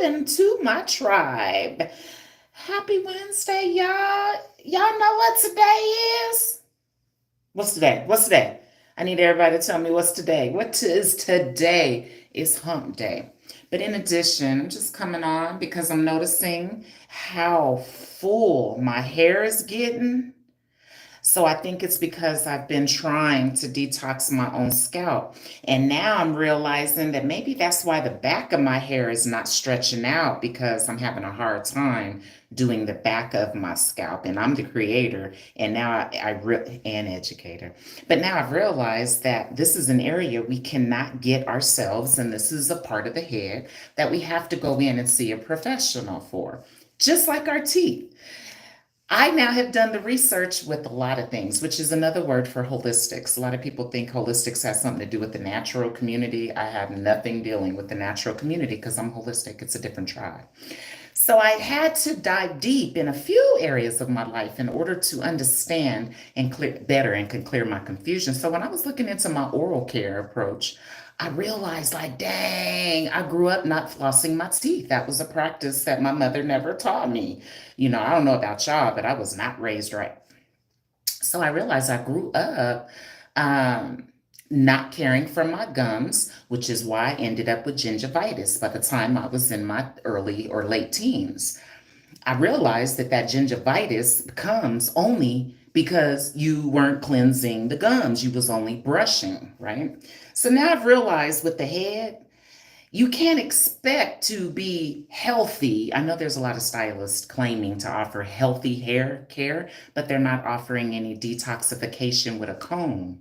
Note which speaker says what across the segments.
Speaker 1: welcome to my tribe. Happy Wednesday, y'all. Y'all know what today is? What's today? What's today? I need everybody to tell me what's today. What is today? Is hump day. But in addition, I'm just coming on because I'm noticing how full my hair is getting. So I think it's because I've been trying to detox my own scalp. And now I'm realizing that maybe that's why the back of my hair is not stretching out because I'm having a hard time doing the back of my scalp. And I'm the creator and now and educator. But now I've realized that this is an area we cannot get ourselves. And this is a part of the head that we have to go in and see a professional for, just like our teeth. I now have done the research with a lot of things, which is another word for holistics. A lot of people think holistics has something to do with the natural community. I have nothing dealing with the natural community because I'm holistic. It's a different tribe. So I had to dive deep in a few areas of my life in order to understand and clear better and can clear my confusion. So when I was looking into my oral care approach, I realized like, dang, I grew up not flossing my teeth. That was a practice that my mother never taught me. I don't know about y'all, but I was not raised right. So I realized I grew up um, not caring for my gums, which is why I ended up with gingivitis by the time I was in my early or late teens. I realized that gingivitis comes only because you weren't cleansing the gums. You was only brushing, right? So now I've realized with the head, you can't expect to be healthy. I know there's a lot of stylists claiming to offer healthy hair care, but they're not offering any detoxification with a comb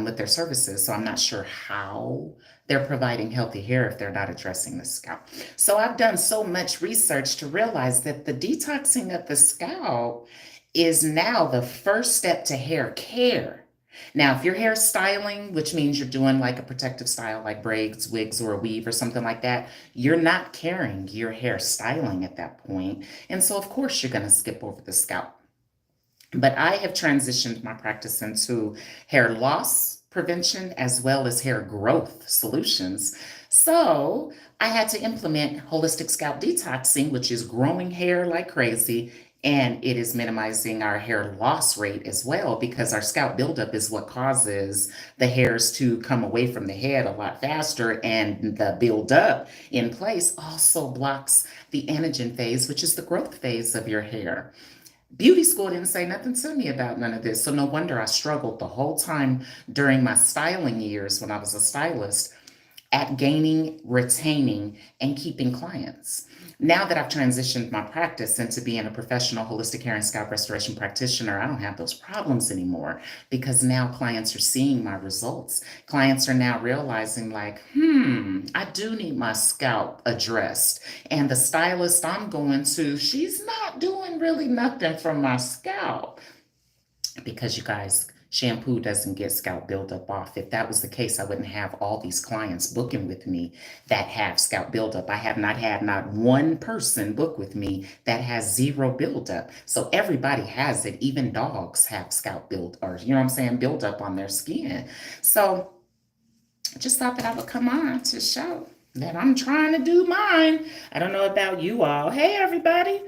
Speaker 1: with their services. So I'm not sure how they're providing healthy hair if they're not addressing the scalp. So I've done so much research to realize that the detoxing of the scalp is now the first step to hair care. Now, if you're hair styling, which means you're doing like a protective style, like braids, wigs, or a weave or something like that, you're not caring. Your hair styling at that point. And so, of course, you're going to skip over the scalp. But I have transitioned my practice into hair loss prevention as well as hair growth solutions. So I had to implement holistic scalp detoxing, which is growing hair like crazy. And it is minimizing our hair loss rate as well because our scalp buildup is what causes the hairs to come away from the head a lot faster. And the buildup in place also blocks the anagen phase, which is the growth phase of your hair. Beauty school didn't say nothing to me about none of this. So no wonder I struggled the whole time during my styling years when I was a stylist at gaining, retaining, and keeping clients. Now that I've transitioned my practice into being a professional holistic hair and scalp restoration practitioner, I don't have those problems anymore because now clients are seeing my results. Clients are now realizing, like, I do need my scalp addressed. And the stylist I'm going to, she's not doing really nothing for my scalp because you guys, shampoo doesn't get scalp buildup off. If that was the case, I wouldn't have all these clients booking with me that have scalp buildup. I have not had not one person book with me that has zero buildup. So everybody has it. Even dogs have scalp build, or you know what I'm saying, buildup on their skin. So I just thought that I would come on to show that I'm trying to do mine. I don't know about you all. Hey, everybody.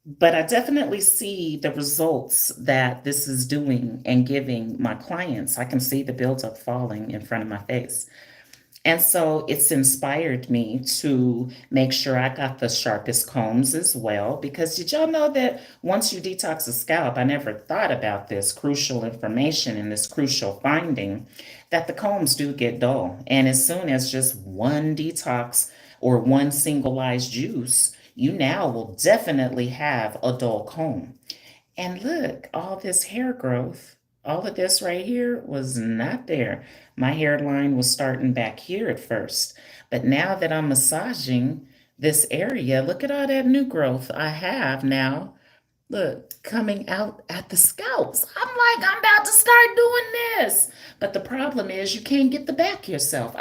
Speaker 1: But I definitely see the results that this is doing and giving my clients. I can see the buildup falling in front of my face. And so it's inspired me to make sure I got the sharpest combs as well. Because did y'all know that once you detox the scalp, I never thought about this crucial information and this crucial finding that the combs do get dull. And as soon as just one detox or one singleized juice, you now will definitely have a dull comb. And look, all this hair growth, all of this right here was not there. My hairline was starting back here at first. But now that I'm massaging this area, look at all that new growth I have now. Look, coming out at the scalps. I'm like, I'm about to start doing this. But the problem is you can't get the back yourself.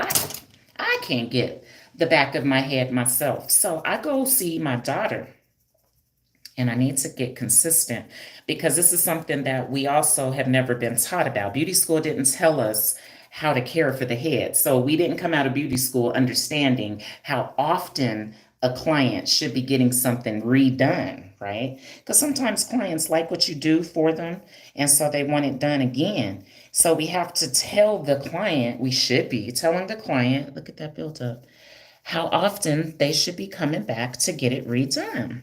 Speaker 1: I can't get the back of my head myself. So I go see my daughter and I need to get consistent because this is something that we also have never been taught about. Beauty school didn't tell us how to care for the head. So we didn't come out of beauty school understanding how often a client should be getting something redone, right? Because sometimes clients like what you do for them, and so they want it done again. So we have to tell the client, we should be telling the client, look at that build up, how often they should be coming back to get it redone.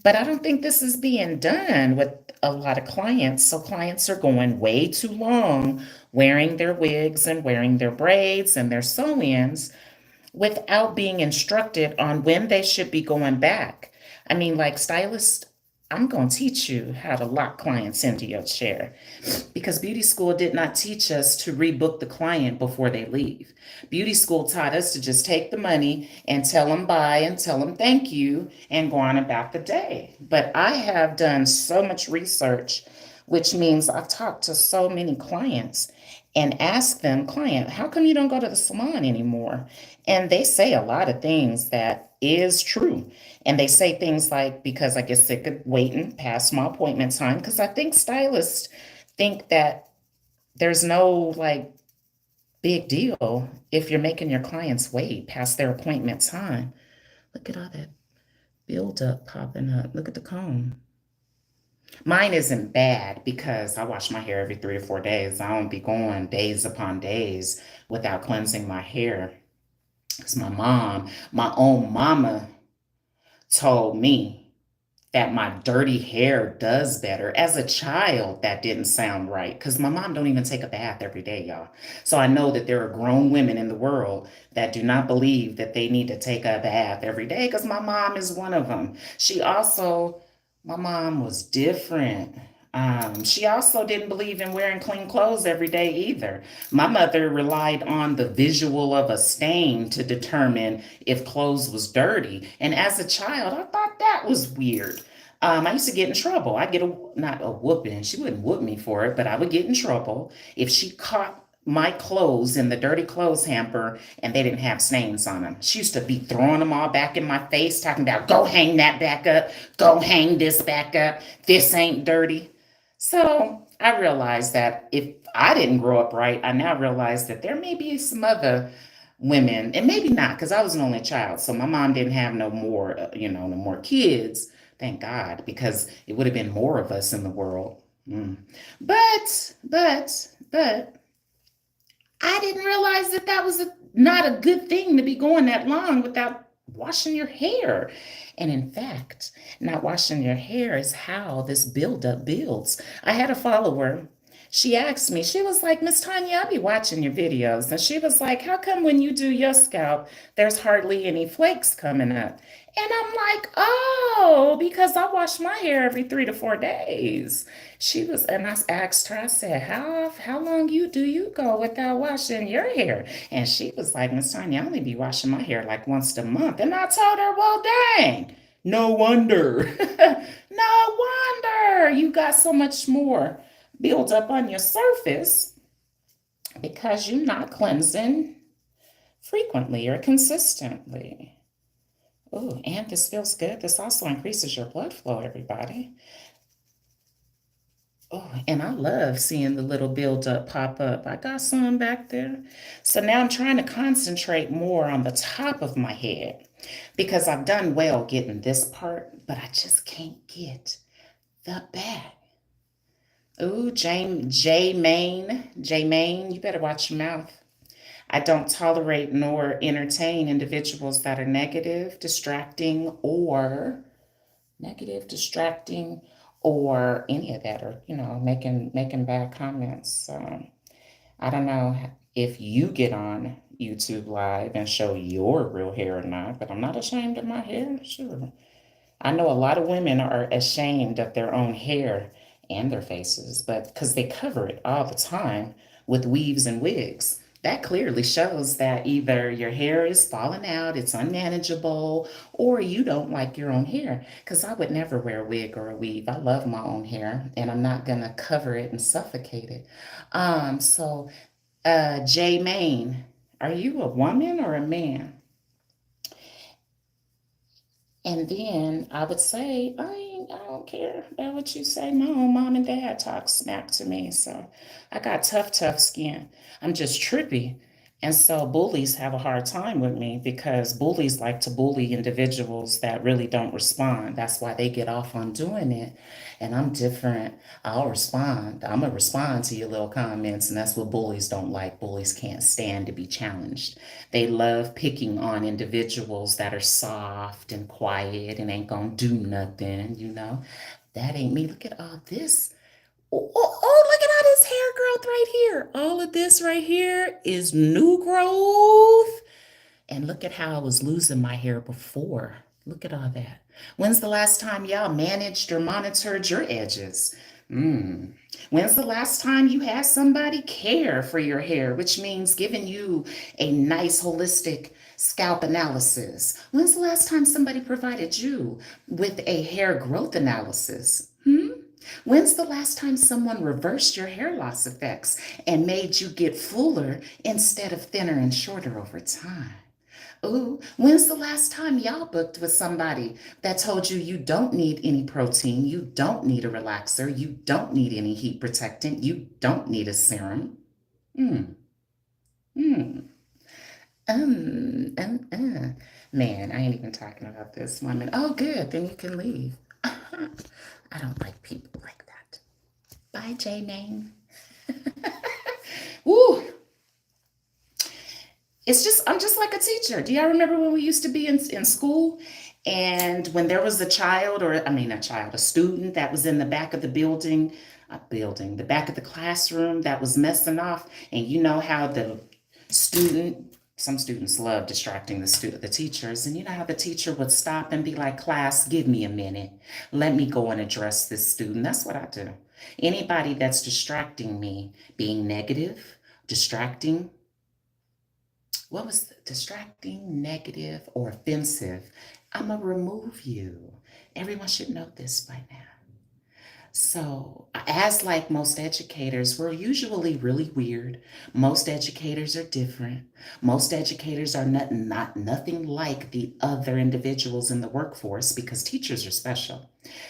Speaker 1: But I don't think this is being done with a lot of clients. So clients are going way too long wearing their wigs and wearing their braids and their sew-ins without being instructed on when they should be going back. I mean, like stylist, I'm going to teach you how to lock clients into your chair because beauty school did not teach us to rebook the client before they leave. Beauty school taught us to just take the money and tell them bye and tell them thank you and go on about the day. But I have done so much research, which means I've talked to so many clients and asked them, client, how come you don't go to the salon anymore? And they say a lot of things that is true. And they say things like, because I get sick of waiting past my appointment time, because I think stylists think that there's no like big deal if you're making your clients wait past their appointment time. Look at all that buildup popping up. Look at the comb. Mine isn't bad because I wash my hair every 3 to 4 days. I don't be going days upon days without cleansing my hair. Because my mom, my own mama, told me that my dirty hair does better. As a child, that didn't sound right because my mom don't even take a bath every day, y'all. So I know that there are grown women in the world that do not believe that they need to take a bath every day because my mom is one of them. My mom was different. She also didn't believe in wearing clean clothes every day either. My mother relied on the visual of a stain to determine if clothes was dirty. And as a child, I thought that was weird. I used to get in trouble. I get not a whooping. She wouldn't whoop me for it, but I would get in trouble if she caught my clothes in the dirty clothes hamper and they didn't have stains on them. She used to be throwing them all back in my face, talking about, go hang that back up, go hang this back up, this ain't dirty. So I realized that if I didn't grow up right, I now realize that there may be some other women, and maybe not, because I was an only child. So my mom didn't have no more, no more kids. Thank God, because it would have been more of us in the world. Mm. But I didn't realize that that was not a good thing to be going that long without washing your hair. And in fact, not washing your hair is how this buildup builds. I had a follower. She asked me, she was like, Miss Tanya, I'll be watching your videos. And she was like, how come when you do your scalp, there's hardly any flakes coming up? And I'm like, oh, because I wash my hair every 3 to 4 days. And I asked her, I said, how long do you go without washing your hair? And she was like, Miss Tanya, I only be washing my hair like once a month. And I told her, well, dang, no wonder. No wonder you got so much more build up on your surface because you're not cleansing frequently or consistently. Oh, and this feels good. This also increases your blood flow, everybody. Oh, and I love seeing the little buildup pop up. I got some back there. So now I'm trying to concentrate more on the top of my head because I've done well getting this part, but I just can't get the back. Ooh, J Main, you better watch your mouth. I don't tolerate nor entertain individuals that are negative, distracting, or any of that, or making bad comments. So I don't know if you get on YouTube Live and show your real hair or not, but I'm not ashamed of my hair. Sure. I know a lot of women are ashamed of their own hair and their faces, but because they cover it all the time with weaves and wigs. That clearly shows that either your hair is falling out, it's unmanageable, or you don't like your own hair. Because I would never wear a wig or a weave. I love my own hair, and I'm not going to cover it and suffocate it. J Main, are you a woman or a man? And then I would say, don't care about what you say. My own mom and dad talk smack to me. So I got tough skin. I'm just trippy. And so bullies have a hard time with me because bullies like to bully individuals that really don't respond. That's why they get off on doing it. And I'm different. I'll respond. I'm going to respond to your little comments. And that's what bullies don't like. Bullies can't stand to be challenged. They love picking on individuals that are soft and quiet and ain't going to do nothing, you know. That ain't me. Look at all this. Look at all this hair growth right here. All of this right here is new growth. And look at how I was losing my hair before. Look at all that. When's the last time y'all managed or monitored your edges? When's the last time you had somebody care for your hair, which means giving you a nice holistic scalp analysis? When's the last time somebody provided you with a hair growth analysis? When's the last time someone reversed your hair loss effects and made you get fuller instead of thinner and shorter over time? Ooh, when's the last time y'all booked with somebody that told you you don't need any protein, you don't need a relaxer, you don't need any heat protectant, you don't need a serum? Mm, mm, Man, I ain't even talking about this woman. Oh, good, then you can leave. I don't like people like that. Bye, J-Name. Ooh, I'm just like a teacher. Do y'all remember when we used to be in school? And when there was a child, or I mean, a student that was in the back of the the back of the classroom that was messing off. And you know how some students love distracting the teachers. And you know how the teacher would stop and be like, class, give me a minute. Let me go and address this student. That's what I do. Anybody that's distracting me, being negative, distracting, what was distracting, negative, or offensive, I'm going to remove you. Everyone should know this by now. So, as like most educators, we're usually really weird. Most educators are different. Most educators are nothing like the other individuals in the workforce because teachers are special.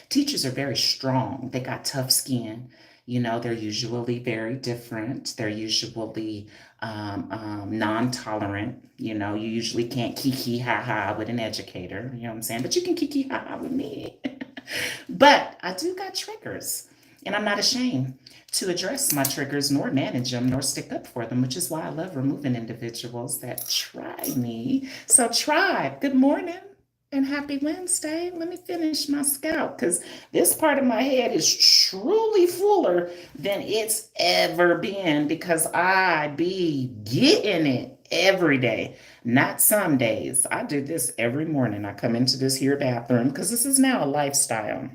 Speaker 1: Teachers are very strong. They got tough skin. You know, they're usually very different. They're usually non-tolerant. You know, you usually can't kiki ha ha with an educator. You know what I'm saying? But you can kiki ha ha with me. But I do got triggers, and I'm not ashamed to address my triggers, nor manage them, nor stick up for them, which is why I love removing individuals that try me. So, tribe, good morning and happy Wednesday. Let me finish my scalp because this part of my head is truly fuller than it's ever been because I be getting it every day. Not some days. I do this every morning. I come into this here bathroom because this is now a lifestyle,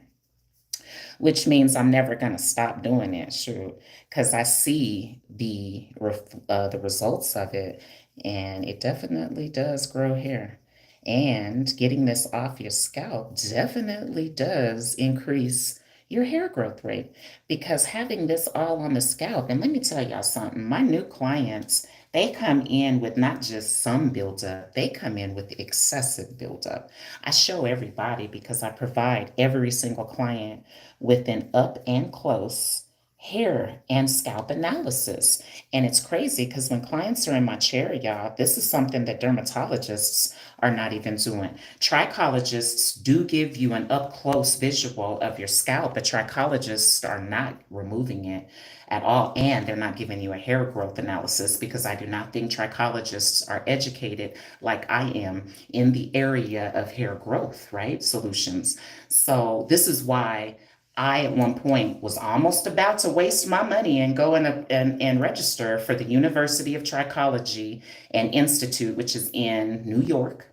Speaker 1: which means I'm never gonna stop doing it, shoot, because I see the results of it, and it definitely does grow hair. And getting this off your scalp definitely does increase your hair growth rate because having this all on the scalp, and let me tell y'all something, my new clients, they come in with not just some buildup, they come in with excessive buildup. I show everybody because I provide every single client with an up and close hair and scalp analysis. And it's crazy because when clients are in my chair, y'all, this is something that dermatologists are not even doing. Trichologists do give you an up close visual of your scalp, but trichologists are not removing it at all. And they're not giving you a hair growth analysis because I do not think trichologists are educated like I am in the area of hair growth, right? Solutions. So this is why I, at one point, was almost about to waste my money and go and register for the University of Trichology and Institute, which is in New York.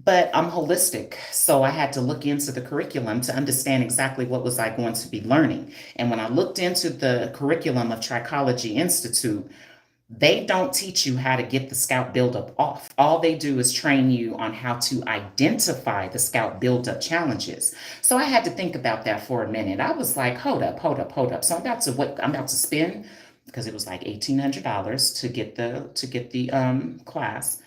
Speaker 1: But I'm holistic, so I had to look into the curriculum to understand exactly what was I going to be learning. And when I looked into the curriculum of Trichology Institute, they don't teach you how to get the scalp buildup off. All they do is train you on how to identify the scalp buildup challenges. So I had to think about that for a minute. I was like, hold up, hold up, hold up. So I'm about to spend because it was like $1,800 to get the class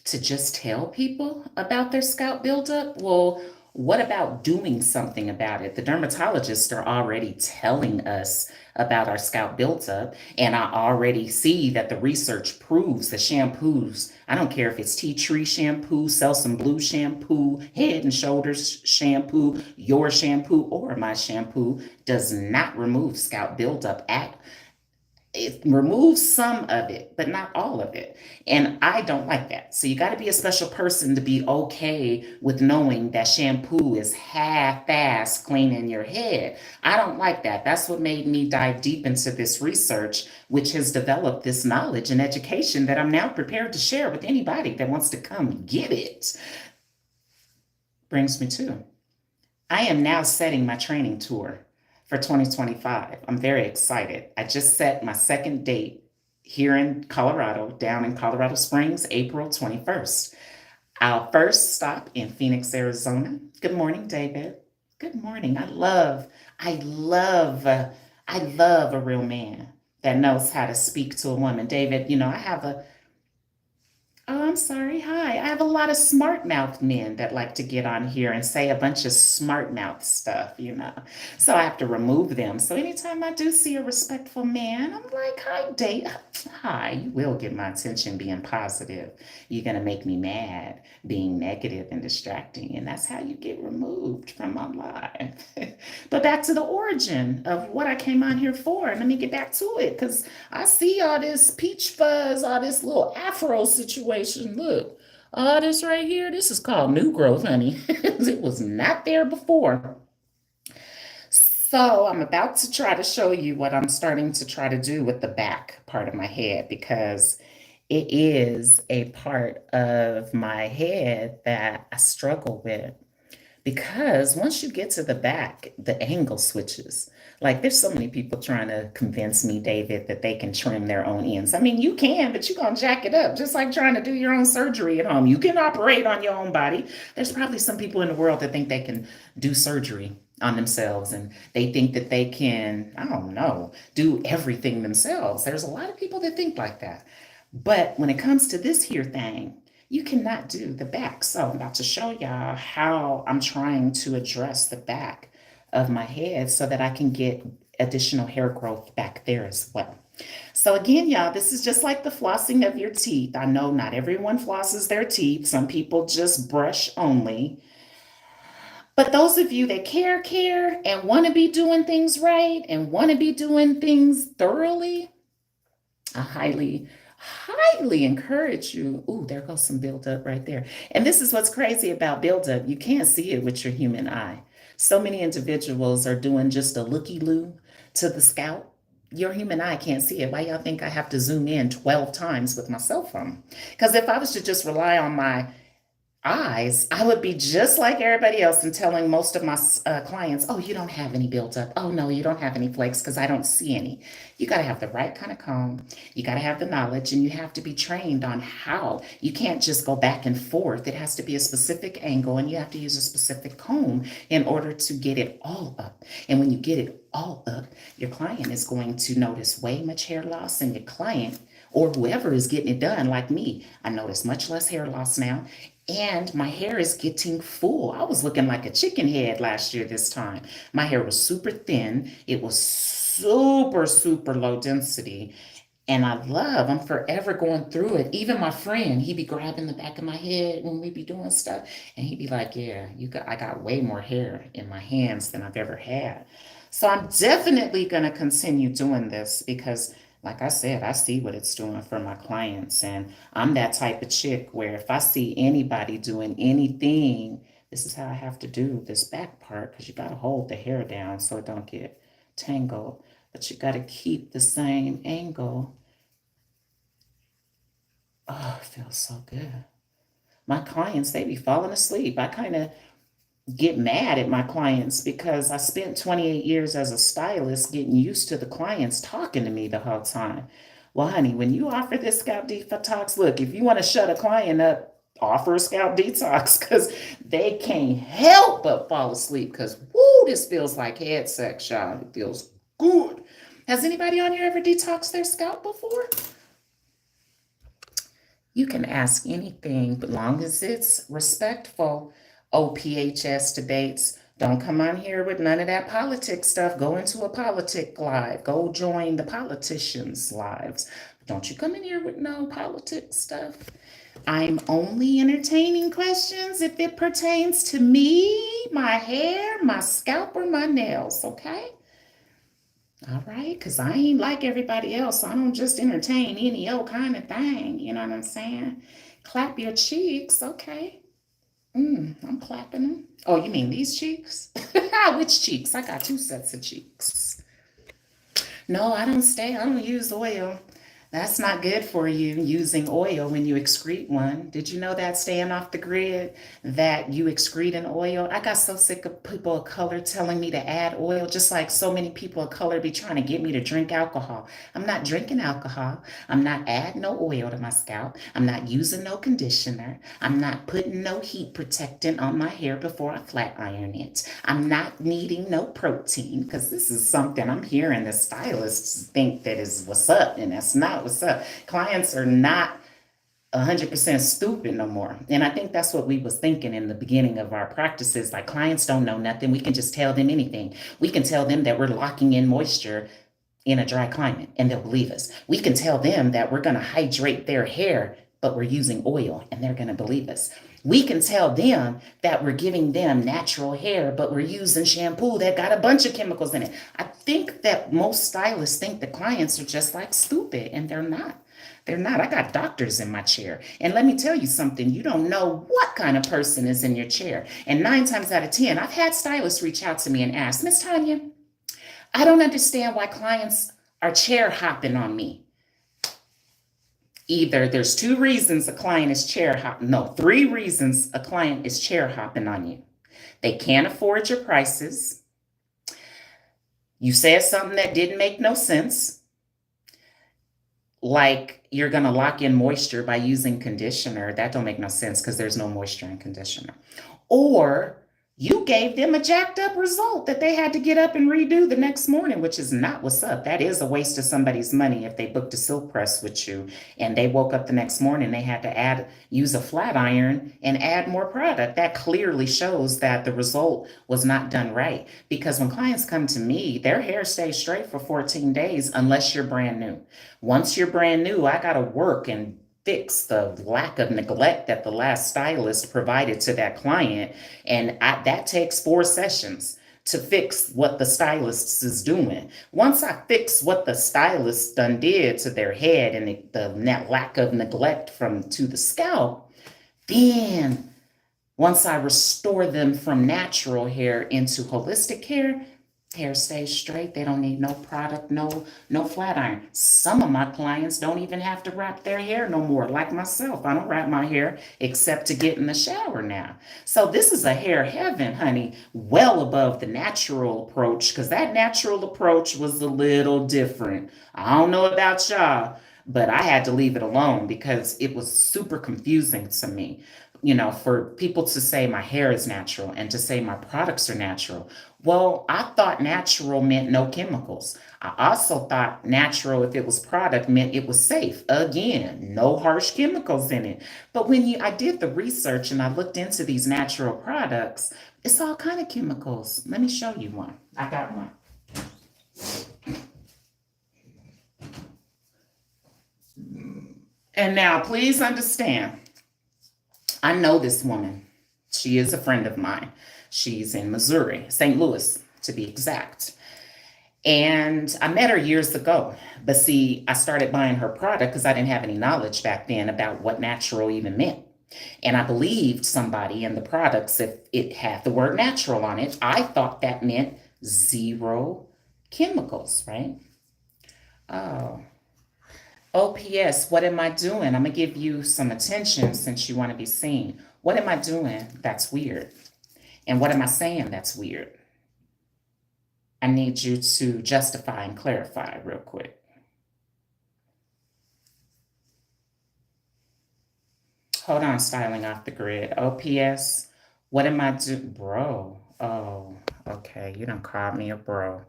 Speaker 1: to just tell people about their scalp buildup. Well, What about doing something about it? The dermatologists are already telling us about our scalp buildup, and I already see that the research proves the shampoos, I don't care if it's tea tree shampoo, Selsun Blue shampoo, Head and Shoulders shampoo, your shampoo, or my shampoo, does not remove scalp buildup at it removes some of it, but not all of it. And I don't like that. So you got to be a special person to be okay with knowing that shampoo is half-ass cleaning your head. I don't like that. That's what made me dive deep into this research, which has developed this knowledge and education that I'm now prepared to share with anybody that wants to come get it. Brings me to I am now setting my training tour for 2025. I'm very excited. I just set my second date here in Colorado, down in Colorado Springs, April 21st. I'll first stop in Phoenix, Arizona. Good morning, David. Good morning. I love a real man that knows how to speak to a woman. David, I have a Oh, I'm sorry. Hi. I have a lot of smart mouth men that like to get on here and say a bunch of smart mouth stuff. So I have to remove them. So anytime I do see a respectful man, I'm like, hi, date. Hi, you will get my attention being positive. You're going to make me mad being negative and distracting. And that's how you get removed from my life. But back to the origin of what I came on here for. And let me get back to it because I see all this peach fuzz, all this little afro situation. Look, all this right here, this is called new growth, honey. It was not there before. So I'm about to try to show you what I'm starting to try to do with the back part of my head because it is a part of my head that I struggle with. Because once you get to the back, the angle switches. Like there's so many people trying to convince me, David, that they can trim their own ends. I mean, you can, but you're gonna jack it up, just like trying to do your own surgery at home. You can operate on your own body. There's probably some people in the world that think they can do surgery on themselves and they think that they can, I don't know, do everything themselves. There's a lot of people that think like that. But when it comes to this here thing, you cannot do the back. So I'm about to show y'all how I'm trying to address the back of my head so that I can get additional hair growth back there as well. So again, y'all, this is just like the flossing of your teeth. I know not everyone flosses their teeth. Some people just brush only. But those of you that care, and want to be doing things right and want to be doing things thoroughly, I highly encourage you. Ooh, there goes some buildup right there. And this is what's crazy about buildup. You can't see it with your human eye. So many individuals are doing just a looky-loo to the scalp. Your human eye can't see it. Why y'all think I have to zoom in 12 times with my cell phone? Because if I was to just rely on my eyes, I would be just like everybody else and telling most of my clients, oh, you don't have any built up. Oh, no, you don't have any flakes because I don't see any. You got to have the right kind of comb. You got to have the knowledge and you have to be trained on how. You can't just go back and forth. It has to be a specific angle and you have to use a specific comb in order to get it all up. And when you get it all up, your client is going to notice way much hair loss and your client or whoever is getting it done, like me, I notice much less hair loss now and my hair is getting full. I was looking like a chicken head last year this time. My hair was super thin. It was super low density. And I'm forever going through it. Even my friend, he'd be grabbing the back of my head when we be doing stuff. And he'd be like, yeah, I got way more hair in my hands than I've ever had. So I'm definitely going to continue doing this because like I said, I see what it's doing for my clients. And I'm that type of chick where if I see anybody doing anything, this is how I have to do this back part because you got to hold the hair down so it don't get tangled. But you got to keep the same angle. Oh, it feels so good. My clients, they be falling asleep. I kind of get mad at my clients because I spent 28 years as a stylist getting used to the clients talking to me the whole time. Well, honey, when you offer this scalp detox, look, if you want to shut a client up, offer a scalp detox because they can't help but fall asleep because, woo, this feels like head sex, y'all. It feels good. Has anybody on here ever detoxed their scalp before? You can ask anything, but long as it's respectful. OPHS debates. Don't come on here with none of that politics stuff. Go into a politic live. Go join the politicians' lives. Don't you come in here with no politics stuff. I'm only entertaining questions if it pertains to me, my hair, my scalp, or my nails, okay? All right, because I ain't like everybody else. I don't just entertain any old kind of thing. You know what I'm saying? Clap your cheeks, okay. I'm clapping them. Oh, you mean these cheeks? Which cheeks? I got two sets of cheeks. No, I don't use oil. That's not good for you using oil when you excrete one. Did you know that staying off the grid, that you excrete an oil? I got so sick of people of color telling me to add oil, just like so many people of color be trying to get me to drink alcohol. I'm not drinking alcohol. I'm not adding no oil to my scalp. I'm not using no conditioner. I'm not putting no heat protectant on my hair before I flat iron it. I'm not needing no protein because this is something I'm hearing the stylists think that is what's up, and that's not what's up. Clients are not 100% stupid no more. And I think that's what we was thinking in the beginning of our practices. Like, clients don't know nothing. We can just tell them anything. We can tell them that we're locking in moisture in a dry climate and they'll believe us. We can tell them that we're going to hydrate their hair, but we're using oil, and they're going to believe us. We can tell them that we're giving them natural hair, but we're using shampoo that got a bunch of chemicals in it. I think that most stylists think the clients are just like stupid, and they're not. They're not. I got doctors in my chair. And let me tell you something, you don't know what kind of person is in your chair. And 9 times out of 10, I've had stylists reach out to me and ask, Miss Tanya, I don't understand why clients are chair hopping on me. Either there's 2 reasons a client is chair hopping, no, 3 reasons a client is chair hopping on you. They can't afford your prices. You said something that didn't make no sense, like you're going to lock in moisture by using conditioner. That don't make no sense because there's no moisture in conditioner. Or you gave them a jacked up result that they had to get up and redo the next morning, which is not what's up. That is a waste of somebody's money if they booked a silk press with you and they woke up the next morning, they had to use a flat iron and add more product. That clearly shows that the result was not done right. Because when clients come to me, their hair stays straight for 14 days unless you're brand new. Once you're brand new, I got to work and fix the lack of neglect that the last stylist provided to that client. And that takes 4 sessions to fix what the stylist is doing. Once I fix what the stylist done did to their head and the lack of neglect to the scalp, then once I restore them from natural hair into holistic hair stays straight. They don't need no product, no flat iron. Some of my clients don't even have to wrap their hair no more. Like myself, I don't wrap my hair except to get in the shower now. So this is a hair heaven, honey, well above the natural approach, because that natural approach was a little different. I don't know about y'all, but I had to leave it alone because it was super confusing to me. For people to say my hair is natural and to say my products are natural. Well, I thought natural meant no chemicals. I also thought natural, if it was product, meant it was safe. Again, no harsh chemicals in it. But I did the research and I looked into these natural products, it's all kind of chemicals. Let me show you one. I got one. And now, please understand, I know this woman. She is a friend of mine. She's in Missouri, St. Louis, to be exact. And I met her years ago. But see, I started buying her product because I didn't have any knowledge back then about what natural even meant. And I believed somebody in the products if it had the word natural on it. I thought that meant 0 chemicals, right? Oh. OPS, what am I doing? I'm going to give you some attention since you want to be seen. What am I doing that's weird? And what am I saying that's weird? I need you to justify and clarify real quick. Hold on, styling off the grid. OPS, what am I doing? Bro. Oh, okay. You done called me a bro.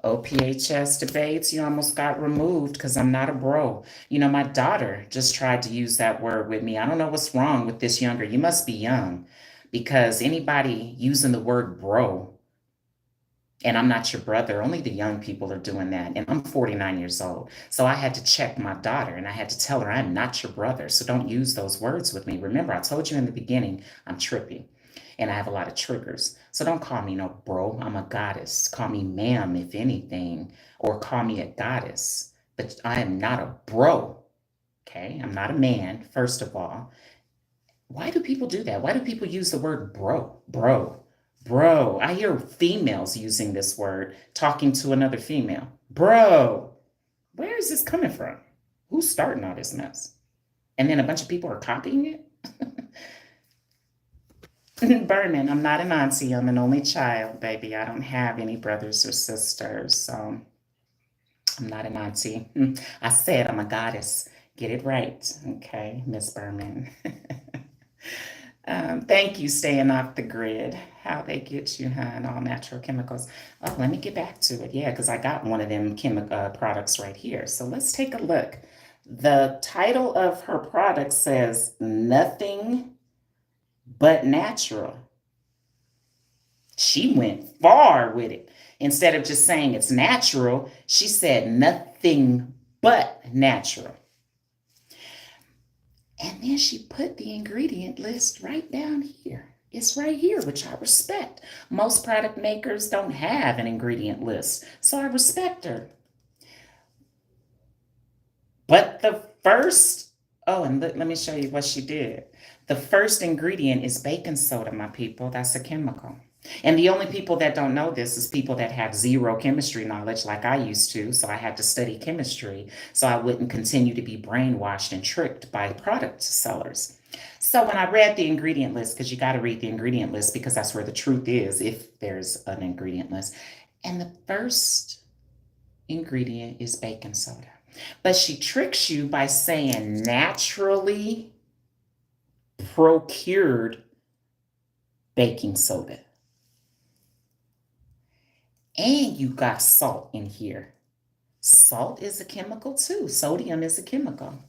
Speaker 1: OPHS debates, you almost got removed because I'm not a bro. My daughter just tried to use that word with me. I don't know what's wrong with this younger. You must be young because anybody using the word bro, and I'm not your brother, only the young people are doing that. And I'm 49 years old. So I had to check my daughter and I had to tell her, I'm not your brother. So don't use those words with me. Remember, I told you in the beginning, I'm trippy and I have a lot of triggers. So don't call me no bro. I'm a goddess. Call me ma'am, if anything, or call me a goddess. But I am not a bro. Okay. I'm not a man, first of all. Why do people do that? Why do people use the word bro? Bro. I hear females using this word talking to another female. Bro. Where is this coming from? Who's starting all this mess? And then a bunch of people are copying it? Berman, I'm not an auntie. I'm an only child, baby. I don't have any brothers or sisters. So I'm not an auntie. I said I'm a goddess. Get it right. Okay, Miss Berman. Thank you, staying off the grid. How they get you, huh? And all natural chemicals. Oh, let me get back to it. Yeah, because I got one of them chemical products right here. So let's take a look. The title of her product says nothing but natural. She went far with it. Instead of just saying it's natural, she said nothing but natural. And then she put the ingredient list right down here. It's right here, which I respect. Most product makers don't have an ingredient list, so I respect her. But the first, oh, and let me show you what she did. The first ingredient is baking soda, my people. That's a chemical. And the only people that don't know this is people that have zero chemistry knowledge, like I used to. So I had to study chemistry so I wouldn't continue to be brainwashed and tricked by product sellers. So when I read the ingredient list, because you got to read the ingredient list because that's where the truth is if there's an ingredient list. And the first ingredient is baking soda. But she tricks you by saying naturally procured baking soda. And you got salt in here. Salt is a chemical too. Sodium is a chemical.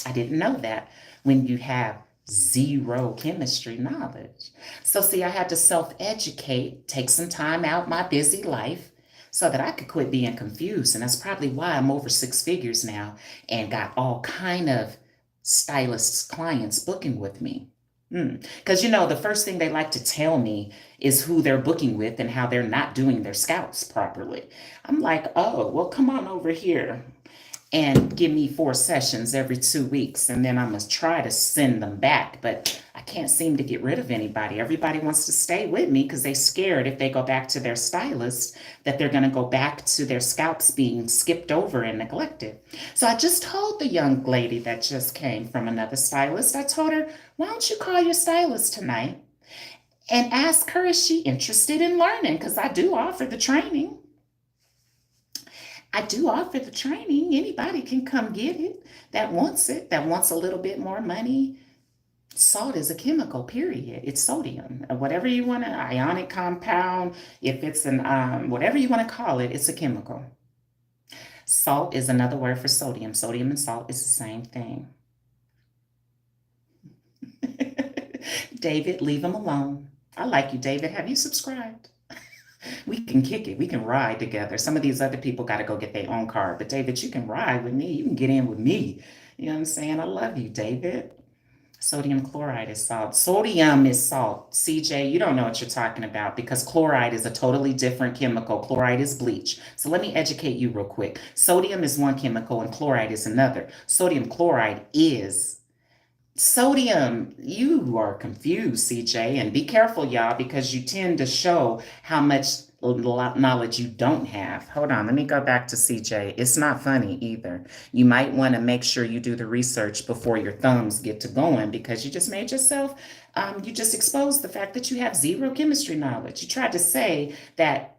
Speaker 1: I didn't know that when you have zero chemistry knowledge. So see, I had to self-educate, take some time out my busy life so that I could quit being confused. And that's probably why I'm over six figures now and got all kind of stylists, clients booking with me. Because the first thing they like to tell me is who they're booking with and how they're not doing their scalps properly. I'm like, oh, well, come on over here and give me 4 sessions every 2 weeks. And then I'm going to try to send them back. But I can't seem to get rid of anybody. Everybody wants to stay with me because they're scared if they go back to their stylist that they're going to go back to their scalps being skipped over and neglected. So I just told the young lady that just came from another stylist, I told her, why don't you call your stylist tonight and ask her, is she interested in learning? Because I do offer the training. Anybody can come get it that wants a little bit more money. Salt is a chemical, period. It's sodium. Whatever you want, an ionic compound, if it's an, whatever you want to call it, it's a chemical. Salt is another word for sodium. Sodium and salt is the same thing. David, leave him alone. I like you, David. Have you subscribed? We can kick it. We can ride together. Some of these other people got to go get their own car. But David, you can ride with me. You can get in with me. You know what I'm saying? I love you, David. Sodium chloride is salt. Sodium is salt. CJ, you don't know what you're talking about because chloride is a totally different chemical. Chloride is bleach. So let me educate you real quick. Sodium is one chemical and chloride is another. Sodium chloride is sodium. You are confused, CJ, and be careful, y'all, because you tend to show how much knowledge you don't have. Hold on, let me go back to CJ. It's not funny either. You might want to make sure you do the research before your thumbs get to going because you just made yourself, you just exposed the fact that you have zero chemistry knowledge. You tried to say that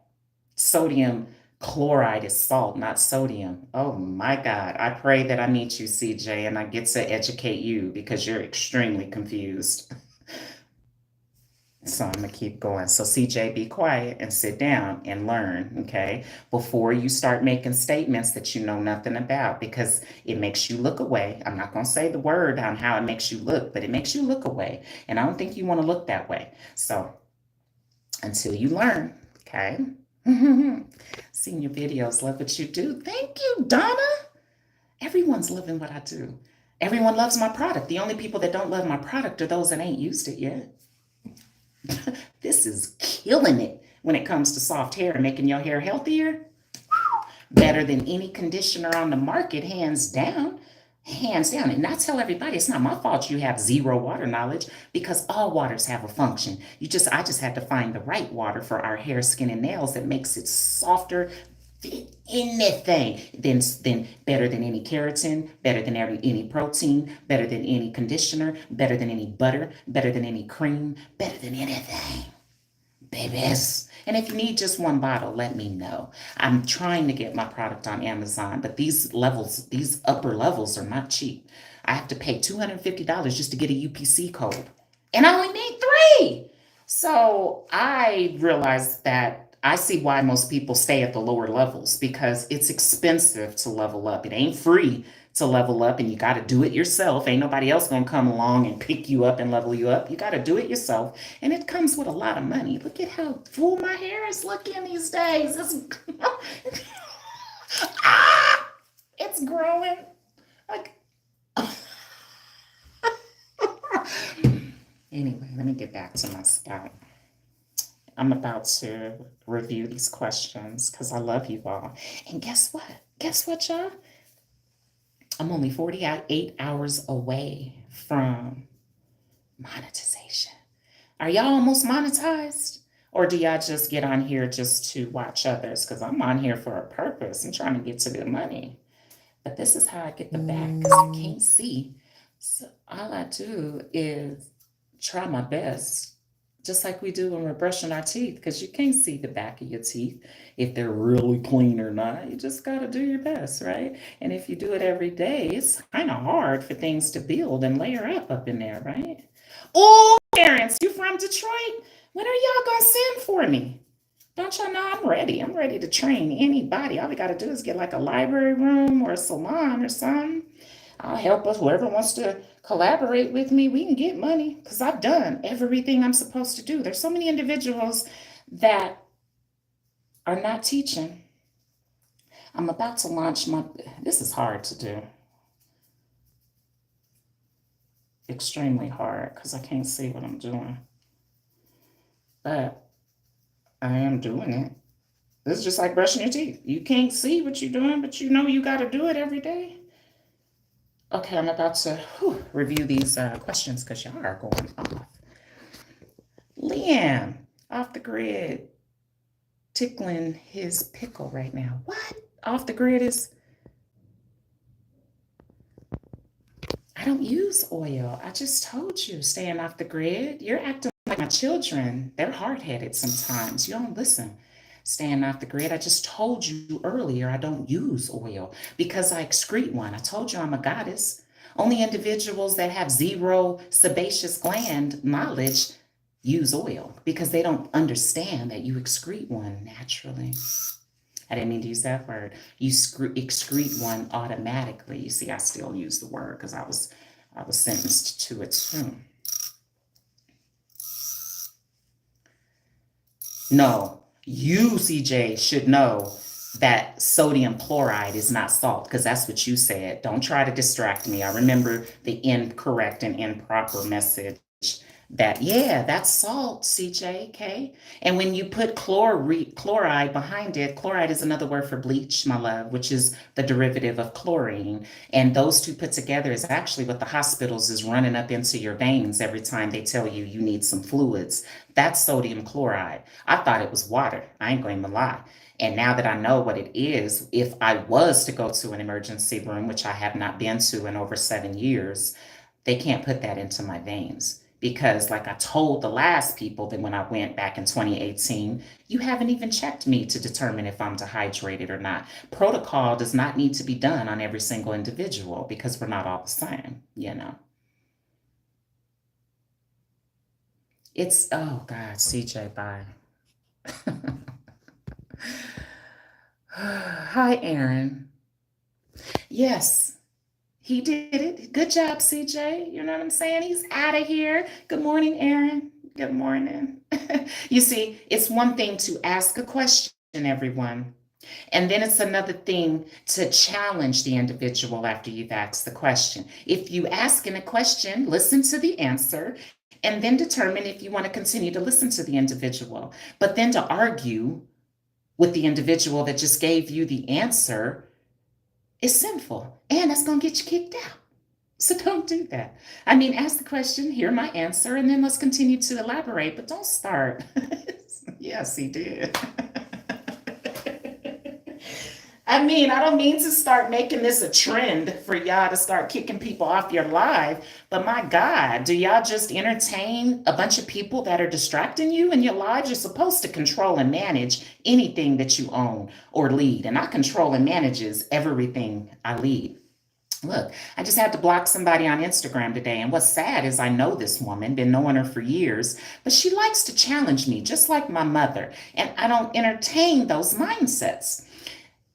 Speaker 1: sodium chloride is salt, not sodium. Oh my God. I pray that I meet you, CJ, and I get to educate you because you're extremely confused. So I'm gonna keep going. So CJ, be quiet and sit down and learn, okay? Before you start making statements that you know nothing about, because it makes you look away. I'm not gonna say the word on how it makes you look, but it makes you look away. And I don't think you want to look that way. So until you learn, okay? Seeing your videos, love what you do. Thank you, Donna. Everyone's loving what I do. Everyone loves my product. The only people that don't love my product are those that ain't used it yet. This is killing it when it comes to soft hair and making your hair healthier. Better than any conditioner on the market, hands down. Hands down. And I tell everybody, it's not my fault you have zero water knowledge, because all waters have a function. I just had to find the right water for our hair, skin, and nails that makes it softer than anything. Then better than any keratin, better than any protein, better than any conditioner, better than any butter, better than any cream, better than anything. Babies. And if you need just one bottle, let me know. I'm trying to get my product on Amazon, but these upper levels are not cheap. I have to pay $250 just to get a UPC code. And I only need 3. So I realized that I see why most people stay at the lower levels, because it's expensive to level up. It ain't free to level up, and you got to do it yourself. Ain't nobody else going to come along and pick you up and level you up. You got to do it yourself. And it comes with a lot of money. Look at how full my hair is looking these days. It's growing. Like, anyway, let me get back to my spot. I'm about to review these questions because I love you all. And guess what? Guess what, y'all? I'm only 48 hours away from monetization. Are y'all almost monetized? Or do y'all just get on here just to watch others? Because I'm on here for a purpose. I'm trying to get to the money. But this is how I get the back, because I can't see. So all I do is try my best, just like we do when we're brushing our teeth, because you can't see the back of your teeth if they're really clean or not. You just got to do your best, right? And if you do it every day, it's kind of hard for things to build and layer up in there, right? Oh, parents, you from Detroit? When are y'all going to send for me? Don't y'all know I'm ready? I'm ready to train anybody. All we got to do is get like a library room or a salon or something. I'll help us. Whoever wants to collaborate with me, we can get money, because I've done everything I'm supposed to do. There's so many individuals that are not teaching. I'm about to launch this is hard to do. Extremely hard, because I can't see what I'm doing. But I am doing it. This is just like brushing your teeth. You can't see what you're doing, but you know you got to do it every day. Okay, I'm about to review these questions, because y'all are going off. Liam, off the grid, tickling his pickle right now. What? Off the grid is... I don't use oil. I just told you, staying off the grid. You're acting like my children. They're hard-headed sometimes. You don't listen. Staying off the grid. I just told you earlier I don't use oil because I excrete one. I told you I'm a goddess. Only individuals that have zero sebaceous gland knowledge use oil, because they don't understand that you excrete one naturally. I didn't mean to use that word. You excrete one automatically. You see, I still use the word because I was sentenced to it too. No, you, CJ, should know that sodium chloride is not salt, because that's what you said. Don't try to distract me. I remember the incorrect and improper message that, yeah, that's salt, CJ, okay? And when you put chloride behind it, chloride is another word for bleach, my love, which is the derivative of chlorine. And those two put together is actually what the hospitals is running up into your veins every time they tell you you need some fluids. That's sodium chloride. I thought it was water. I ain't going to lie. And now that I know what it is, if I was to go to an emergency room, which I have not been to in over 7 years, they can't put that into my veins. Because like I told the last people that when I went back in 2018, you haven't even checked me to determine if I'm dehydrated or not. Protocol does not need to be done on every single individual, because we're not all the same, you know. It's, oh God, CJ, bye. Hi, Aaron. Yes, he did it. Good job, CJ. You know what I'm saying? He's out of here. Good morning, Aaron. Good morning. You see, it's one thing to ask a question, everyone. And then it's another thing to challenge the individual after you've asked the question. If you ask in a question, listen to the answer, and then determine if you want to continue to listen to the individual. But then to argue with the individual that just gave you the answer is sinful. And that's going to get you kicked out. So don't do that. I mean, ask the question, hear my answer, and then let's continue to elaborate, but don't start. Yes, he did. I mean, I don't mean to start making this a trend for y'all to start kicking people off your live, but my God, do y'all just entertain a bunch of people that are distracting you in your lives? You're supposed to control and manage anything that you own or lead, and I control and manages everything I lead. Look, I just had to block somebody on Instagram today, and what's sad is I know this woman, been knowing her for years, but she likes to challenge me just like my mother, and I don't entertain those mindsets.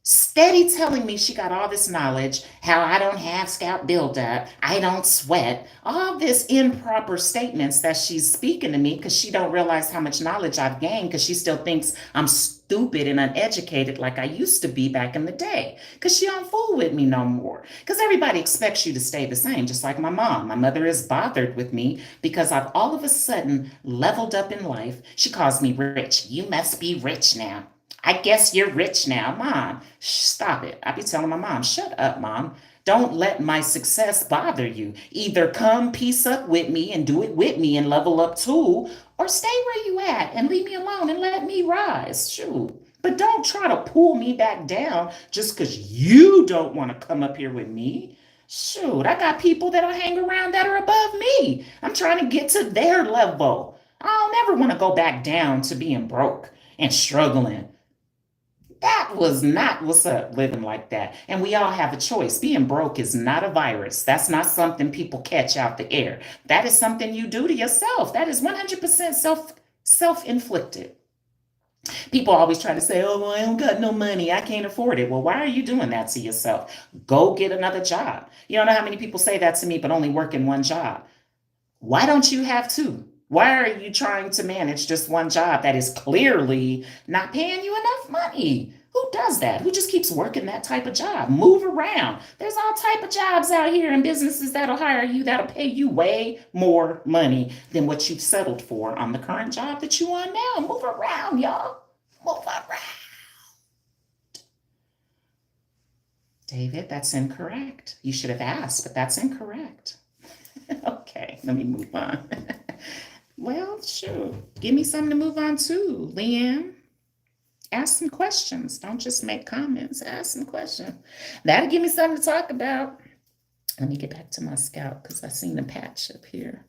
Speaker 1: Steady telling me she got all this knowledge, how I don't have scalp buildup, I don't sweat, all this improper statements that she's speaking to me because she don't realize how much knowledge I've gained because she still thinks I'm stupid and uneducated like I used to be back in the day because she don't fool with me no more because everybody expects you to stay the same, just like my mom. My mother is bothered with me because I've all of a sudden leveled up in life. She calls me rich. You must be rich now. I guess you're rich now, mom. Stop it. I be telling my mom, shut up, mom. Don't let my success bother you. Either come piece up with me and do it with me and level up too, or stay where you at and leave me alone and let me rise. Shoot. But don't try to pull me back down just because you don't want to come up here with me. Shoot, I got people that I hang around that are above me. I'm trying to get to their level. I don't ever want to go back down to being broke and struggling. That was not what's up living like that. And we all have a choice. Being broke is not a virus. That's not something people catch out the air. That is something you do to yourself. That is 100% self-inflicted. People always try to say, oh, well, I don't got no money. I can't afford it. Well, why are you doing that to yourself? Go get another job. You don't know how many people say that to me, but only work in one job. Why don't you have two? Why are you trying to manage just one job that is clearly not paying you enough money? Who does that? Who just keeps working that type of job? Move around. There's all type of jobs out here and businesses that'll hire you, that'll pay you way more money than what you've settled for on the current job that you on now. Move around, y'all. Move around. David, that's incorrect. You should have asked, but that's incorrect. Okay, let me move on. Well, sure. Give me something to move on to, Leanne. Ask some questions. Don't just make comments. Ask some questions. That'll give me something to talk about. Let me get back to my scalp because I seen a patch up here.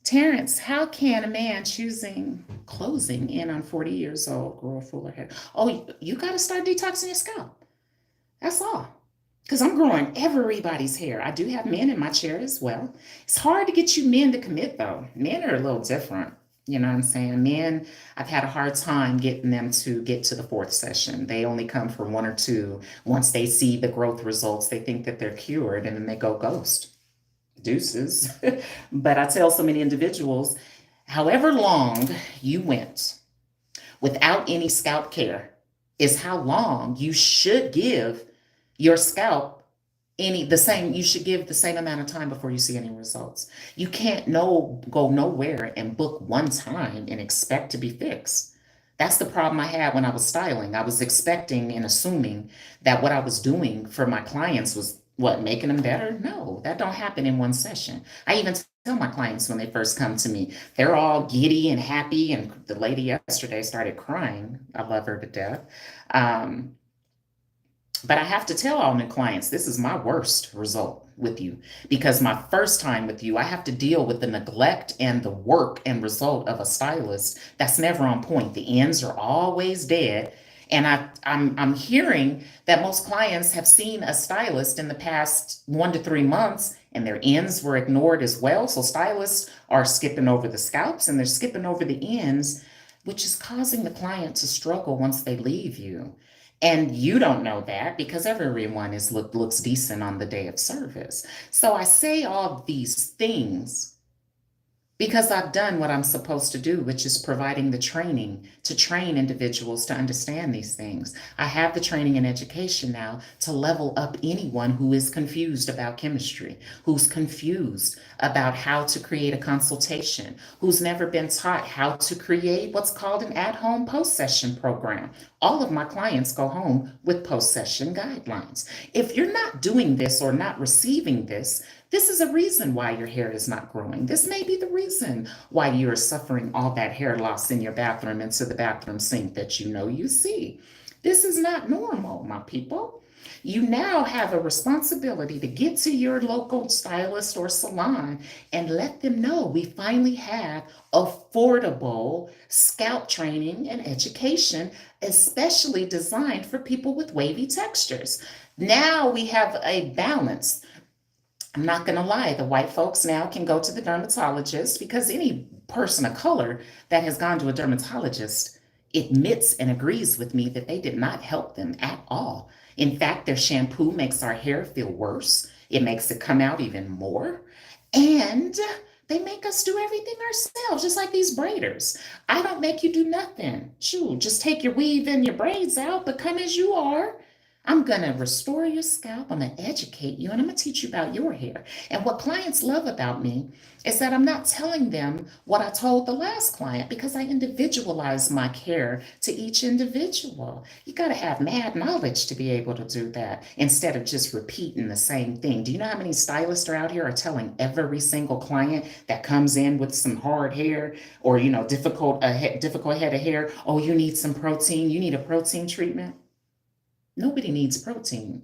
Speaker 1: Terrence, how can a man closing in on 40 years old grow a fuller hair? Oh, you got to start detoxing your scalp. That's all. Because I'm growing everybody's hair. I do have men in my chair as well. It's hard to get you men to commit, though. Men are a little different. You know what I'm saying? Men, I've had a hard time getting them to get to the fourth session. They only come for one or two. Once they see the growth results, they think that they're cured and then they go ghost. Deuces. But I tell so many individuals, however long you went without any scalp care is how long you should give your scalp you should give the same amount of time before you see any results. You can't go nowhere and book one time and expect to be fixed. That's the problem I had when I was styling. I was expecting and assuming that what I was doing for my clients was making them better? No, that don't happen in one session. I even tell my clients when they first come to me, they're all giddy and happy. And the lady yesterday started crying. I love her to death. But I have to tell all my clients, this is my worst result with you because my first time with you, I have to deal with the neglect and the work and result of a stylist that's never on point. The ends are always dead. And I'm hearing that most clients have seen a stylist in the past 1 to 3 months and their ends were ignored as well. So stylists are skipping over the scalps and they're skipping over the ends, which is causing the client to struggle once they leave you. And you don't know that because everyone looks decent on the day of service. So I say all these things because I've done what I'm supposed to do, which is providing the training to train individuals to understand these things. I have the training and education now to level up anyone who is confused about chemistry, who's confused about how to create a consultation, who's never been taught how to create what's called an at-home post-session program. All of my clients go home with post-session guidelines. If you're not doing this or not receiving this is a reason why your hair is not growing. This may be the reason why you are suffering all that hair loss in your bathroom into the bathroom sink that you know you see. This is not normal, my people. You now have a responsibility to get to your local stylist or salon and let them know we finally have affordable scalp training and education, especially designed for people with wavy textures. Now we have a balance. I'm not going to lie, the white folks now can go to the dermatologist because any person of color that has gone to a dermatologist admits and agrees with me that they did not help them at all. In fact, their shampoo makes our hair feel worse. It makes it come out even more. And they make us do everything ourselves, just like these braiders. I don't make you do nothing. Shoot, just take your weave and your braids out, but come as you are. I'm going to restore your scalp. I'm going to educate you and I'm going to teach you about your hair. And what clients love about me is that I'm not telling them what I told the last client because I individualize my care to each individual. You got to have mad knowledge to be able to do that instead of just repeating the same thing. Do you know how many stylists are out here are telling every single client that comes in with some hard hair or, difficult head of hair, oh, you need some protein, you need a protein treatment? Nobody needs protein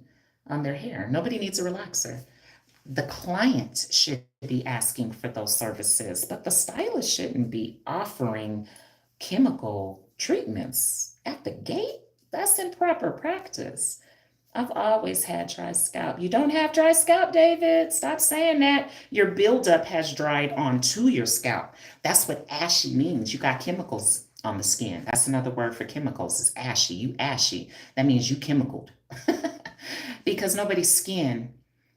Speaker 1: on their hair. Nobody needs a relaxer. The client should be asking for those services, but the stylist shouldn't be offering chemical treatments at the gate. That's improper practice. I've always had dry scalp. You don't have dry scalp, David. Stop saying that. Your buildup has dried onto your scalp. That's what ashy means. You got chemicals on the skin. That's another word for chemicals is ashy. You ashy. That means you chemicaled. Because nobody's skin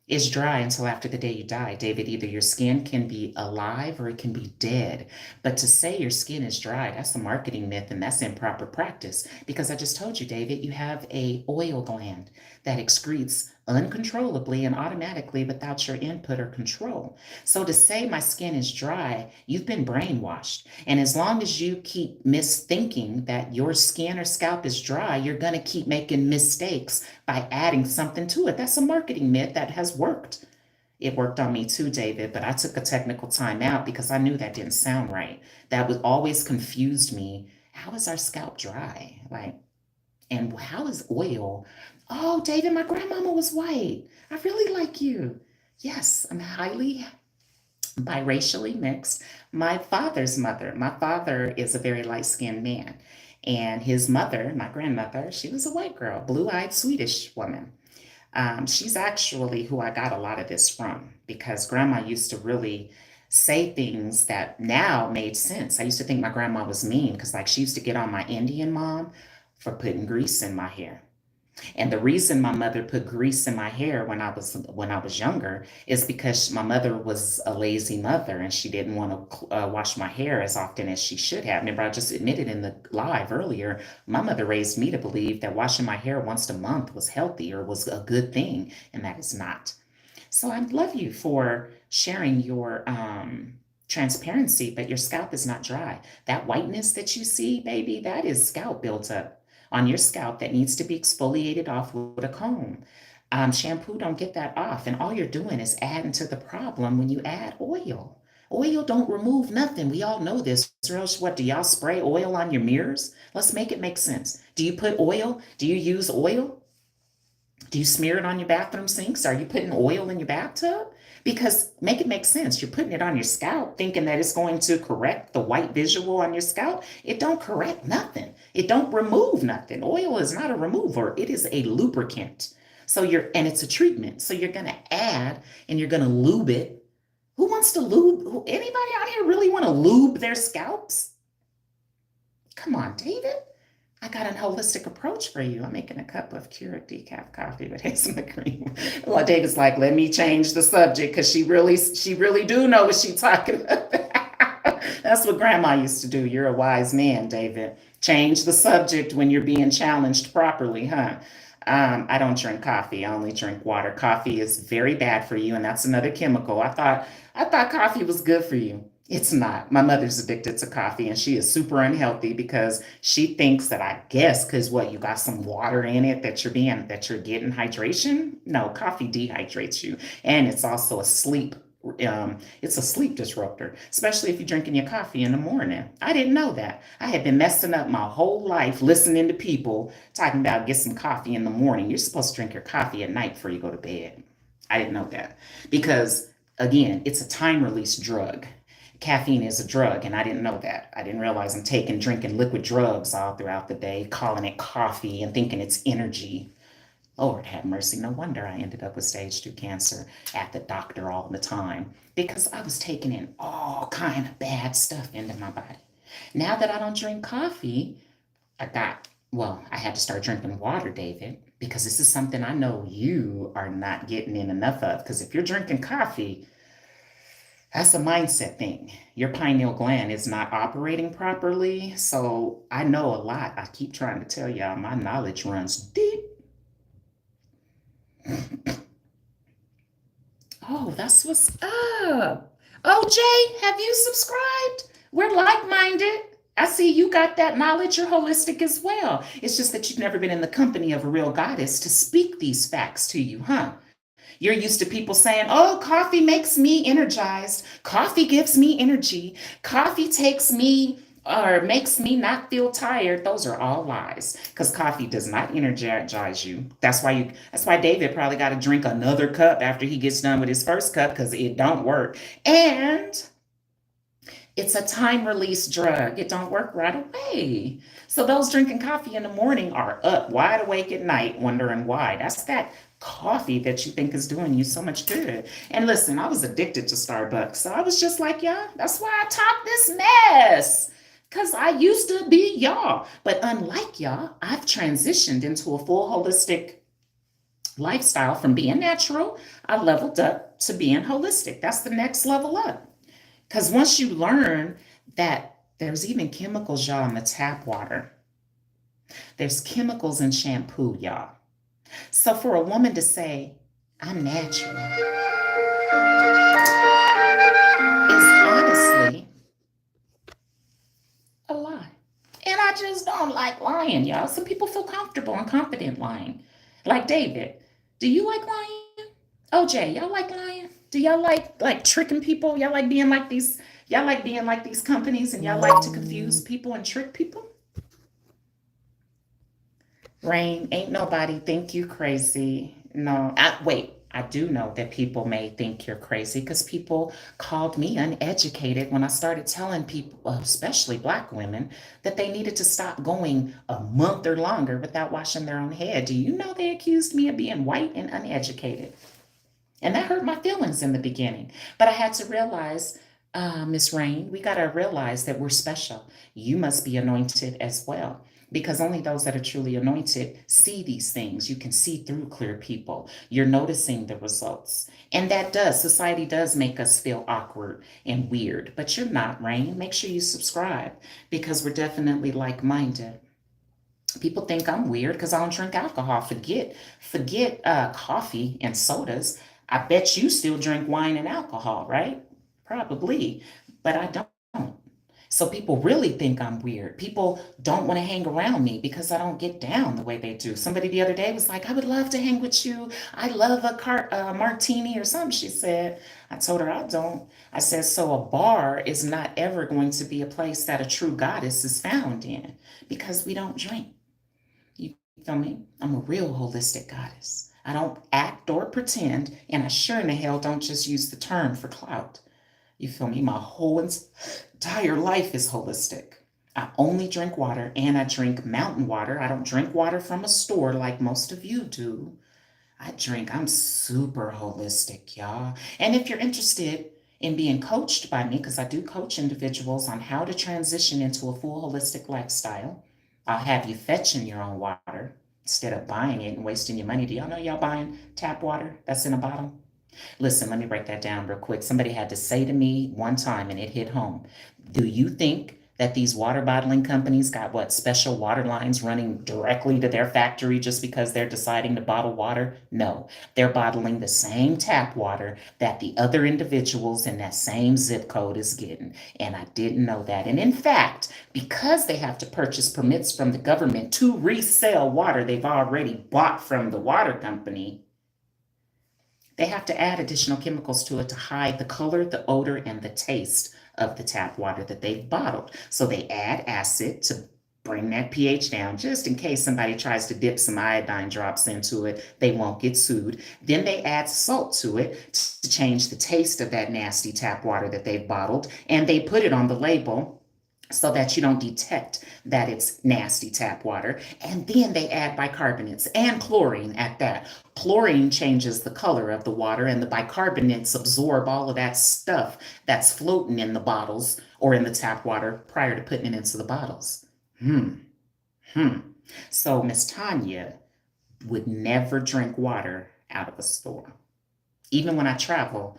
Speaker 1: is dry until after the day you die. David, either your skin can be alive or it can be dead. But to say your skin is dry, that's a marketing myth and that's improper practice. Because I just told you, David, you have a oil gland that excretes uncontrollably and automatically without your input or control. So to say my skin is dry, you've been brainwashed. And as long as you keep misthinking that your skin or scalp is dry, you're going to keep making mistakes by adding something to it. That's a marketing myth that has worked. It worked on me too, David, but I took a technical time out because I knew that didn't sound right. That was always confused me. How is our scalp dry? And how is oil? Oh, David, my grandmama was white. I really like you. Yes, I'm highly biracially mixed. My father's mother, my father is a very light-skinned man. And his mother, my grandmother, she was a white girl, blue-eyed Swedish woman. She's actually who I got a lot of this from because grandma used to really say things that now made sense. I used to think my grandma was mean because like she used to get on my Indian mom for putting grease in my hair. And the reason my mother put grease in my hair when I was younger is because my mother was a lazy mother and she didn't want to wash my hair as often as she should have. Remember, I just admitted in the live earlier, my mother raised me to believe that washing my hair once a month was healthy or was a good thing, and that is not. So I love you for sharing your transparency, but your scalp is not dry. That whiteness that you see, baby, that is scalp built up on your scalp that needs to be exfoliated off with a comb. Shampoo don't get that off, and all you're doing is adding to the problem when you add oil. Oil don't remove nothing. We all know this. Or else what, do y'all spray oil on your mirrors? Let's make it make sense. Do you put oil? Do you use oil Do you smear it on your bathroom sinks? Are you putting oil in your bathtub? Because make it make sense. You're putting it on your scalp thinking that it's going to correct the white visual on your scalp. It don't correct nothing. It don't remove nothing. Oil is not a remover. It is a lubricant. And it's a treatment. So you're going to add and you're going to lube it. Who wants to lube? Anybody out here really want to lube their scalps? Come on, David. I got an holistic approach for you. I'm making a cup of Keurig decaf coffee with hazelnut cream. Well, David's like, let me change the subject because she really do know what she's talking about. That's what grandma used to do. You're a wise man, David. Change the subject when you're being challenged properly, huh? I don't drink coffee. I only drink water. Coffee is very bad for you, and that's another chemical. I thought coffee was good for you. It's not. My mother's addicted to coffee and she is super unhealthy because she thinks that I guess because what you got some water in it that you're getting hydration. No, coffee dehydrates you. And it's a sleep disruptor, especially if you're drinking your coffee in the morning. I didn't know that. I had been messing up my whole life listening to people talking about get some coffee in the morning. You're supposed to drink your coffee at night before you go to bed. I didn't know that because again, it's a time release drug. Caffeine is a drug, and I didn't know that. I didn't realize I'm drinking liquid drugs all throughout the day, calling it coffee and thinking it's energy. Lord have mercy. No wonder I ended up with stage 2 cancer at the doctor all the time because I was taking in all kind of bad stuff into my body. Now that I don't drink coffee, I had to start drinking water, David, because this is something I know you are not getting in enough of. Because if you're drinking coffee, that's a mindset thing. Your pineal gland is not operating properly. So I know a lot. I keep trying to tell y'all my knowledge runs deep. Oh, that's what's up. OJ, have you subscribed? We're like minded. I see you got that knowledge. You're holistic as well. It's just that you've never been in the company of a real goddess to speak these facts to you, huh? You're used to people saying, oh, coffee makes me energized. Coffee gives me energy. Coffee takes me or makes me not feel tired. Those are all lies because coffee does not energize you. That's why David probably got to drink another cup after he gets done with his first cup because it don't work. And it's a time release drug. It don't work right away. So those drinking coffee in the morning are up wide awake at night wondering why. That's that coffee that you think is doing you so much good. And listen, I was addicted to Starbucks. So I was just like, yeah, that's why I talk this mess. Because I used to be y'all. But unlike y'all, I've transitioned into a full holistic lifestyle from being natural. I leveled up to being holistic. That's the next level up. Because once you learn that there's even chemicals, y'all, in the tap water, there's chemicals in shampoo, y'all. So for a woman to say, I'm natural, is honestly a lie. And I just don't like lying, y'all. Some people feel comfortable and confident lying. Like David, do you like lying? OJ, y'all like lying? Do y'all like tricking people? Y'all like being like these companies and y'all like to confuse people and trick people? Rain, ain't nobody think you crazy. No, I do know that people may think you're crazy because people called me uneducated when I started telling people, well, especially Black women, that they needed to stop going a month or longer without washing their own head. Do you know they accused me of being white and uneducated? And that hurt my feelings in the beginning. But I had to realize, Miss Rain, we got to realize that we're special. You must be anointed as well. Because only those that are truly anointed see these things. You can see through clear people. You're noticing the results. And society does make us feel awkward and weird. But you're not, Rain. Make sure you subscribe because we're definitely like minded. People think I'm weird because I don't drink alcohol. Forget coffee and sodas. I bet you still drink wine and alcohol, right? Probably, but I don't. So people really think I'm weird. People don't want to hang around me because I don't get down the way they do. Somebody the other day was like, I would love to hang with you. I love a martini or something, she said. I told her I don't. I said, so a bar is not ever going to be a place that a true goddess is found in because we don't drink. You feel me? I'm a real holistic goddess. I don't act or pretend, and I sure in the hell don't just use the term for clout. You feel me? My whole entire life is holistic. I only drink water and I drink mountain water. I don't drink water from a store like most of you do. I'm super holistic, y'all. And if you're interested in being coached by me, because I do coach individuals on how to transition into a full holistic lifestyle, I'll have you fetching your own water instead of buying it and wasting your money. Do y'all know y'all buying tap water that's in a bottle? Listen, let me break that down real quick. Somebody had to say to me one time, and it hit home. Do you think that these water bottling companies got what special water lines running directly to their factory just because they're deciding to bottle water? No, they're bottling the same tap water that the other individuals in that same zip code is getting. And I didn't know that. And in fact, because they have to purchase permits from the government to resell water they've already bought from the water company, they have to add additional chemicals to it to hide the color, the odor, and the taste of the tap water that they've bottled. So they add acid to bring that pH down just in case somebody tries to dip some iodine drops into it, they won't get sued. Then they add salt to it to change the taste of that nasty tap water that they've bottled, and they put it on the label so that you don't detect that it's nasty tap water. And then they add bicarbonates and chlorine at that. Chlorine changes the color of the water, and the bicarbonates absorb all of that stuff that's floating in the bottles or in the tap water prior to putting it into the bottles. Hmm. Hmm. So Miss Tanya would never drink water out of a store. Even when I travel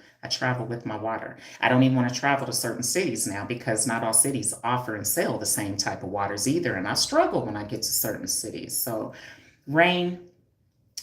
Speaker 1: with my water. I don't even want to travel to certain cities now because not all cities offer and sell the same type of waters either. And I struggle when I get to certain cities. So, Rain,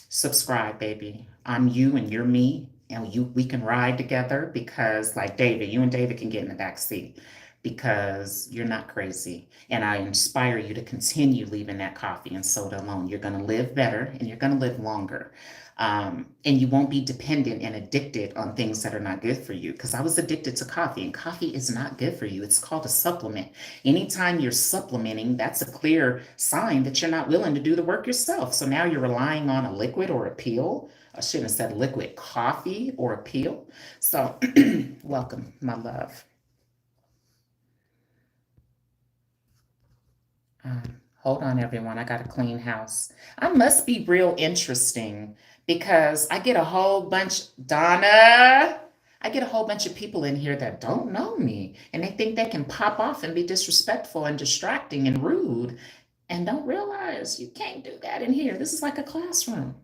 Speaker 1: subscribe, baby. I'm you and you're me. And we can ride together because, like David, you and David can get in the back seat because you're not crazy. And I inspire you to continue leaving that coffee and soda alone. You're going to live better and you're going to live longer. And you won't be dependent and addicted on things that are not good for you. Because I was addicted to coffee, and coffee is not good for you. It's called a supplement. Anytime you're supplementing, that's a clear sign that you're not willing to do the work yourself. So now you're relying on a liquid or a pill. I shouldn't have said liquid, coffee or a pill. So, welcome, my love. Hold on, everyone. I got a clean house. I must be real interesting because I get a whole bunch, Donna. I get a whole bunch of people in here that don't know me and they think they can pop off and be disrespectful and distracting and rude and don't realize you can't do that in here. This is like a classroom.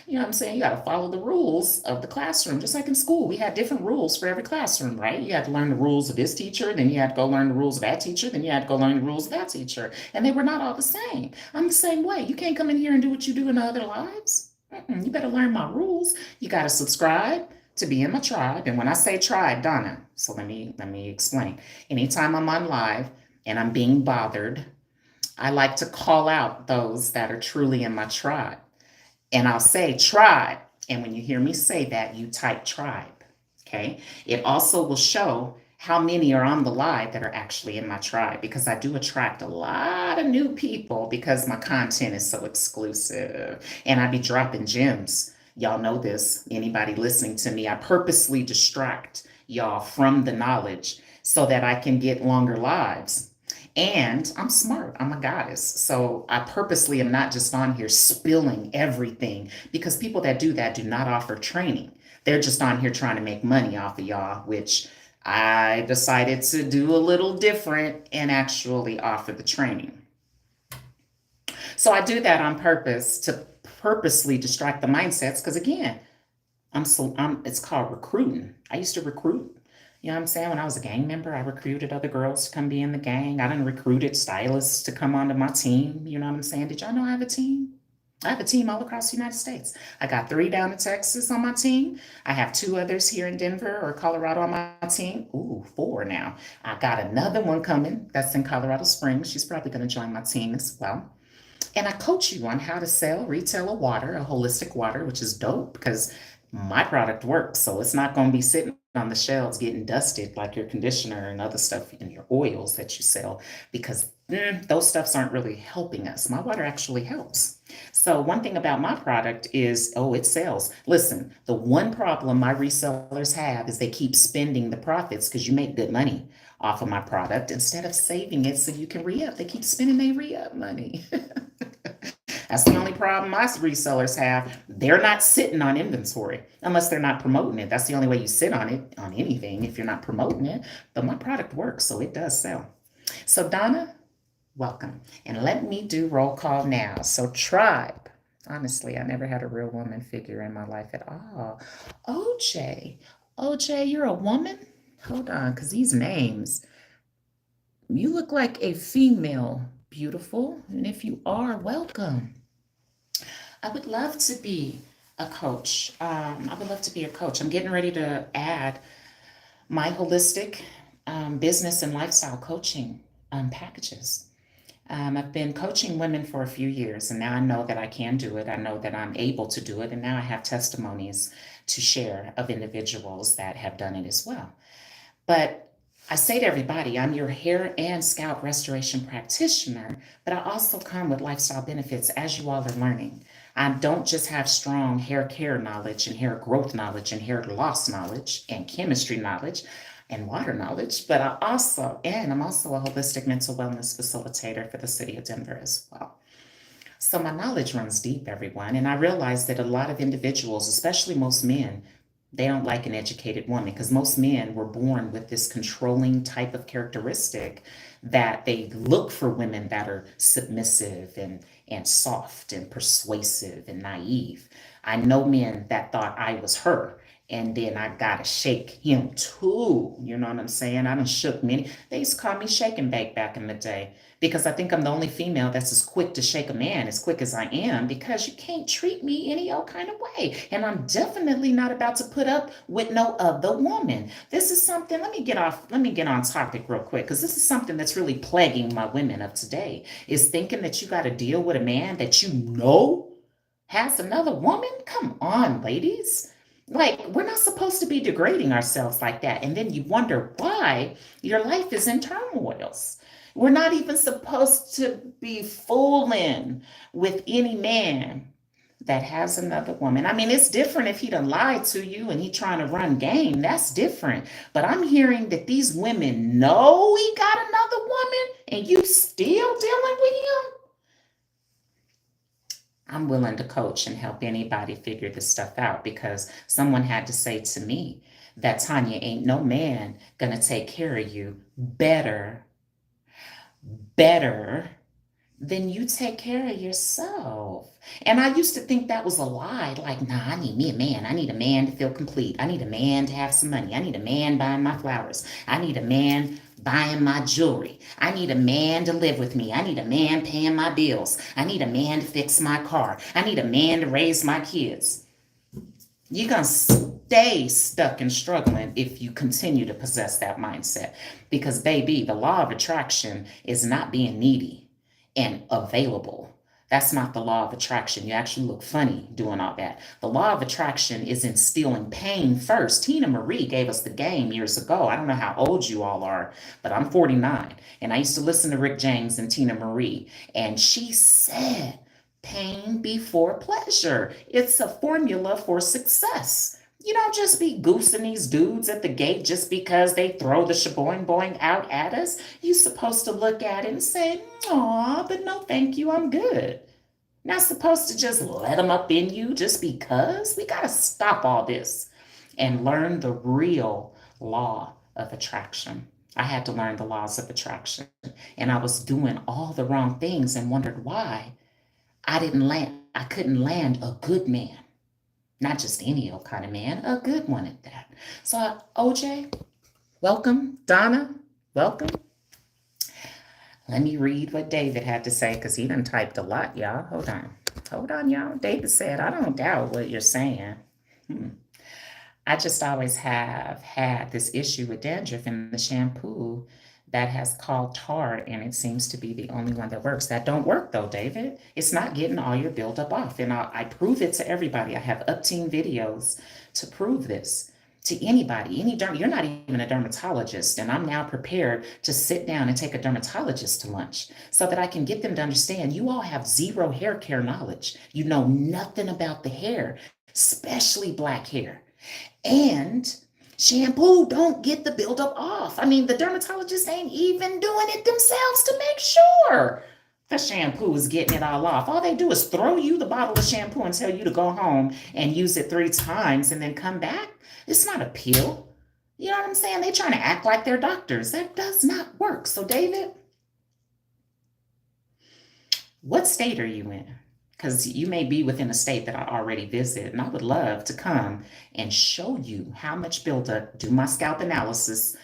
Speaker 1: You know what I'm saying? You got to follow the rules of the classroom. Just like in school, we had different rules for every classroom, right? You had to learn the rules of this teacher, then you had to go learn the rules of that teacher, then you had to go learn the rules of that teacher. And they were not all the same. I'm the same way. You can't come in here and do what you do in other lives. You better learn my rules. You got to subscribe to be in my tribe. And when I say tribe, Donna, so let me explain. Anytime I'm on live and I'm being bothered, I like to call out those that are truly in my tribe. And I'll say tribe. And when you hear me say that, you type tribe. Okay. It also will show how many are on the live that are actually in my tribe because I do attract a lot of new people because my content is so exclusive and I be dropping gems. Y'all know this. Anybody listening to me, I purposely distract y'all from the knowledge so that I can get longer lives. And I'm smart. I'm a goddess. So I purposely am not just on here spilling everything because people that do that do not offer training. They're just on here trying to make money off of y'all, which I decided to do a little different and actually offer the training. So I do that on purpose to purposely distract the mindsets because again, it's called recruiting. I used to recruit. You know what I'm saying? When I was a gang member, I recruited other girls to come be in the gang. I done recruited stylists to come onto my team. You know what I'm saying? Did y'all know I have a team? I have a team all across the United States. I got 3 down in Texas on my team. I have 2 others here in Denver or Colorado on my team. Ooh, 4 now. I got another one coming that's in Colorado Springs. She's probably going to join my team as well. And I coach you on how to sell, retail a water, a holistic water, which is dope because my product works. So it's not going to be sitting on the shelves getting dusted like your conditioner and other stuff and your oils that you sell because those stuffs aren't really helping us. MYWater actually helps. So one thing about my product is, oh, it sells. Listen, the one problem my resellers have is they keep spending the profits because you make good money off of my product instead of saving it so you can re-up. They keep spending their re-up money. That's the only problem my resellers have. They're not sitting on inventory unless they're not promoting it. That's the only way you sit on it, on anything, if you're not promoting it. But my product works, so it does sell. So Donna, welcome. And let me do roll call now. So tribe. Honestly, I never had a real woman figure in my life at all. OJ. OJ, you're a woman? Hold on, because these names, you look like a female. Beautiful. And if you are, welcome. I would love to be a coach. I would love to be a coach. I'm getting ready to add my holistic business and lifestyle coaching packages. I've been coaching women for a few years, and now I know that I can do it. I know that I'm able to do it, and now I have testimonies to share of individuals that have done it as well. But I say to everybody, I'm your hair and scalp restoration practitioner, but I also come with lifestyle benefits as you all are learning. I don't just have strong hair care knowledge and hair growth knowledge and hair loss knowledge and chemistry knowledge and water knowledge, but I'm also a holistic mental wellness facilitator for the city of Denver as well. So my knowledge runs deep, everyone. And I realize that a lot of individuals, especially most men, they don't like an educated woman because most men were born with this controlling type of characteristic that they look for women that are submissive and soft and persuasive and naive. I know men that thought I was her. And then I gotta shake him too. You know what I'm saying? I done shook many. They used to call me shake and bake back in the day because I think I'm the only female that's as quick to shake a man as quick as I am because you can't treat me any old kind of way. And I'm definitely not about to put up with no other woman. This is something, let me get on topic real quick because this is something that's really plaguing my women of today is thinking that you got to deal with a man that you know has another woman. Come on, ladies. Like, we're not supposed to be degrading ourselves like that. And then you wonder why your life is in turmoils. We're not even supposed to be fooling with any man that has another woman. I mean, it's different if he done lied to you and he trying to run game. That's different. But I'm hearing that these women know he got another woman and you still dealing with him. I'm willing to coach and help anybody figure this stuff out because someone had to say to me that Tanya, ain't no man gonna take care of you better than you take care of yourself. And I used to think that was a lie. Like, nah, I need me a man. I need a man to feel complete. I need a man to have some money. I need a man buying my flowers. I need a man buying my jewelry. I need a man to live with me. I need a man paying my bills. I need a man to fix my car. I need a man to raise my kids. You're going to stay stuck and struggling if you continue to possess that mindset. Because, baby, the law of attraction is not being needy and available. That's not the law of attraction. You actually look funny doing all that. The law of attraction is instilling pain first. Tina Marie gave us the game years ago. I don't know how old you all are, but I'm 49. And I used to listen to Rick James and Tina Marie. And she said, pain before pleasure. It's a formula for success. You don't just be goosing these dudes at the gate just because they throw the shaboing boing out at us. You're supposed to look at it and say, aw, but no thank you, I'm good. Not supposed to just let them up in you just because. We got to stop all this and learn the real law of attraction. I had to learn the laws of attraction, and I was doing all the wrong things and wondered why I couldn't land a good man. Not just any old kind of man, a good one at that. So, OJ, welcome. Donna, welcome. Let me read what David had to say because he done typed a lot, y'all. Hold on. Hold on, y'all. David said, I don't doubt what you're saying. I just always have had this issue with dandruff in the shampoo that has called Tard, and it seems to be the only one that works. That don't work though, David. It's not getting all your buildup off, and I prove it to everybody. I have up-team videos to prove this. to anybody, you're not even a dermatologist. And I'm now prepared to sit down and take a dermatologist to lunch so that I can get them to understand you all have zero hair care knowledge. You know nothing about the hair, especially black hair. And shampoo don't get the buildup off. I mean, the dermatologists ain't even doing it themselves to make sure the shampoo is getting it all off. All they do is throw you the bottle of shampoo and tell you to go home and use it 3 times and then come back. It's not a pill. You know what I'm saying? They're trying to act like they're doctors. That does not work. So, David, what state are you in? Because you may be within a state that I already visit, and I would love to come and show you how much buildup, do my scalp analysis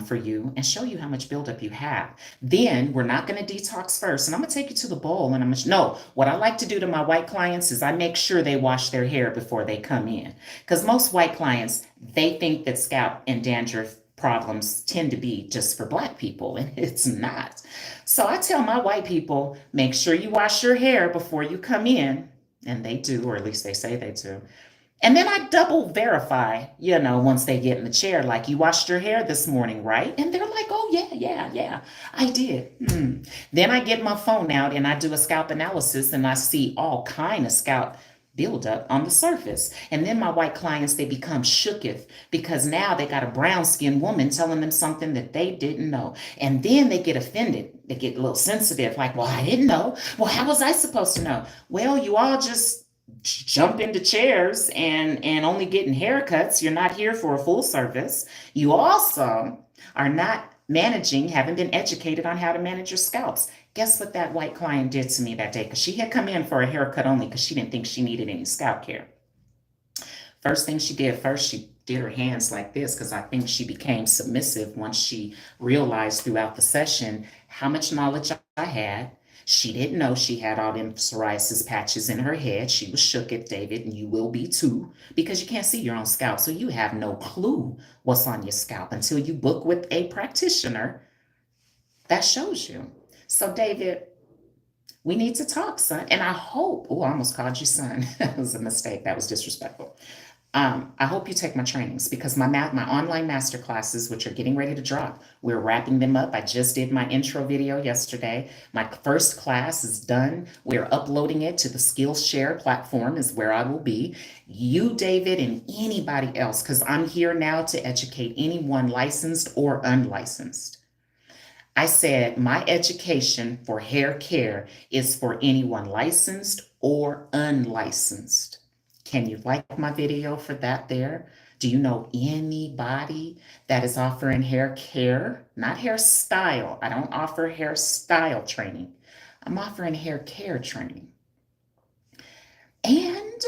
Speaker 1: for you, and show you how much buildup you have. Then we're not going to detox first, and I'm going to take you to the bowl, and no, what I like to do to my white clients is I make sure they wash their hair before they come in. Because most white clients, they think that scalp and dandruff problems tend to be just for black people, and it's not. So I tell my white people, make sure you wash your hair before you come in. And they do, or at least they say they do. And then I double verify, once they get in the chair, like, you washed your hair this morning, right? And they're like, oh, yeah, I did. Then I get my phone out and I do a scalp analysis and I see all kind of scalp buildup on the surface. And then my white clients, they become shooketh because now they got a brown skinned woman telling them something that they didn't know. And then they get offended. They get a little sensitive, like, well, I didn't know. Well, how was I supposed to know? Well, you all just jump into chairs and only getting haircuts. You're not here for a full service. You also are not haven't been educated on how to manage your scalps. Guess what that white client did to me that day? Because she had come in for a haircut only because she didn't think she needed any scalp care. First thing she did, she did her hands like this because I think she became submissive once she realized throughout the session how much knowledge I had. She didn't know she had all them psoriasis patches in her head. She was shook at David, and you will be too, because you can't see your own scalp. So you have no clue what's on your scalp until you book with a practitioner that shows you. So, David, we need to talk, son. And I hope, I almost called you son. That was a mistake. That was disrespectful. I hope you take my trainings because my online master classes, which are getting ready to drop, we're wrapping them up. I just did my intro video yesterday. My first class is done. We're uploading it to the Skillshare platform is where I will be. You, David, and anybody else, because I'm here now to educate anyone licensed or unlicensed. I said my education for hair care is for anyone licensed or unlicensed. Can you like my video for that there? Do you know anybody that is offering hair care? Not hairstyle. I don't offer hairstyle training. I'm offering hair care training. And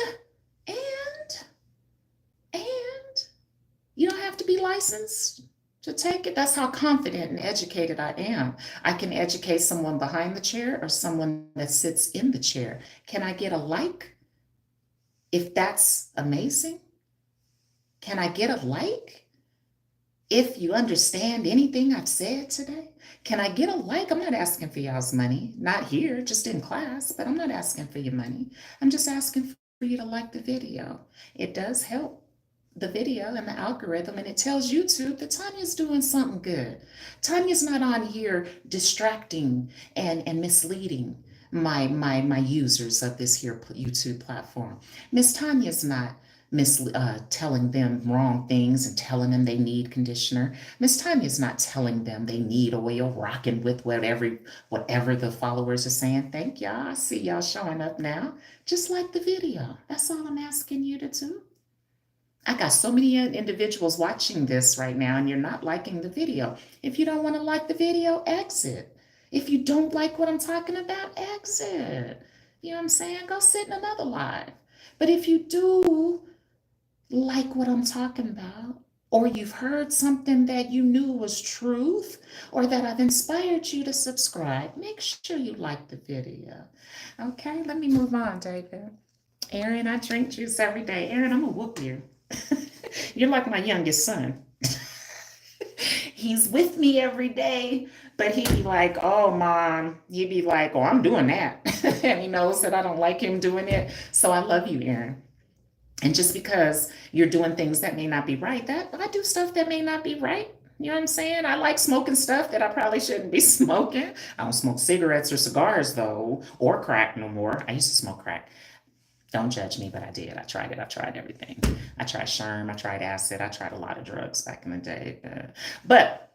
Speaker 1: you don't have to be licensed to take it. That's how confident and educated I am. I can educate someone behind the chair or someone that sits in the chair. Can I get a like? If that's amazing, can I get a like? If you understand anything I've said today, can I get a like? I'm not asking for y'all's money, not here, just in class, but I'm not asking for your money. I'm just asking for you to like the video. It does help the video and the algorithm, and it tells YouTube that Tanya's doing something good. Tanya's not on here distracting and misleading my users of this here YouTube platform. Miss Tanya's not telling them wrong things and telling them they need conditioner. Miss Tanya's not telling them they need oil, rocking with whatever the followers are saying. Thank y'all. I see y'all showing up now. Just like the video. That's all I'm asking you to do. I got so many individuals watching this right now, and you're not liking the video. If you don't want to like the video, exit. If you don't like what I'm talking about, exit. You know what I'm saying? Go sit in another live. But if you do like what I'm talking about, or you've heard something that you knew was truth, or that I've inspired you to subscribe, make sure you like the video. Okay, let me move on, David. Aaron, I drink juice every day. Aaron, I'm gonna whoop you. You're like my youngest son. He's with me every day, but he'd be like, oh, Mom. He'd be like, oh, I'm doing that. And he knows that I don't like him doing it. So I love you, Aaron. And just because you're doing things that may not be right, that I do stuff that may not be right. You know what I'm saying? I like smoking stuff that I probably shouldn't be smoking. I don't smoke cigarettes or cigars though, or crack no more. I used to smoke crack. Don't judge me, but I did. I tried it. I tried everything. I tried Sherm. I tried acid. I tried a lot of drugs back in the day. But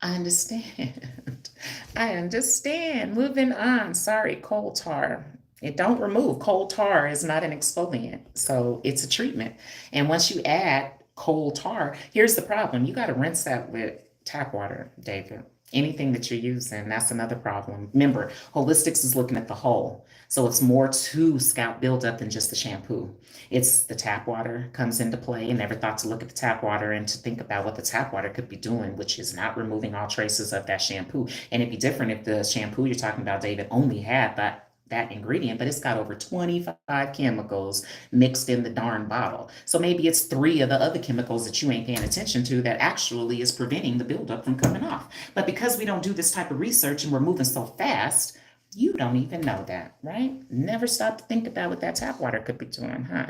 Speaker 1: I understand. I understand. Moving on. Sorry, coal tar. It don't remove. Coal tar is not an exfoliant, so it's a treatment. And once you add coal tar, here's the problem. You got to rinse that with tap water, David. Anything that you're using, that's another problem. Remember, holistics is looking at the whole. So it's more to scalp buildup than just the shampoo. It's the tap water comes into play, and never thought to look at the tap water and to think about what the tap water could be doing, which is not removing all traces of that shampoo. And it'd be different if the shampoo you're talking about, David, only had that ingredient, but it's got over 25 chemicals mixed in the darn bottle. So maybe it's three of the other chemicals that you ain't paying attention to that actually is preventing the buildup from coming off. But because we don't do this type of research and we're moving so fast, you don't even know that, right? Never stop to think about what that tap water could be doing, huh?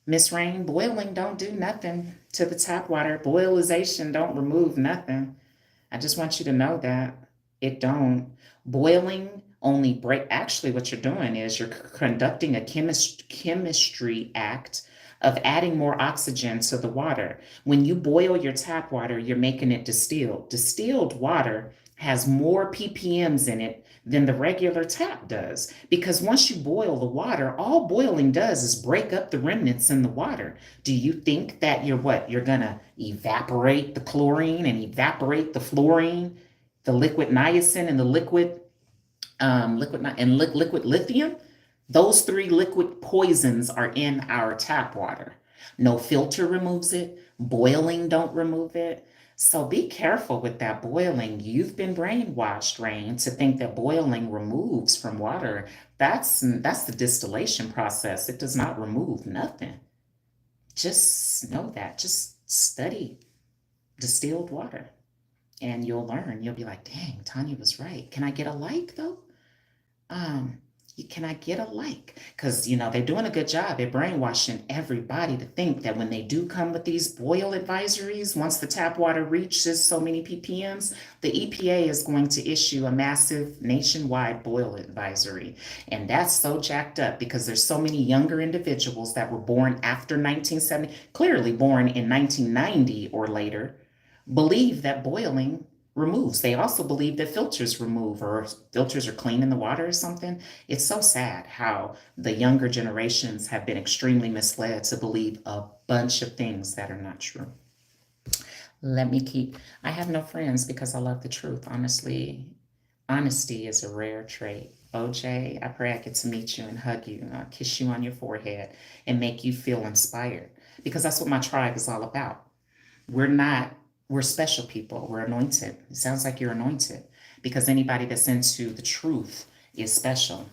Speaker 1: Miss Rain, boiling don't do nothing to the tap water. Boilization don't remove nothing. I just want you to know that it don't. Boiling only break. Actually, what you're doing is you're conducting a chemistry act of adding more oxygen to the water. When you boil your tap water, you're making it distilled. Distilled water has more ppms in it than the regular tap does. Because once you boil the water, all boiling does is break up the remnants in the water. Do you think that you're what? You're gonna evaporate the chlorine and evaporate the fluorine, the liquid niacin and the liquid lithium? Those three liquid poisons are in our tap water. No filter removes it. Boiling don't remove it. So be careful with that boiling. You've been brainwashed, Rain, to think that boiling removes from water. That's the distillation process. It does not remove nothing. Just know that. Just study distilled water and you'll learn. You'll be like, dang, Tanya was right. Can I get a like though? Um, can I get a like? Because they're doing a good job at brainwashing everybody to think that when they do come with these boil advisories, once the tap water reaches so many ppms, the EPA is going to issue a massive nationwide boil advisory. And that's so jacked up because there's so many younger individuals that were born after 1970, clearly born in 1990 or later, believe that boiling removes. They also believe that filters remove or filters are clean in the water or something. It's so sad how the younger generations have been extremely misled to believe a bunch of things that are not true. I have no friends because I love the truth. Honestly, honesty is a rare trait. OJ, I pray I get to meet you and hug you, kiss you on your forehead, and make you feel inspired because that's what my tribe is all about. We're not, we're special people. We're anointed. It sounds like you're anointed because anybody that's into the truth is special.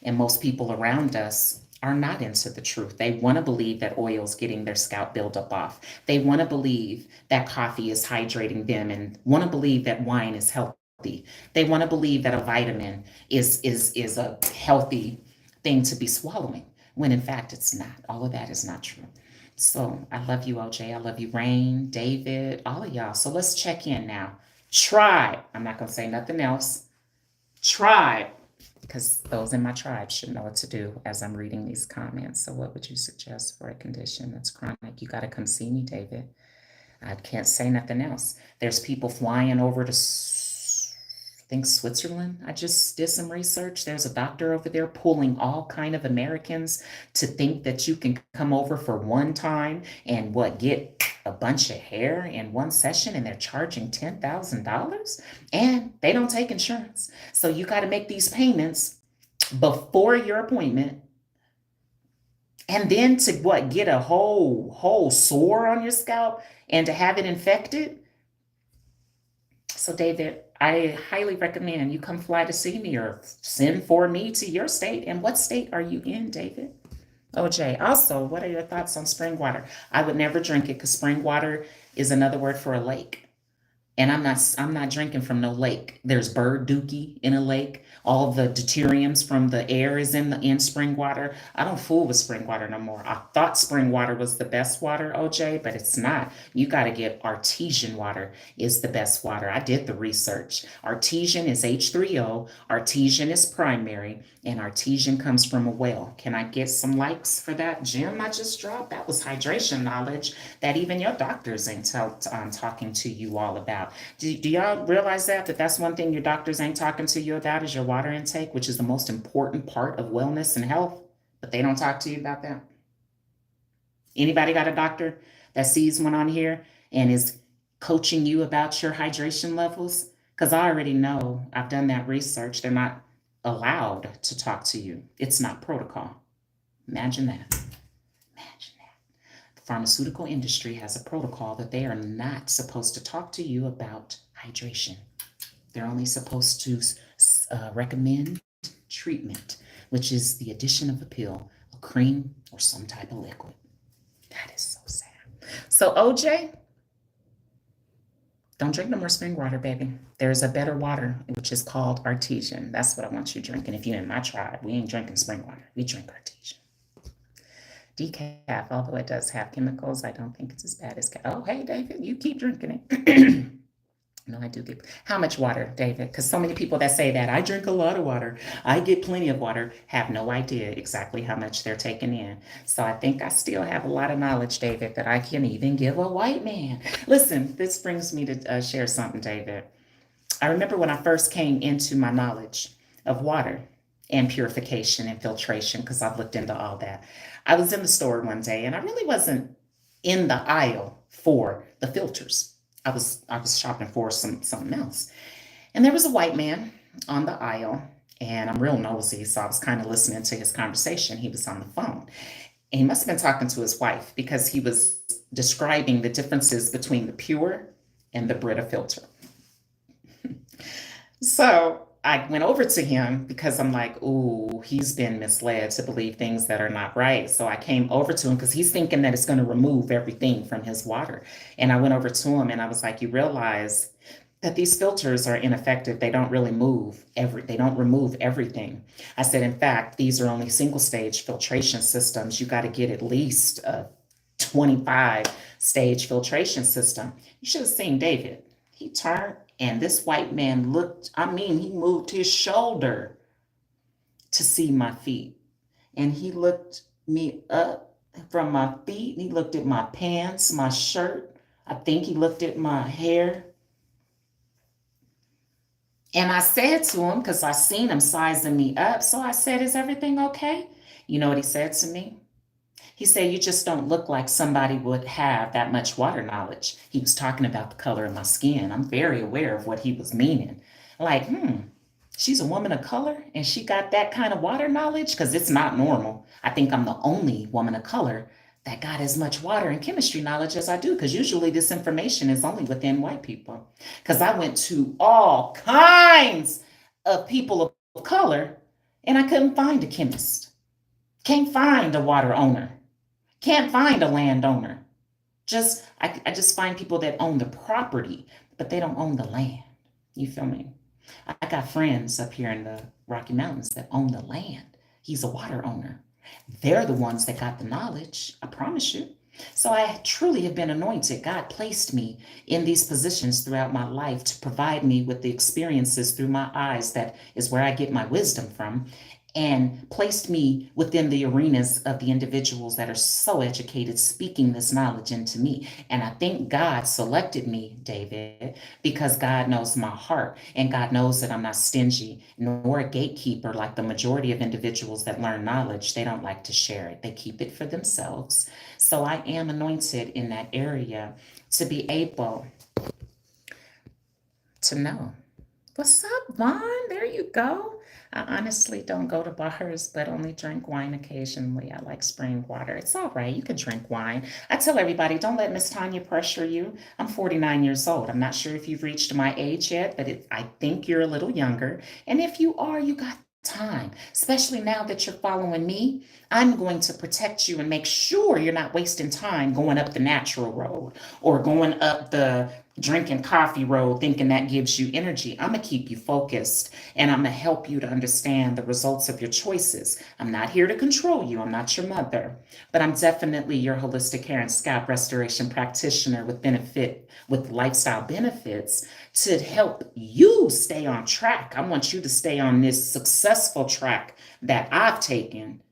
Speaker 1: And most people around us are not into the truth. They want to believe that oil's getting their scalp buildup off. They want to believe that coffee is hydrating them and want to believe that wine is healthy. They want to believe that a vitamin is a healthy thing to be swallowing, when in fact it's not. All of that is not true. So I love you, OJ. I love you, Rain, David, all of y'all. So let's check in now. Tribe. I'm not going to say nothing else. Tribe. Because those in my tribe should know what to do as I'm reading these comments. So what would you suggest for a condition that's chronic? You got to come see me, David. I can't say nothing else. There's people flying over to, I think, Switzerland. I just did some research. There's a doctor over there pulling all kind of Americans to think that you can come over for one time and get a bunch of hair in one session, and they're charging $10,000 and they don't take insurance. So you got to make these payments before your appointment. And then to get a whole sore on your scalp and to have it infected. So David, I highly recommend you come fly to see me or send for me to your state. And what state are you in, David? OJ, also, what are your thoughts on spring water? I would never drink it because spring water is another word for a lake. And I'm not drinking from no lake. There's bird dookie in a lake. All the deuteriums from the air is in spring water. I don't fool with spring water no more. I thought spring water was the best water, OJ, but it's not. You got to get artesian water is the best water. I did the research. Artesian is H3O, artesian is primary, and artesian comes from a well. Can I get some likes for that gem I just dropped? That was hydration knowledge that even your doctors ain't talking to you all about. Do y'all realize that that's one thing your doctors ain't talking to you about is your water intake, which is the most important part of wellness and health, but they don't talk to you about that? Anybody got a doctor that sees one on here and is coaching you about your hydration levels? Because I already know, I've done that research. They're not allowed to talk to you. It's not protocol. Imagine that. Imagine that. The pharmaceutical industry has a protocol that they are not supposed to talk to you about hydration. They're only supposed to recommend treatment, which is the addition of a pill, a cream, or some type of liquid. That is so sad. So, OJ, don't drink no more spring water, baby. There's a better water, which is called artesian. That's what I want you drinking. If you're in my tribe, we ain't drinking spring water. We drink artesian. Decaf, although it does have chemicals, I don't think it's as bad as. Oh, hey, David, you keep drinking it. No, I do get. How much water, David? Because so many people that say that I drink a lot of water, I get plenty of water, have no idea exactly how much they're taking in. So I think I still have a lot of knowledge, David, that I can even give a white man. Listen, this brings me to share something, David. I remember when I first came into my knowledge of water and purification and filtration, because I've looked into all that. I was in the store one day and I really wasn't in the aisle for the filters. I was shopping for something else. And there was a white man on the aisle, and I'm real nosy, so I was kind of listening to his conversation. He was on the phone. And he must have been talking to his wife because he was describing the differences between the pure and the Brita filter. So I went over to him because I'm like, ooh, he's been misled to believe things that are not right. So I came over to him because he's thinking that it's going to remove everything from his water. And I went over to him and I was like, you realize that these filters are ineffective. They don't really they don't remove everything. I said, in fact, these are only single stage filtration systems. You got to get at least a 25 stage filtration system. You should have seen David. He turned and this white man looked, I mean, he moved his shoulder to see my feet. And he looked me up from my feet. And he looked at my pants, my shirt. I think he looked at my hair. And I said to him, because I seen him sizing me up, so I said, is everything okay? You know what he said to me? He said, you just don't look like somebody would have that much water knowledge. He was talking about the color of my skin. I'm very aware of what he was meaning. Like, she's a woman of color and she got that kind of water knowledge because it's not normal. I think I'm the only woman of color that got as much water and chemistry knowledge as I do, because usually this information is only within white people. Because I went to all kinds of people of color and I couldn't find a chemist, can't find a water owner, can't find a landowner. I just find people that own the property, but they don't own the land. You feel me? I got friends up here in the Rocky Mountains that own the land. He's a water owner. They're the ones that got the knowledge, I promise you. So I truly have been anointed. God placed me in these positions throughout my life to provide me with the experiences through my eyes. That is where I get my wisdom from, and placed me within the arenas of the individuals that are so educated, speaking this knowledge into me. And I think God selected me, David, because God knows my heart and God knows that I'm not stingy nor a gatekeeper like the majority of individuals that learn knowledge. They don't like to share it. They keep it for themselves. So I am anointed in that area to be able to know. What's up, Vaughn? There you go. I honestly don't go to bars, but only drink wine occasionally. I like spring water. It's all right. You can drink wine. I tell everybody, don't let Miss Tanya pressure you. I'm 49 years old. I'm not sure if you've reached my age yet, but I think you're a little younger. And if you are, you got time, especially now that you're following me. I'm going to protect you and make sure you're not wasting time going up the natural road or going up the drinking coffee roll thinking that gives you energy. I'm going to keep you focused and I'm going to help you to understand the results of your choices. I'm not here to control you. I'm not your mother, but I'm definitely your holistic hair and scalp restoration practitioner with lifestyle benefits to help you stay on track. I want you to stay on this successful track that I've taken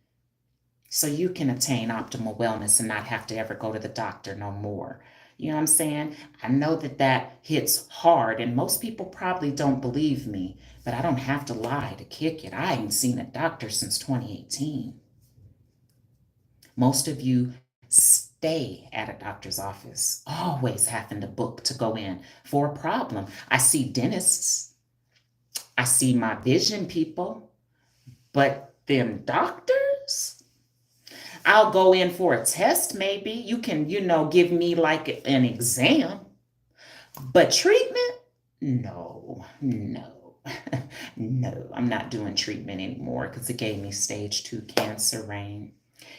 Speaker 1: so you can attain optimal wellness and not have to ever go to the doctor no more. You know what I'm saying? I know that that hits hard, and most people probably don't believe me, but I don't have to lie to kick it. I ain't seen a doctor since 2018. Most of you stay at a doctor's office, always having to book to go in for a problem. I see dentists, I see my vision people, but them doctors? I'll go in for a test, maybe. You can, give me like an exam. But treatment? No, no, no. I'm not doing treatment anymore because it gave me stage 2 cancer, Rain.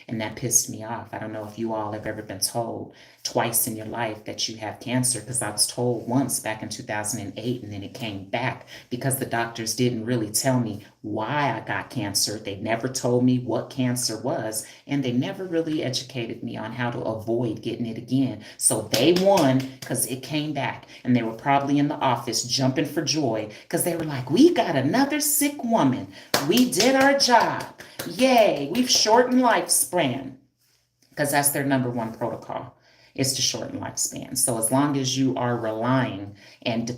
Speaker 1: And that pissed me off. I don't know if you all have ever been told twice in your life that you have cancer, because I was told once back in 2008 and then it came back because the doctors didn't really tell me why I got cancer. They never told me what cancer was, and they never really educated me on how to avoid getting it again. So they won because it came back, and they were probably in the office jumping for joy because they were like, we got another sick woman. We did our job. Yay, we've shortened lifespan, because that's their number one protocol, is to shorten lifespan. So as long as you are relying and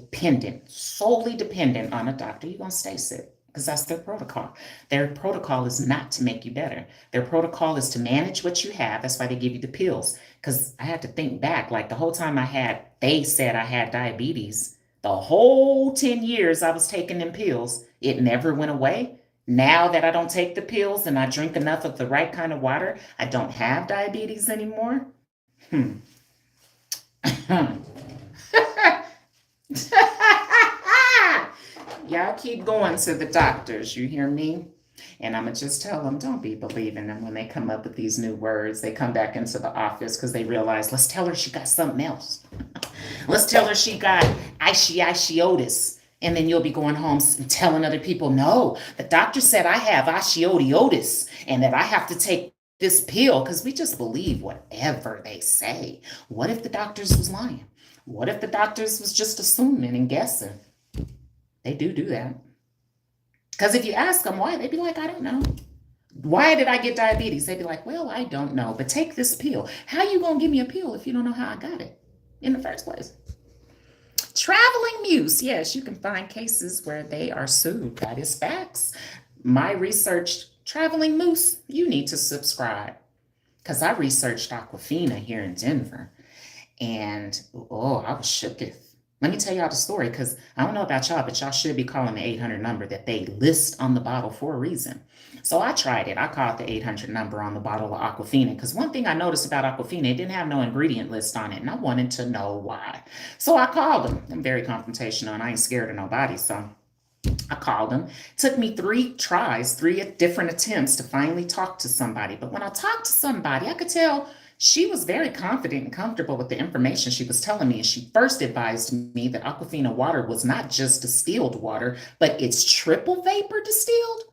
Speaker 1: solely dependent on a doctor, you're going to stay sick, because that's their protocol. Their protocol is not to make you better. Their protocol is to manage what you have. That's why they give you the pills. Because I had to think back, like the whole time they said I had diabetes, the whole 10 years I was taking them pills, it never went away. Now that I don't take the pills and I drink enough of the right kind of water, I don't have diabetes anymore. Y'all keep going to the doctors, you hear me? And I'm going to just tell them, don't be believing them when they come up with these new words. They come back into the office because they realize, let's tell her she got something else. Let's tell her she got ischiotiosis. And then you'll be going home and telling other people, no, the doctor said I have ischiotiosis and that I have to take this pill, because we just believe whatever they say. What if the doctors was lying? What if the doctors was just assuming and guessing? They do that. Because if you ask them why, they'd be like, I don't know. Why did I get diabetes? They'd be like, well, I don't know, but take this pill. How you going to give me a pill if you don't know how I got it in the first place? Traveling muse. Yes, you can find cases where they are sued. That is facts. My research, traveling moose, you need to subscribe, because I researched Aquafina here in Denver. And, I was shooketh. Let me tell y'all the story, because I don't know about y'all, but y'all should be calling the 800 number that they list on the bottle for a reason. So I tried it. I called the 800 number on the bottle of Aquafina, because one thing I noticed about Aquafina, it didn't have no ingredient list on it, and I wanted to know why. So I called them. I'm very confrontational, and I ain't scared of nobody, so I called them. It took me 3 tries, 3 different attempts to finally talk to somebody. But when I talked to somebody, I could tell she was very confident and comfortable with the information she was telling me. And she first advised me that Aquafina water was not just distilled water, but it's triple vapor distilled.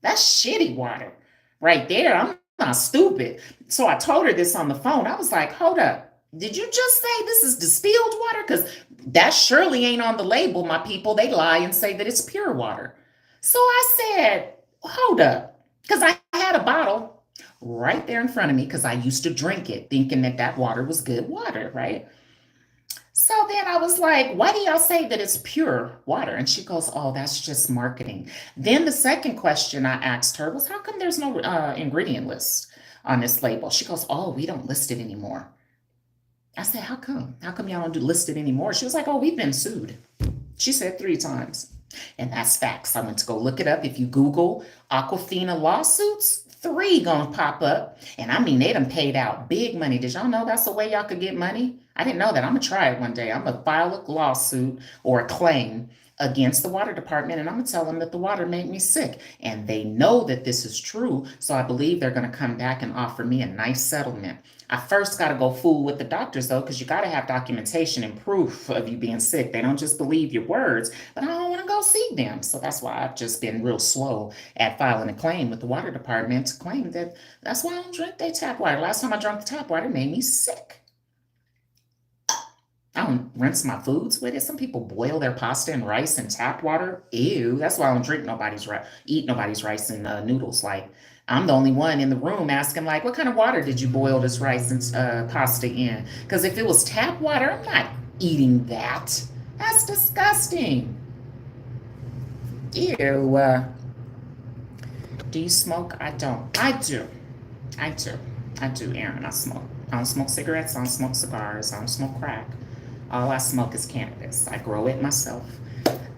Speaker 1: That's shitty water right there. I'm not stupid. So I told her this on the phone. I was like, hold up. Did you just say this is distilled water? Because that surely ain't on the label, my people. They lie and say that it's pure water. So I said, hold up. Because I had a bottle right there in front of me, because I used to drink it thinking that water was good water, right? So then I was like, why do y'all say that it's pure water? And she goes, oh, that's just marketing. Then the second question I asked her was, how come there's no ingredient list on this label? She goes, oh, we don't list it anymore. I said, how come? How come y'all don't list it anymore? She was like, oh, we've been sued. She said 3 times. And that's facts. I went to go look it up. If you Google Aquafina lawsuits, 3 gonna pop up. And I mean, they done paid out big money. Did y'all know that's the way y'all could get money? I didn't know that. I'm gonna try it one day. I'm gonna file a lawsuit or a claim against the water department, and I'm gonna tell them that the water made me sick. And they know that this is true, so I believe they're gonna come back and offer me a nice settlement. I first got to go fool with the doctors though, because you got to have documentation and proof of you being sick. They don't just believe your words, but I don't want to go see them. So that's why I've just been real slow at filing a claim with the water department to claim that that's why I don't drink their tap water. Last time I drank the tap water, it made me sick. I don't rinse my foods with it. Some people boil their pasta and rice in tap water. Ew. That's why I don't drink nobody's rice, eat nobody's rice and noodles. Like, I'm the only one in the room asking, like, what kind of water did you boil this rice and pasta in? Because if it was tap water, I'm not eating that. That's disgusting. Ew. Do you smoke? I don't. I do. I do. I do, Aaron. I smoke. I don't smoke cigarettes. I don't smoke cigars. I don't smoke crack. All I smoke is cannabis. I grow it myself.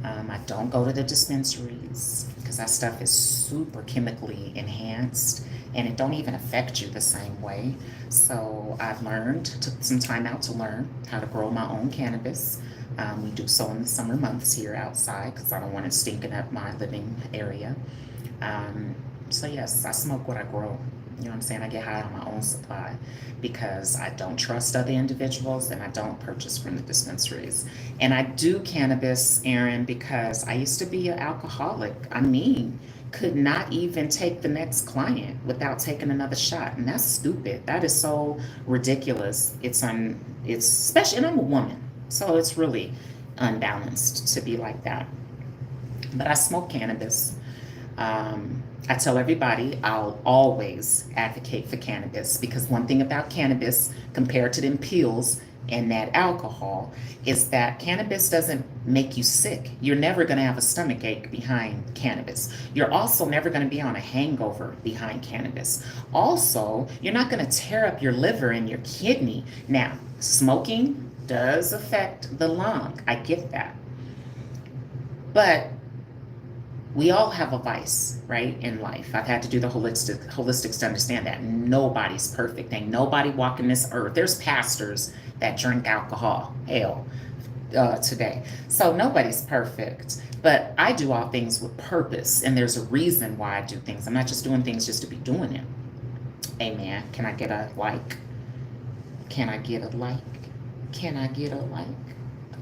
Speaker 1: I don't go to the dispensaries because that stuff is super chemically enhanced and it don't even affect you the same way. So I've learned, took some time out to learn how to grow my own cannabis. We do so in the summer months here outside because I don't want it stinking up my living area. So yes, I smoke what I grow. You know what I'm saying? I get high on my own supply because I don't trust other individuals and I don't purchase from the dispensaries. And I do cannabis, Aaron, because I used to be an alcoholic. I mean, could not even take the next client without taking another shot. And that's stupid. That is so ridiculous. It's especially, and I'm a woman, so it's really unbalanced to be like that. But I smoke cannabis. I tell everybody I'll always advocate for cannabis because one thing about cannabis compared to them pills and that alcohol is that cannabis doesn't make you sick. You're never going to have a stomach ache behind cannabis. You're also never going to be on a hangover behind cannabis. Also, you're not going to tear up your liver and your kidney. Now, smoking does affect the lung. I get that. But we all have a vice, right, in life. I've had to do the holistics to understand that nobody's perfect. Ain't nobody walking this earth. There's pastors that drink alcohol, hell, today. So nobody's perfect. But I do all things with purpose, and there's a reason why I do things. I'm not just doing things just to be doing it. Amen. Can I get a like? Can I get a like? Can I get a like?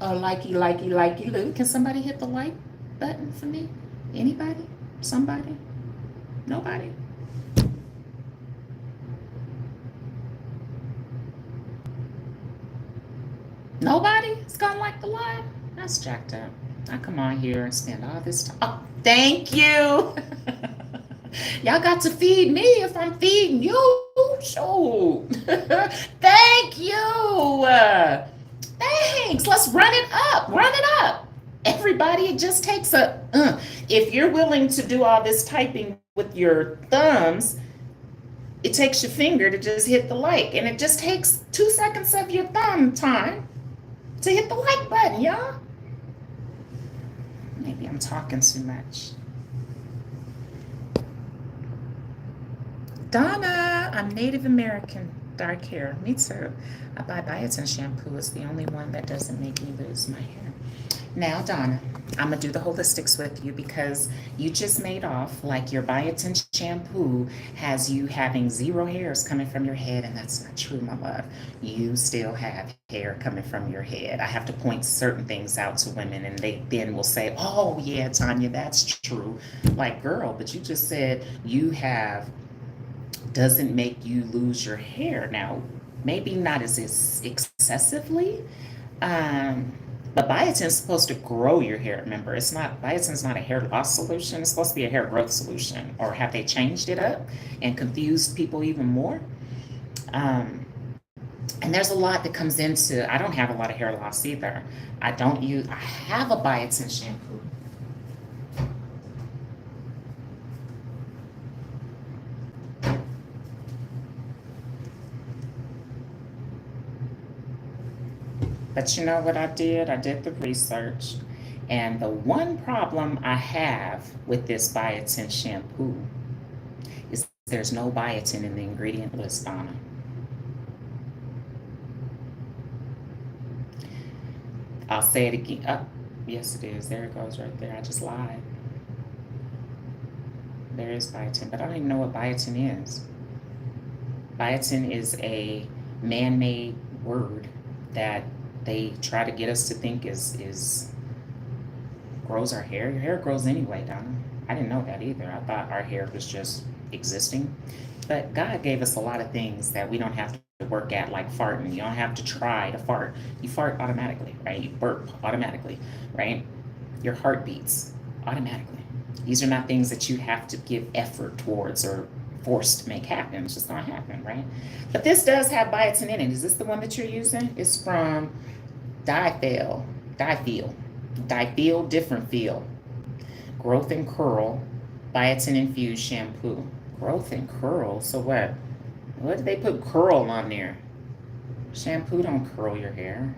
Speaker 1: A likey, Lou. Can somebody hit the like button for me? Anybody? Somebody? Nobody? Nobody is gonna like the live? That's jacked up. I come on here and spend all this time. Oh, thank you. Y'all got to feed me if I'm feeding you. Shoot. Thank you. Thanks. Let's run it up. Run it up. Everybody, it just takes if you're willing to do all this typing with your thumbs, it takes your finger to just hit the like. And it just takes 2 seconds of your thumb time to hit the like button, y'all. Maybe I'm talking too much. Donna, I'm Native American, dark hair. Me too. I buy Biotin shampoo. It's the only one that doesn't make me lose my hair. Now, Donna, I'm going to do the holistics with you because you just made off like your Biotin shampoo has you having 0 hairs coming from your head, and that's not true, my love. You still have hair coming from your head. I have to point certain things out to women, and they then will say, oh, yeah, Tanya, that's true. Like, girl, but you just said you have doesn't make you lose your hair. Now, maybe not as excessively, but biotin is supposed to grow your hair. Remember, it's not biotin's not a hair loss solution. It's supposed to be a hair growth solution. Or have they changed it up and confused people even more? And there's a lot that comes into. I don't have a lot of hair loss either. I have a biotin shampoo. But you know what I did? I did the research. And the one problem I have with this biotin shampoo is there's no biotin in the ingredient list on it. I'll say it again. Oh, yes, it is. There it goes right there. I just lied. There is biotin, but I don't even know what biotin is. Biotin is a man-made word that they try to get us to think is grows our hair. Your hair grows anyway, Donna. I didn't know that either. I thought our hair was just existing. But God gave us a lot of things that we don't have to work at, like farting. You don't have to try to fart. You fart automatically, right? You burp automatically, right? Your heart beats automatically. These are not things that you have to give effort towards or forced to make happen. It's just gonna happen, right? But this does have biotin in it. Is this the one that you're using? It's from Difeel, different feel. Growth and curl, biotin infused shampoo. Growth and curl. So what? What did they put curl on there? Shampoo don't curl your hair.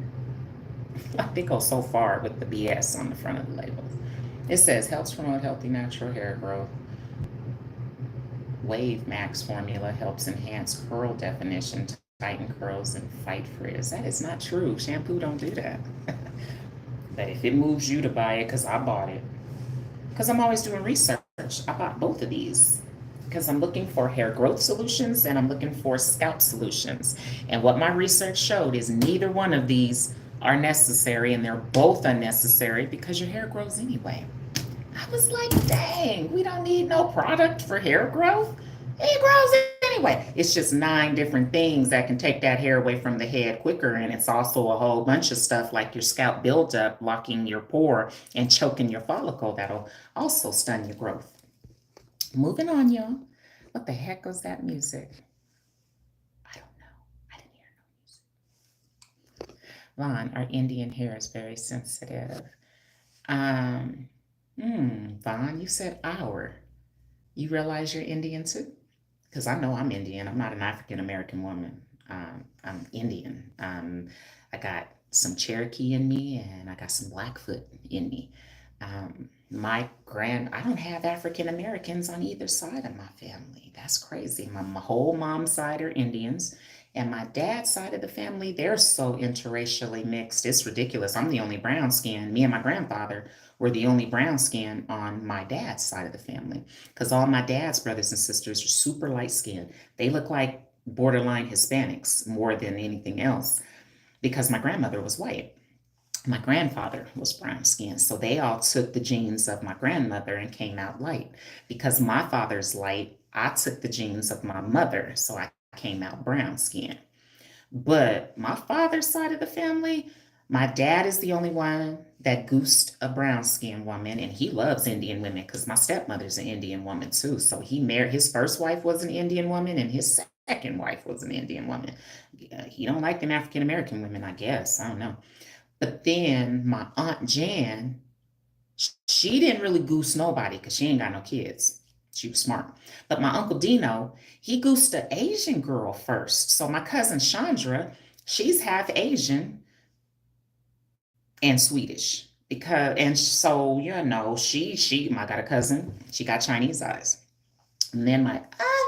Speaker 1: They go so far with the BS on the front of the label. It says helps promote healthy natural hair growth. Wave Max formula helps enhance curl definition, tighten curls, and fight frizz. That is not true. Shampoo don't do that. But if it moves you to buy it, because I bought it, because I'm always doing research, I bought both of these because I'm looking for hair growth solutions and I'm looking for scalp solutions. And what my research showed is neither one of these are necessary, and they're both unnecessary because your hair grows anyway. I was like, dang, we don't need no product for hair growth. It grows anyway. It's just 9 different things that can take that hair away from the head quicker. And it's also a whole bunch of stuff like your scalp buildup, blocking your pore and choking your follicle. That'll also stun your growth. Moving on, y'all. What the heck was that music? I don't know. I didn't hear no music. Vaughn, our Indian hair is very sensitive. Um, Vaughn, you said our. You realize you're Indian too? Because I know I'm Indian. I'm not an African American woman. I'm Indian. I got some Cherokee in me, and I got some Blackfoot in me. I don't have African Americans on either side of my family. That's crazy. My whole mom's side are Indians, and my dad's side of the family, they're so interracially mixed. It's ridiculous. I'm the only brown skin. Me and my grandfather were the only brown skin on my dad's side of the family because all my dad's brothers and sisters are super light skinned. They look like borderline Hispanics more than anything else because my grandmother was white. My grandfather was brown skinned. So they all took the genes of my grandmother and came out light. Because my father's light, I took the genes of my mother. So I came out brown skinned. But my father's side of the family, my dad is the only one that goosed a brown skinned woman, and he loves Indian women because my stepmother's an Indian woman too. So he married his first wife was an Indian woman, and his second wife was an Indian woman. He don't like them African American women, I guess. I don't know. But then my aunt Jan, she didn't really goose nobody because she ain't got no kids. She was smart. But my uncle Dino, he goosed an Asian girl first. So my cousin Chandra, she's half Asian and Swedish. And so, I got a cousin, she got Chinese eyes. And then my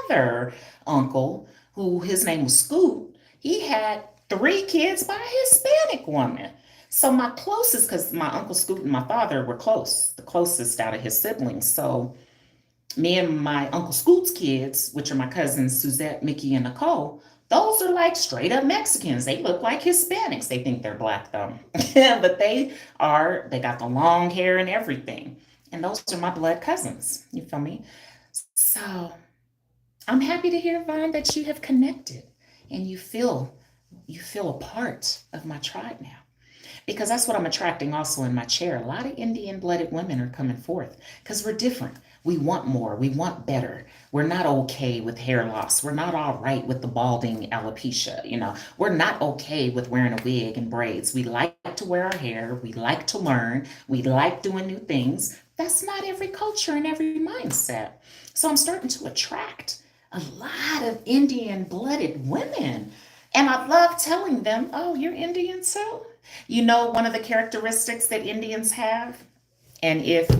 Speaker 1: other uncle, who his name was Scoot, he had 3 kids by a Hispanic woman. So my closest, because my uncle Scoot and my father were close, the closest out of his siblings. So me and my uncle Scoot's kids, which are my cousins Suzette, Mickey, and Nicole, those are like straight up Mexicans. They look like Hispanics. They think they're black though. But they got the long hair and everything. And those are my blood cousins. You feel me? So I'm happy to hear, Vaughn, that you have connected and you feel a part of my tribe now. Because that's what I'm attracting also in my chair. A lot of Indian blooded women are coming forth because we're different. We want more. We want better. We're not okay with hair loss. We're not all right with the balding alopecia. We're not okay with wearing a wig and braids. We like to wear our hair. We like to learn. We like doing new things. That's not every culture and every mindset. So I'm starting to attract a lot of Indian blooded women. And I love telling them, oh, you're Indian too? One of the characteristics that Indians have, and if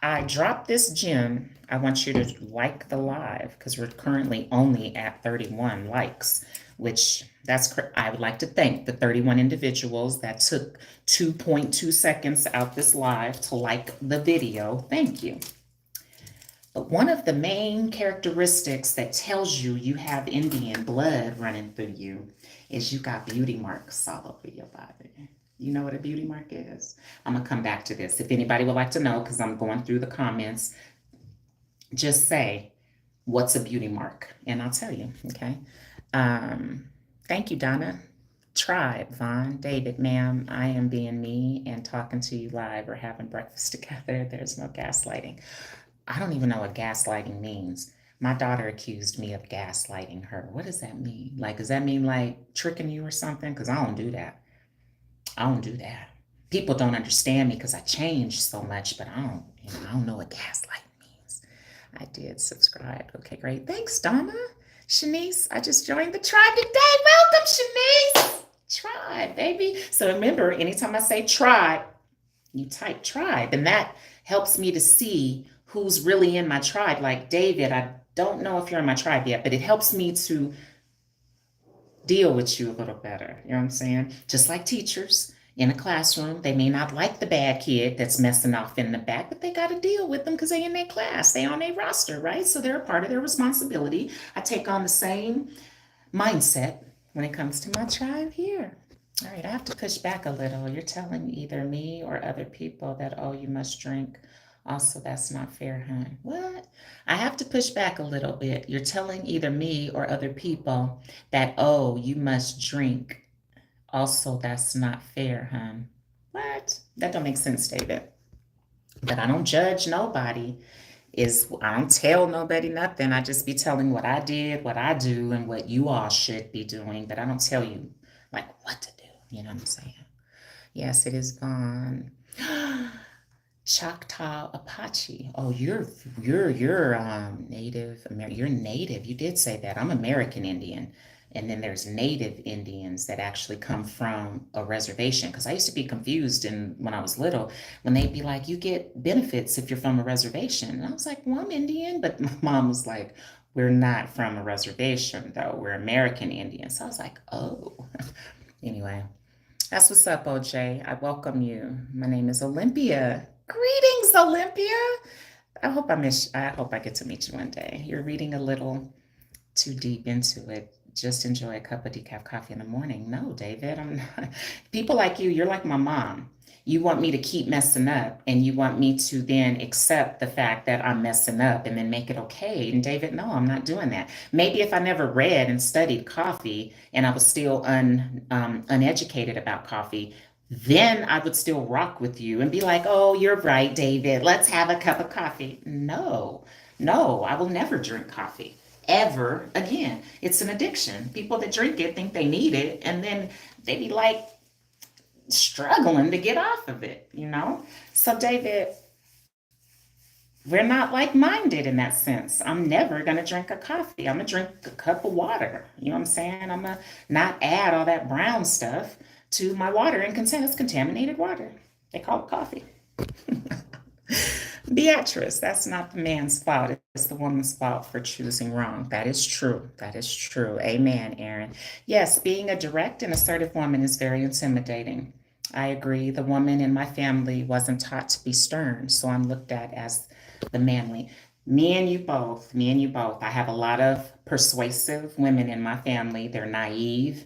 Speaker 1: I drop this gem, I want you to like the live because we're currently only at 31 likes, which I would like to thank the 31 individuals that took 2.2 seconds out this live to like the video. Thank you. One of the main characteristics that tells you you have Indian blood running through you is you got beauty marks all over your body. You know what a beauty mark is? I'm going to come back to this. If anybody would like to know, because I'm going through the comments, just say, what's a beauty mark? And I'll tell you, okay? Um, Thank you, Donna. Tribe, Vaughn, David, ma'am, I am being me and talking to you live or having breakfast together. There's no gaslighting. I don't even know what gaslighting means. My daughter accused me of gaslighting her. What does that mean? Like, does that mean like tricking you or something? Because I don't do that. I don't do that. People don't understand me because I changed so much, but I don't know what gaslighting means. I did subscribe. Okay, great. Thanks, Donna. Shanice, I just joined the tribe today. Welcome, Shanice. Tribe, baby. So remember, anytime I say tribe, you type tribe, and that helps me to see who's really in my tribe. Like David, I don't know if you're in my tribe yet, but it helps me to deal with you a little better. You know what I'm saying? Just like teachers in a classroom, they may not like the bad kid that's messing off in the back, but they got to deal with them because they in their class, they on their roster, right? So they're a part of their responsibility. I take on the same mindset when it comes to my tribe here. All right, I have to push back a little. You're telling either me or other people that, oh, you must drink. Also, that's not fair, hon. What? I have to push back a little bit. You're telling either me or other people that, oh, you must drink. Also, that's not fair, hon. What? That don't make sense, David. But I don't judge nobody. I don't tell nobody nothing. I just be telling what I did, what I do, and what you all should be doing. But I don't tell you like what to do. You know what I'm saying? Yes, it is Vaughn. Choctaw Apache. Oh, you're Native American. You're Native. You did say that. I'm American Indian. And then there's Native Indians that actually come from a reservation. Because I used to be confused when I was little, when they'd be like, you get benefits if you're from a reservation. And I was like, well, I'm Indian. But my mom was like, we're not from a reservation, though. We're American Indians. So I was like, oh. Anyway, that's what's up, OJ. I welcome you. My name is Olympia. Greetings, Olympia. I hope I get to meet you one day. You're reading a little too deep into it. Just enjoy a cup of decaf coffee in the morning. No, David, I'm not. People like you're like my mom. You want me to keep messing up and you want me to then accept the fact that I'm messing up and then make it okay. And David, no, I'm not doing that. Maybe if I never read and studied coffee and I was still uneducated about coffee, then I would still rock with you and be like, oh, you're right, David. Let's have a cup of coffee. No, no, I will never drink coffee ever again. It's an addiction. People that drink it think they need it, and then they be like struggling to get off of it, you know? So, David, we're not like minded in that sense. I'm never going to drink a coffee. I'm going to drink a cup of water. You know what I'm saying? I'm going to not add all that brown stuff to my water and contain contaminated water. They call it coffee. Beatrice, that's not the man's fault. It's the woman's fault for choosing wrong. That is true. That is true. Amen, Aaron. Yes, being a direct and assertive woman is very intimidating. I agree. The woman in my family wasn't taught to be stern, so I'm looked at as the manly. Me and you both, me and you both. I have a lot of persuasive women in my family. They're naive.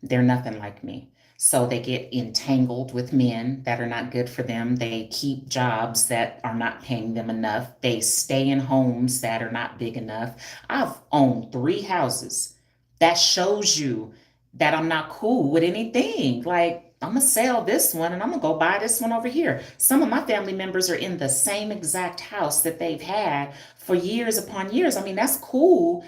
Speaker 1: They're nothing like me. So they get entangled with men that are not good for them. They keep jobs that are not paying them enough. They stay in homes that are not big enough. I've owned 3 houses. That shows you that I'm not cool with anything. Like, I'm going to sell this one and I'm going to go buy this one over here. Some of my family members are in the same exact house that they've had for years upon years. I mean, that's cool.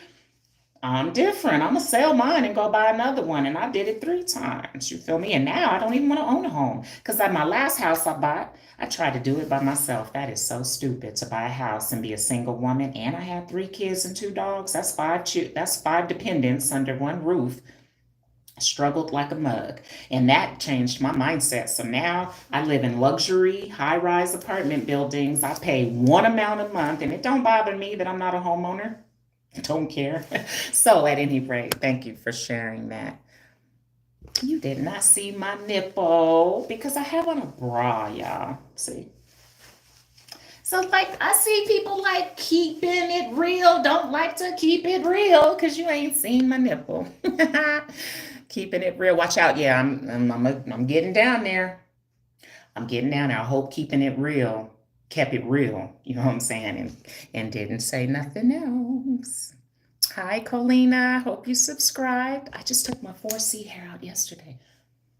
Speaker 1: I'm different. I'm gonna sell mine and go buy another one. And I did it 3 times. You feel me? And now I don't even want to own a home. Because at my last house I bought, I tried to do it by myself. That is so stupid to buy a house and be a single woman. And I had 3 kids and 2 dogs. That's 5 dependents under one roof. I struggled like a mug. And that changed my mindset. So now I live in luxury, high-rise apartment buildings. I pay one amount a month, and it don't bother me that I'm not a homeowner. Don't care. So, at any rate, thank you for sharing that. You did not see my nipple because I have on a bra, y'all. See? So, like, I see people like keeping it real, don't like to keep it real because you ain't seen my nipple. Keeping it real. Watch out. Yeah, I'm getting down there. I'm getting down there. I hope keeping it real kept it real. You know what I'm saying? And didn't say nothing else. Hi, Colina. Hope you subscribed. I just took my 4C hair out yesterday.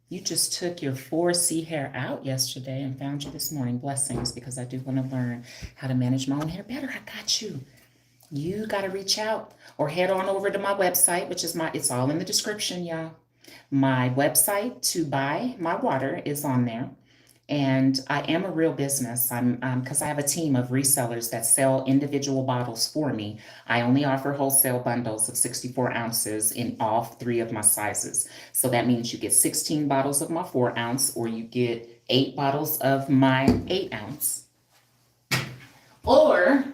Speaker 1: You just took your 4C hair out yesterday and found you this morning. Blessings, because I do want to learn how to manage my own hair better. I got you. You got to reach out or head on over to my website, which is it's all in the description, y'all. My website to buy my water is on there. And I am a real business. I'm because I have a team of resellers that sell individual bottles for me. I only offer wholesale bundles of 64 ounces in all three of my sizes. So that means you get 16 bottles of my 4 ounce, or you get 8 bottles of my 8 ounce, or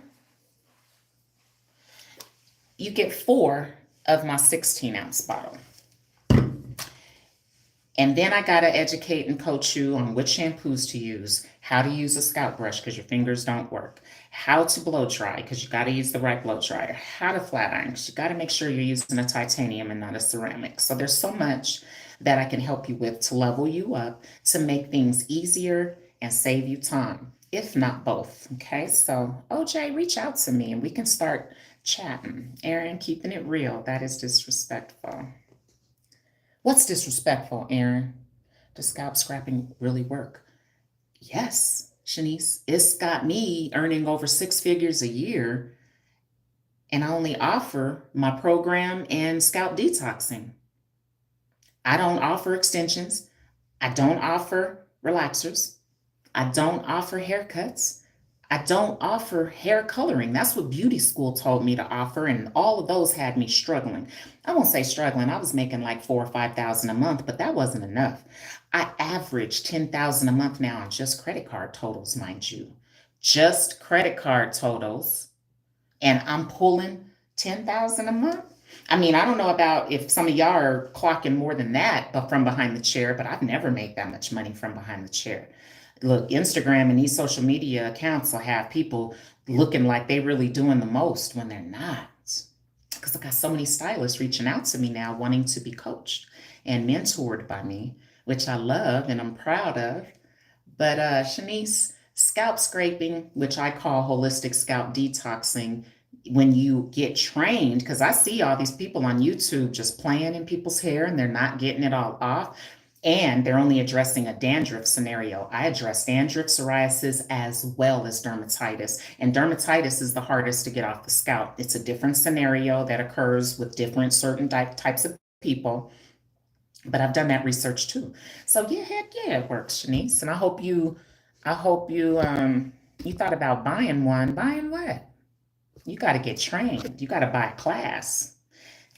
Speaker 1: you get 4 of my 16 ounce bottle. And then I got to educate and coach you on which shampoos to use, how to use a scalp brush because your fingers don't work, how to blow dry because you got to use the right blow dryer, how to flat iron because you got to make sure you're using a titanium and not a ceramic. So there's so much that I can help you with to level you up, to make things easier and save you time, if not both. Okay, so OJ, reach out to me and we can start chatting. Aaron, keeping it real. That is disrespectful. What's disrespectful, Aaron? Does scalp scrapping really work? Yes, Shanice. It's got me earning over 6 figures a year, and I only offer my program and scalp detoxing. I don't offer extensions. I don't offer relaxers. I don't offer haircuts. I don't offer hair coloring. That's what beauty school told me to offer, and all of those had me struggling. I won't say struggling. I was making like 4 or 5,000 a month, but that wasn't enough. I average 10,000 a month now on just credit card totals, mind you, just credit card totals, and I'm pulling 10,000 a month. I mean, I don't know about if some of y'all are clocking more than that, but from behind the chair, but I've never made that much money from behind the chair. Look, Instagram and these social media accounts will have people looking like they really doing the most when they're not. Because I got so many stylists reaching out to me now wanting to be coached and mentored by me, which I love and I'm proud of. But Shanice, scalp scraping, which I call holistic scalp detoxing, when you get trained, because I see all these people on YouTube just playing in people's hair and they're not getting it all off. And they're only addressing a dandruff scenario. I address dandruff, psoriasis, as well as dermatitis. And dermatitis is the hardest to get off the scalp. It's a different scenario that occurs with different certain types of people. But I've done that research too. So yeah, heck yeah, it works, Shanice. And I hope you thought about buying one. Buying what? You got to get trained. You got to buy a class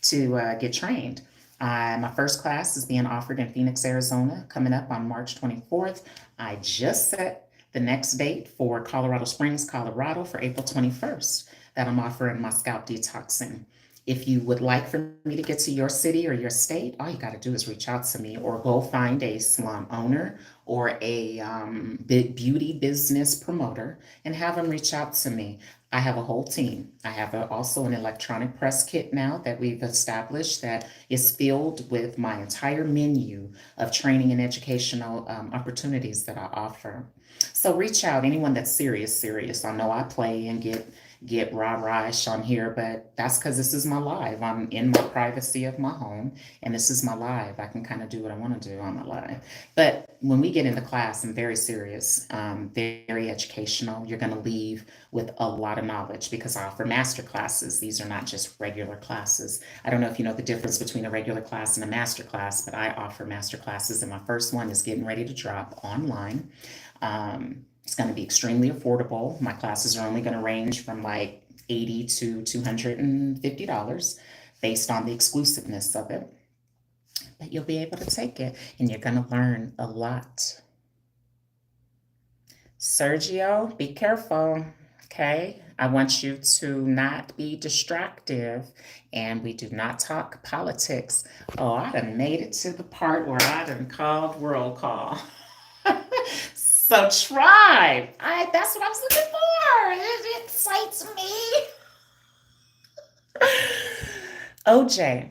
Speaker 1: to get trained. My first class is being offered in Phoenix, Arizona, coming up on March 24th. I just set the next date for Colorado Springs, Colorado for April 21st that I'm offering my scalp detoxing. If you would like for me to get to your city or your state, all you got to do is reach out to me or go find a salon owner or a beauty business promoter and have them reach out to me. I have a whole team. I have also an electronic press kit now that we've established that is filled with my entire menu of training and educational opportunities that I offer. So reach out, anyone that's serious. I know I play and get rah-rahish on here, but that's because this is my live. I'm in my privacy of my home, and this is my live. I can kind of do what I want to do on my live. But when we get into class, I'm very serious, very educational. You're going to leave with a lot of knowledge because I offer master classes. These are not just regular classes. I don't know if you know the difference between a regular class and a master class, but I offer master classes, and my first one is getting ready to drop online. It's going to be extremely affordable. My classes are only going to range from like $80 to $250 based on the exclusiveness of it. But you'll be able to take it and you're going to learn a lot. Sergio, be careful, okay? I want you to not be distractive, and we do not talk politics. Oh, I done made it to the part where I done called roll call. So tribe. That's what I was looking for. It excites me. OJ,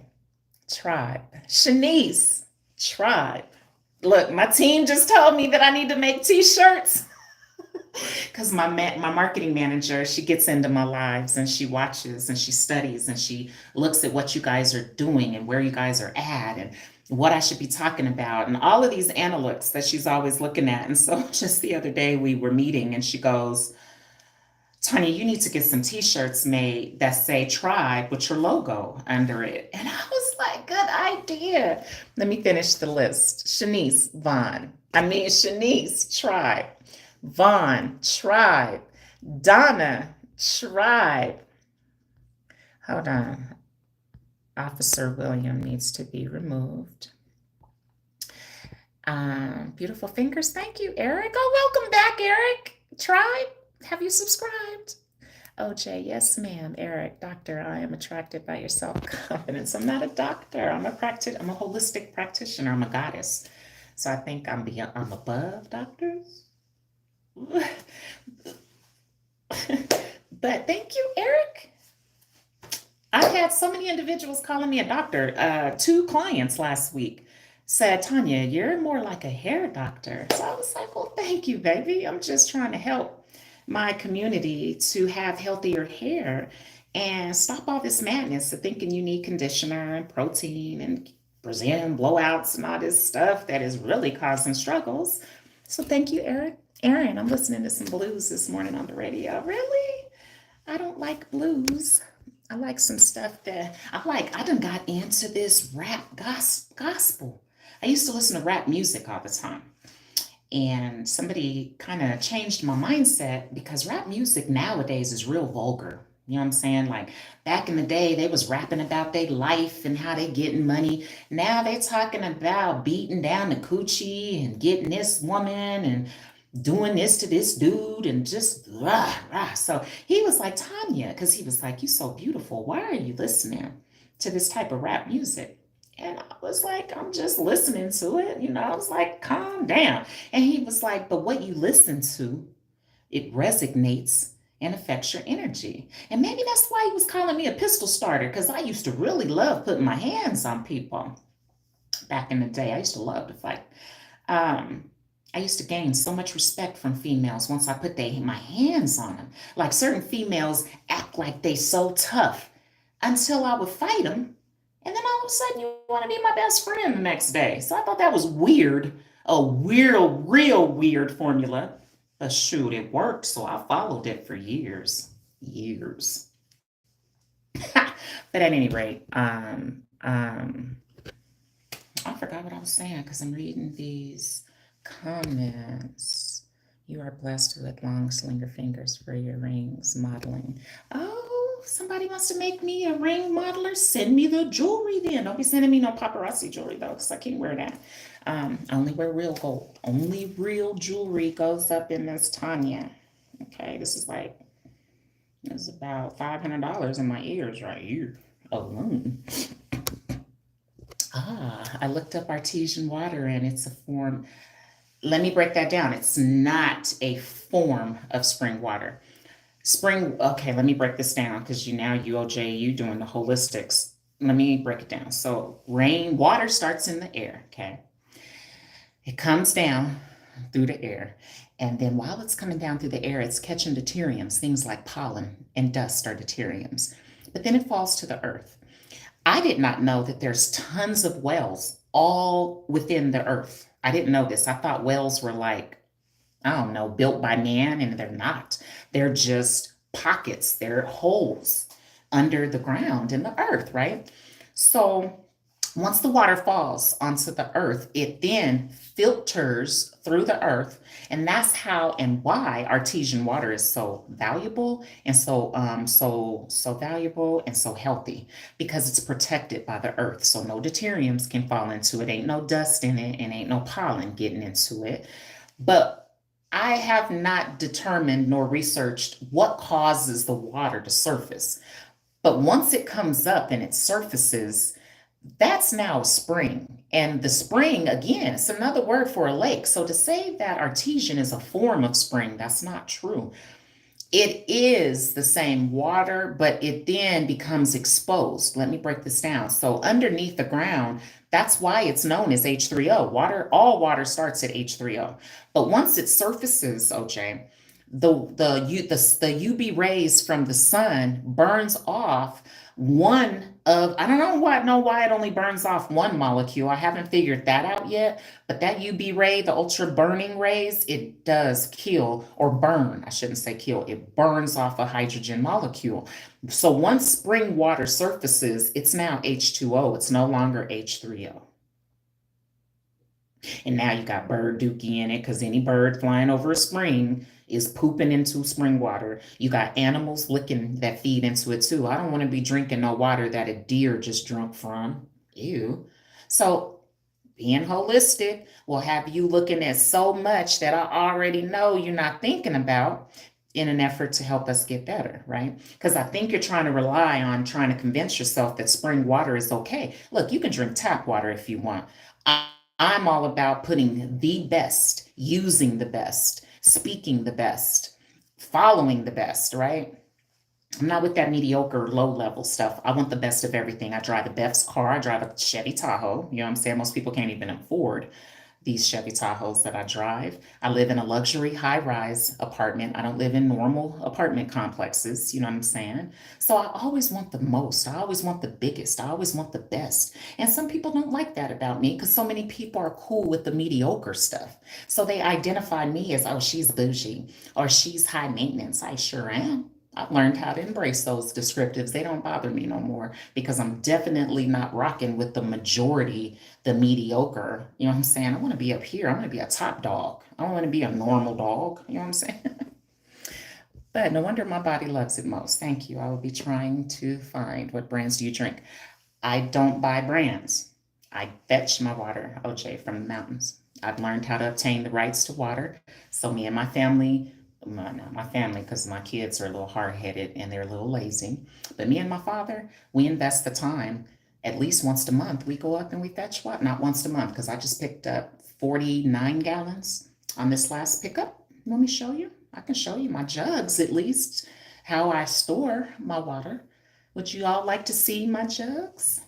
Speaker 1: tribe. Shanice, tribe. Look, my team just told me that I need to make t-shirts. Because my marketing manager, she gets into my lives and she watches and she studies and she looks at what you guys are doing and where you guys are at and what I should be talking about and all of these analytics that she's always looking at. And so just the other day we were meeting and she goes, Tanya, you need to get some t-shirts made that say tribe with your logo under it. And I was like, good idea. Let me finish the list. Shanice, tribe. Vaughn, tribe. Donna, tribe. Hold on. Officer William needs to be removed. Beautiful fingers. Thank you, Eric. Oh, welcome back, Eric. Tribe, have you subscribed? OJ, yes, ma'am. Eric, doctor, I am attracted by your self-confidence. I'm not a doctor. I'm a holistic practitioner. I'm a goddess. So I think I'm above doctors. But thank you, Eric. I've had so many individuals calling me a doctor. 2 clients last week said, Tanya, you're more like a hair doctor. So I was like, well, thank you, baby. I'm just trying to help my community to have healthier hair and stop all this madness of thinking you need conditioner and protein and Brazilian blowouts and all this stuff that is really causing struggles. So thank you, Eric. Aaron, I'm listening to some blues this morning on the radio. Really? I don't like blues. I like some stuff that I done got into this rap gospel. I used to listen to rap music all the time. And somebody kind of changed my mindset because rap music nowadays is real vulgar. You know what I'm saying? Like back in the day, they was rapping about their life and how they getting money. Now they talking about beating down the coochie and getting this woman and doing this to this dude and just rah, rah. So he was like, Tanya, because he was like, you so beautiful. Why are you listening to this type of rap music? And I was like, I'm just listening to it. I was like, calm down. And he was like, but what you listen to, it resonates and affects your energy. And maybe that's why he was calling me a pistol starter, because I used to really love putting my hands on people. Back in the day, I used to love to fight. I used to gain so much respect from females once I put my hands on them. Like certain females act like they so tough until I would fight them. And then all of a sudden you want to be my best friend the next day. So I thought that was weird. A real weird formula. But shoot, it worked. So I followed it for years. Years. But at any rate, I forgot what I was saying because I'm reading these comments. You are blessed with long slinger fingers for your rings modeling. Oh, somebody wants to make me a ring modeler? Send me the jewelry then. Don't be sending me no paparazzi jewelry though, because I can't wear that. I only wear real gold. Only real jewelry goes up in this Tanya. Okay, this is about $500 in my ears right here alone. I looked up artesian water and it's a form. Let me break that down. It's not a form of spring water. Okay, let me break this down because you OJ, doing the holistics. Let me break it down. So water starts in the air, okay? It comes down through the air. And then while it's coming down through the air, it's catching deuteriums, things like pollen and dust are deuteriums. But then it falls to the earth. I did not know that there's tons of wells all within the earth. I didn't know this. I thought wells were built by man, and they're not. They're just pockets. They're holes under the ground in the earth, right? So once the water falls onto the earth, it then filters through the earth. And that's how and why artesian water is so valuable and so valuable and so healthy, because it's protected by the earth. So no deuteriums can fall into it. Ain't no dust in it and ain't no pollen getting into it. But I have not determined nor researched what causes the water to surface. But once it comes up and it surfaces, That's now spring. And the spring, again, it's another word for a lake. So to say that artesian is a form of spring, that's not true. It is the same water, but it then becomes exposed. Let me break this down. So underneath the ground, that's why it's known as H3O. Water, all water starts at H3O. But once it surfaces, OJ, the UV rays from the sun burns off one of, I don't know why it only burns off one molecule. I haven't figured that out yet. But that UV ray, the ultra burning rays, it does kill or burn. I shouldn't say kill. It burns off a hydrogen molecule. So once spring water surfaces, it's now H2O. It's no longer H3O. And now you got bird dookie in it because any bird flying over a spring is pooping into spring water. You got animals licking that feed into it too. I don't want to be drinking no water that a deer just drunk from. Ew. So being holistic will have you looking at so much that I already know you're not thinking about in an effort to help us get better, right? Because I think you're trying to rely on trying to convince yourself that spring water is okay. Look, you can drink tap water if you want. I'm all about putting the best, using the best, speaking the best, following the best, right? I'm not with that mediocre, low level stuff. I want the best of everything. I drive the best car. I drive a Chevy Tahoe. You know what I'm saying? Most people can't even afford these Chevy Tahoes that I drive. I live in a luxury high rise apartment. I don't live in normal apartment complexes. You know what I'm saying? So I always want the most. I always want the biggest. I always want the best. And some people don't like that about me because so many people are cool with the mediocre stuff. So they identify me as, oh, she's bougie or she's high maintenance. I sure am. I've learned how to embrace those descriptives. They don't bother me no more because I'm definitely not rocking with the majority, the mediocre. You know what I'm saying? I want to be up here. I want to be a top dog. I don't want to be a normal dog. You know what I'm saying? But no wonder my body loves it most. Thank you. I will be trying to find what brands do you drink. I don't buy brands. I fetch my water, OJ, from the mountains. I've learned how to obtain the rights to water. So me and my family, well, not my family, because my kids are a little hard-headed and they're a little lazy. But me and my father, we invest the time. At least once a month, we go up and we fetch water. Not once a month, because I just picked up 49 gallons on this last pickup. Let me show you. I can show you my jugs at least, how I store my water. Would you all like to see my jugs?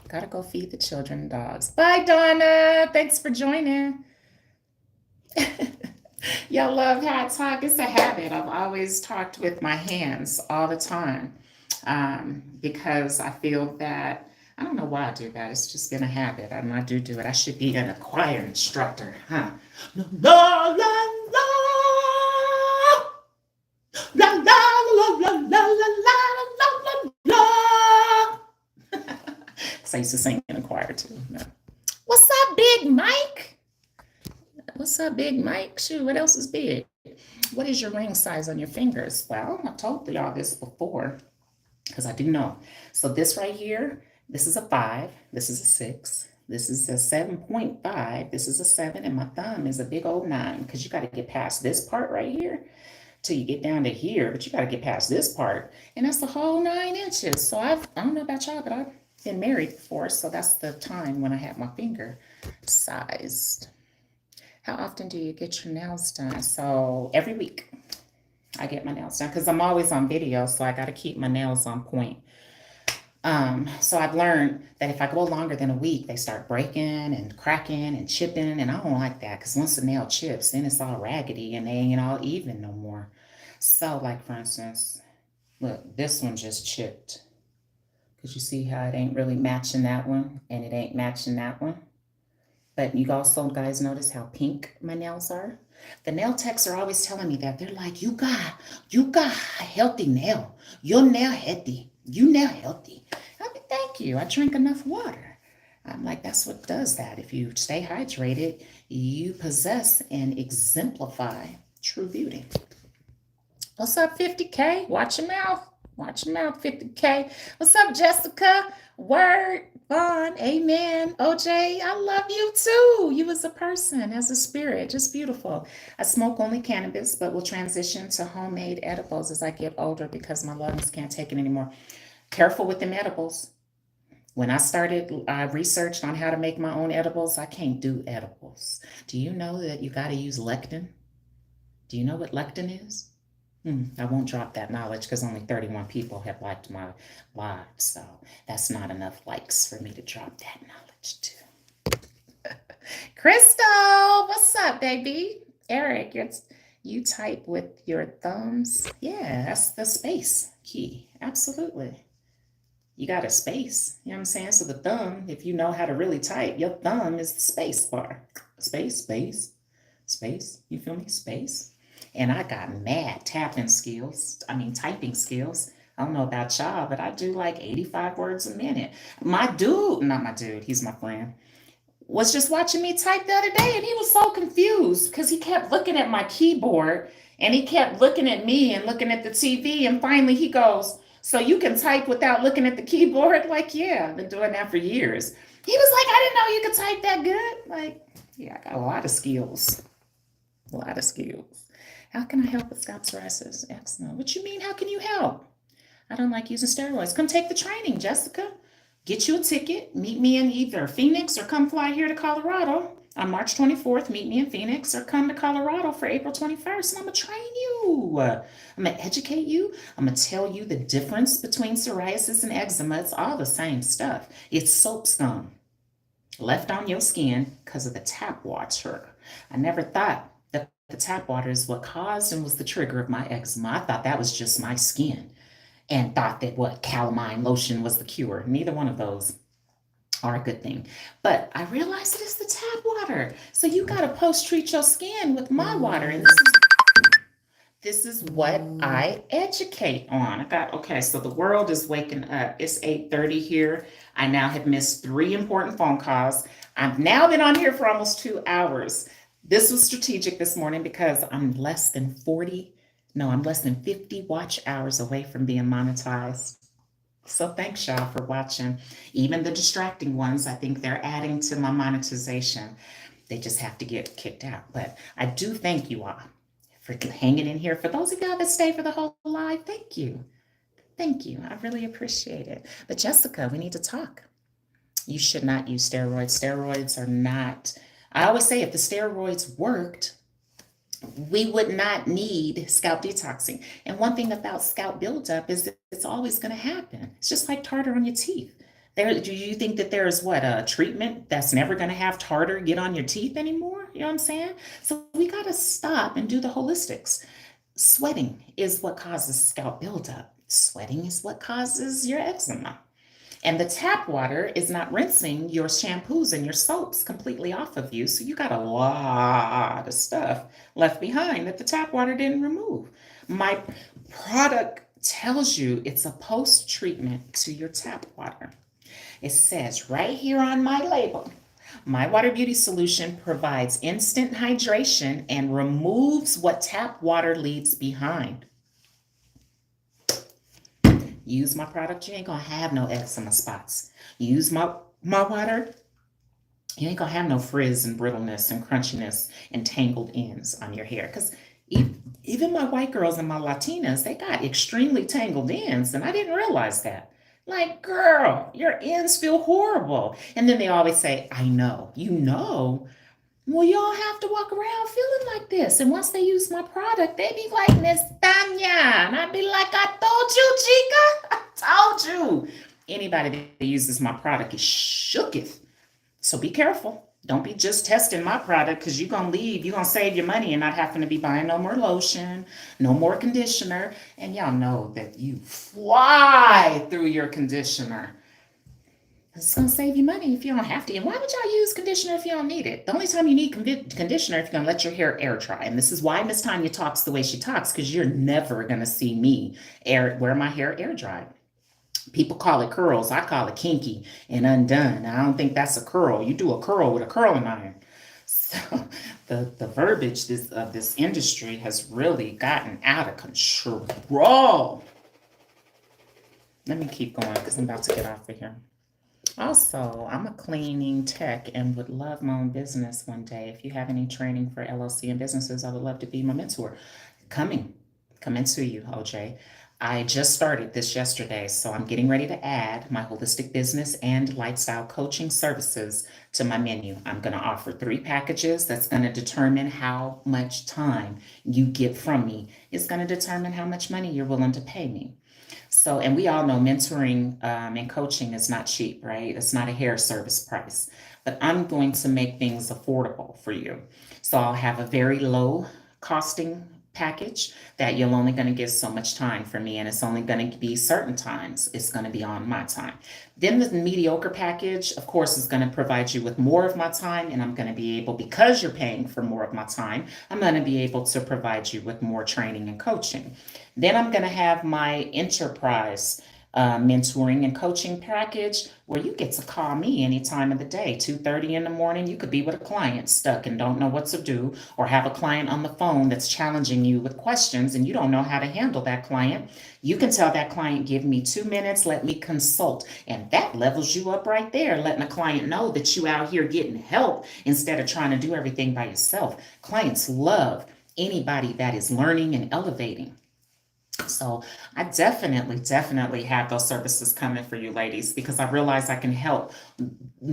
Speaker 1: Gotta go feed the children and dogs. Bye, Donna. Thanks for joining. Y'all love how I talk. It's a habit. I've always talked with my hands all the time because I feel that, I don't know why I do that. It's just been a habit. I do it. I should be an choir instructor, huh? La, la, la, la, la, la, la, la, la, la, la, la. Because I used to sing in a choir too. No. What's up, Big Mike? What's up, Big Mike? Shoot, what else is big? What is your ring size on your fingers? Well, I've told y'all this before because I do know. So this right here, this is a 5, this is a 6, this is a 7.5, this is a 7, and my thumb is a big old 9 because you got to get past this part right here till you get down to here, but you got to get past this part, and that's the whole 9 inches. So I don't know about y'all, but I've been married before, so that's the time when I have my finger sized. How often do you get your nails done? So every week I get my nails done because I'm always on video, so I got to keep my nails on point. So I've learned that if I go longer than a week, they start breaking and cracking and chipping, and I don't like that because once the nail chips, then it's all raggedy and they ain't all even no more. So, like for instance, look, this one just chipped. Because you see how it ain't really matching that one, and it ain't matching that one. But you also guys notice how pink my nails are? The nail techs are always telling me that. They're like, you got a healthy nail. Your nail healthy. You nail healthy. I mean, thank you. I drink enough water. I'm like, that's what does that. If you stay hydrated, you possess and exemplify true beauty. What's up, 50K? Watch your mouth. Watch your mouth, 50K. What's up, Jessica? Word, Vaughn, amen. OJ, I love you too. You as a person, as a spirit, just beautiful. I smoke only cannabis, but will transition to homemade edibles as I get older because my lungs can't take it anymore. Careful with them edibles. When I started research on how to make my own edibles, I can't do edibles. Do you know that you got to use lectin? Do you know what lectin is? I won't drop that knowledge because only 31 people have liked my live. So that's not enough likes for me to drop that knowledge to. Crystal, what's up, baby? Eric, you type with your thumbs. Yeah, that's the space key. Absolutely. You got a space. You know what I'm saying? So the thumb, if you know how to really type, your thumb is the space bar. Space, space, space. You feel me? Space. And I got mad tapping skills. I mean, typing skills. I don't know about y'all, but I do like 85 words a minute. My dude, not my dude, he's my friend, was just watching me type the other day and he was so confused because he kept looking at my keyboard and he kept looking at me and looking at the TV. And finally he goes, "So you can type without looking at the keyboard?" Like, yeah, I've been doing that for years. He was like, "I didn't know you could type that good." Like, yeah, I got a lot of skills. A lot of skills. How can I help with scalp psoriasis? Excellent. What you mean, how can you help? I don't like using steroids. Come take the training, Jessica. Get you a ticket. Meet me in either Phoenix or come fly here to Colorado on March 24th. Meet me in Phoenix or come to Colorado for April 21st. And I'm going to train you. I'm going to educate you. I'm going to tell you the difference between psoriasis and eczema. It's all the same stuff. It's soap scum left on your skin because of the tap water. I never thought that the tap water is what caused and was the trigger of my eczema. I thought that was just my skin and thought that what calamine lotion was the cure. Neither one of those are a good thing. But I realized it is the tap water. So you got to post-treat your skin with MYWater. And this is what I educate on. Okay, so the world is waking up. It's 8:30 here. I now have missed 3 important phone calls. I've now been on here for almost 2 hours. This was strategic this morning because I'm less than 50 watch hours away from being monetized. So thanks y'all for watching. Even the distracting ones, I think they're adding to my monetization. They just have to get kicked out. But I do thank you all for hanging in here. For those of y'all that stay for the whole live, thank you. Thank you. I really appreciate it. But Jessica, we need to talk. You should not use steroids. Steroids are not, I always say if the steroids worked, we would not need scalp detoxing. And one thing about scalp buildup is that it's always going to happen. It's just like tartar on your teeth. Do you think that there is a treatment that's never going to have tartar get on your teeth anymore? You know what I'm saying? So we got to stop and do the holistics. Sweating is what causes scalp buildup. Sweating is what causes your eczema. And the tap water is not rinsing your shampoos and your soaps completely off of you. So you got a lot of stuff left behind that the tap water didn't remove. My product tells you it's a post-treatment to your tap water. It says right here on my label, MYWater Beauty Solution provides instant hydration and removes what tap water leaves behind. Use my product, you ain't gonna have no eczema spots. Use my water, you ain't gonna have no frizz and brittleness and crunchiness and tangled ends on your hair. Because even my white girls and my Latinas, they got extremely tangled ends, and I didn't realize that. Like, girl, your ends feel horrible. And then they always say, I know. You know? Well, y'all have to walk around feeling like this. And once they use my product, they be like, Miss Tanya. And I'd be like, I told you, Chica. I told you. Anybody that uses my product is shooketh. So be careful. Don't be just testing my product because you're going to leave. You're going to save your money and not having to be buying no more lotion, no more conditioner. And y'all know that you fly through your conditioner. It's going to save you money if you don't have to. And why would y'all use conditioner if you don't need it? The only time you need conditioner if you're going to let your hair air dry. And this is why Miss Tanya talks the way she talks, because you're never going to see me wear my hair air dried. People call it curls. I call it kinky and undone. I don't think that's a curl. You do a curl with a curling iron. So the verbiage of this industry has really gotten out of control. Let me keep going because I'm about to get off of here. Also, I'm a cleaning tech and would love my own business one day. If you have any training for LLC and businesses, I would love to be my mentor. Coming to you, OJ. I just started this yesterday, so I'm getting ready to add my holistic business and lifestyle coaching services to my menu. I'm going to offer 3 packages that's going to determine how much time you get from me. It's going to determine how much money you're willing to pay me. So, and we all know mentoring and coaching is not cheap, right? It's not a hair service price, but I'm going to make things affordable for you. So I'll have a very low costing package that you're only going to get so much time for me, and it's only going to be certain times it's going to be on my time. Then the mediocre package, of course, is going to provide you with more of my time, and I'm going to be able, because you're paying for more of my time, I'm going to be able to provide you with more training and coaching. Then I'm going to have my enterprise mentoring and coaching package where you get to call me any time of the day, 2:30 in the morning. You could be with a client stuck and don't know what to do, or have a client on the phone that's challenging you with questions and you don't know how to handle that client. You can tell that client, give me 2 minutes, let me consult. And that levels you up right there, letting a client know that you out here getting help instead of trying to do everything by yourself. Clients love anybody that is learning and elevating. So I definitely have those services coming for you ladies, because I realize I can help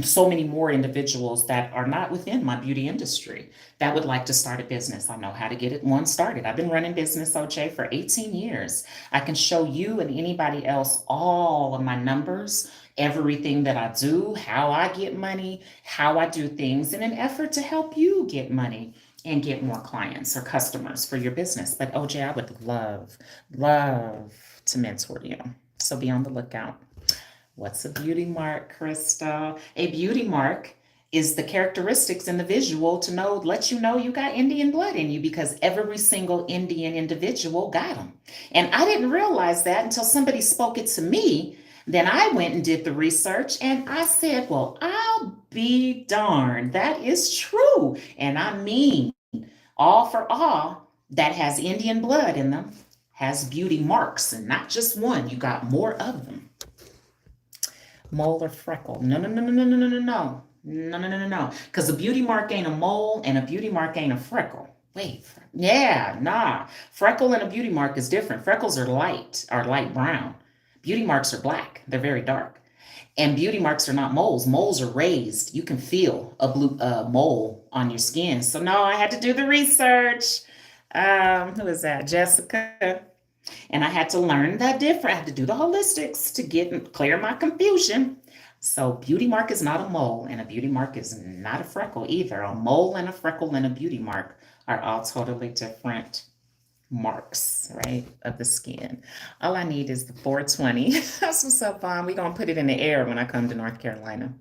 Speaker 1: so many more individuals that are not within my beauty industry that would like to start a business. I know how to get it one started. I've been running business, OJ, for 18 years. I can show you and anybody else all of my numbers, everything that I do, how I get money, how I do things in an effort to help you get money and get more clients or customers for your business. But OJ, I would love to mentor you. So be on the lookout. What's a beauty mark, Crystal? A beauty mark is the characteristics in the visual to know, let you know you got Indian blood in you, because every single Indian individual got them. And I didn't realize that until somebody spoke it to me. Then I went and did the research and I said, well, I'll be darned. That is true. And I mean, all for all that has Indian blood in them has beauty marks, and not just one, you got more of them. Mole or freckle? No, no, no, no, no, no, no, no, no. No, no, no, no, no. Because a beauty mark ain't a mole and a beauty mark ain't a freckle. Wait, yeah, nah. Freckle and a beauty mark is different. Freckles are light brown. Beauty marks are black. They're very dark. And beauty marks are not moles. Moles are raised. You can feel a blue mole on your skin. So no, I had to do the research. Who is that? Jessica. And I had to learn that different. I had to do the holistics to get clear my confusion. So beauty mark is not a mole, and a beauty mark is not a freckle either. A mole and a freckle and a beauty mark are all totally different marks, right, of the skin. All I need is the 420. That's what's up, Vaughn. We're going to put it in the air when I come to North Carolina.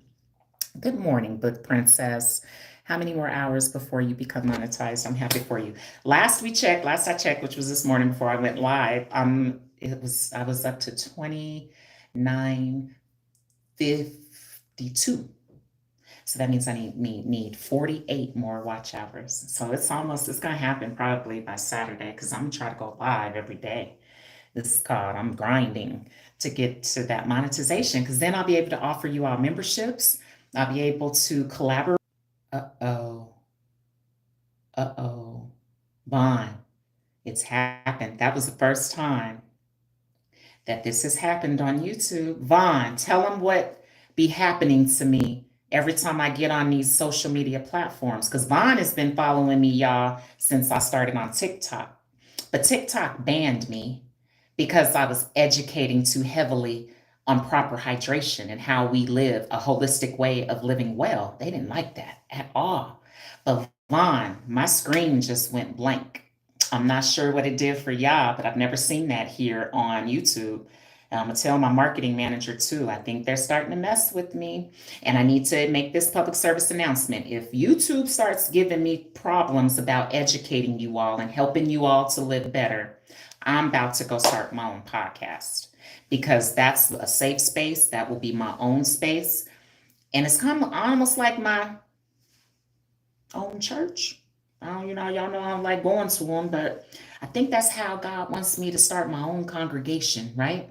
Speaker 1: Good morning, Book Princess. How many more hours before you become monetized? I'm happy for you. Last I checked, which was this morning before I went live, I was up to 2952. So that means I need 48 more watch hours. So it's going to happen probably by Saturday, because I'm going to try to go live every day. This is called, I'm grinding to get to that monetization, because then I'll be able to offer you all memberships. I'll be able to collaborate. Uh-oh. Uh-oh. Vaughn, it's happened. That was the first time that this has happened on YouTube. Vaughn, tell them what be happening to me every time I get on these social media platforms. Because Vaughn has been following me, y'all, since I started on TikTok. But TikTok banned me because I was educating too heavily on proper hydration and how we live a holistic way of living well. They didn't like that at all. But Vaughn, my screen just went blank. I'm not sure what it did for y'all, but I've never seen that here on YouTube. And I'm gonna tell my marketing manager too. I think they're starting to mess with me, and I need to make this public service announcement. If YouTube starts giving me problems about educating you all and helping you all to live better, I'm about to go start my own podcast, because that's a safe space. That will be my own space. And it's kind of almost like my own church. Y'all know I don't like going to them, but I think that's how God wants me to start my own congregation, right?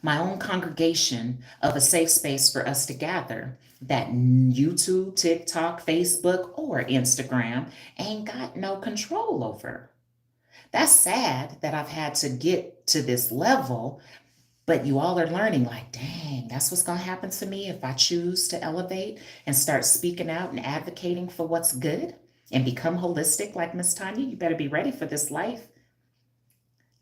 Speaker 1: My own congregation of a safe space for us to gather that YouTube, TikTok, Facebook, or Instagram ain't got no control over. That's sad that I've had to get to this level, but you all are learning like, dang, that's what's going to happen to me if I choose to elevate and start speaking out and advocating for what's good and become holistic like Miss Tanya. You better be ready for this life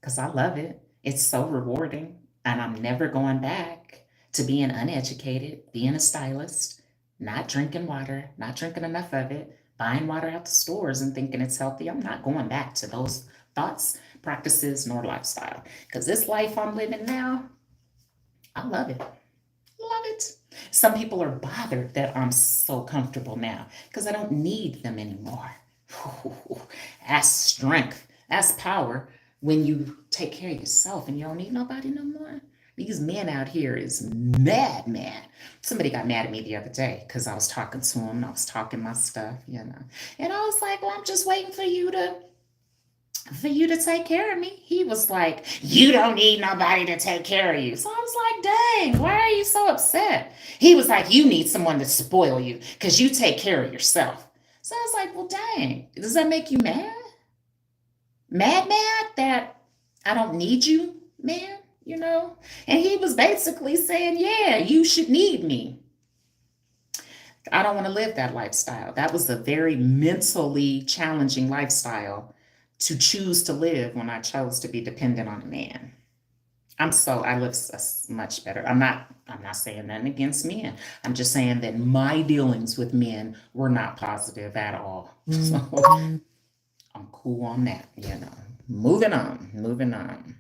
Speaker 1: because I love it. It's so rewarding. And I'm never going back to being uneducated, being a stylist, not drinking water, not drinking enough of it, buying water out the stores and thinking it's healthy. I'm not going back to those thoughts, practices, nor lifestyle. Because this life I'm living now, I love it. Love it. Some people are bothered that I'm so comfortable now because I don't need them anymore. That's strength. That's power when you take care of yourself and you don't need nobody no more. These men out here is mad, man. Somebody got mad at me the other day because I was talking to him and I was talking my stuff, And I was like, well, I'm just waiting for you to take care of me. He was like, you don't need nobody to take care of you. So I was like, dang, why are you so upset? He was like, you need someone to spoil you because you take care of yourself. So I was like, well, dang, does that make you mad? Mad that I don't need you, man, And he was basically saying, yeah, you should need me. I don't want to live that lifestyle. That was a very mentally challenging lifestyle to choose to live when I chose to be dependent on a man. I live much better. I'm not saying nothing against men. I'm just saying that my dealings with men were not positive at all. So I'm cool on that, Moving on.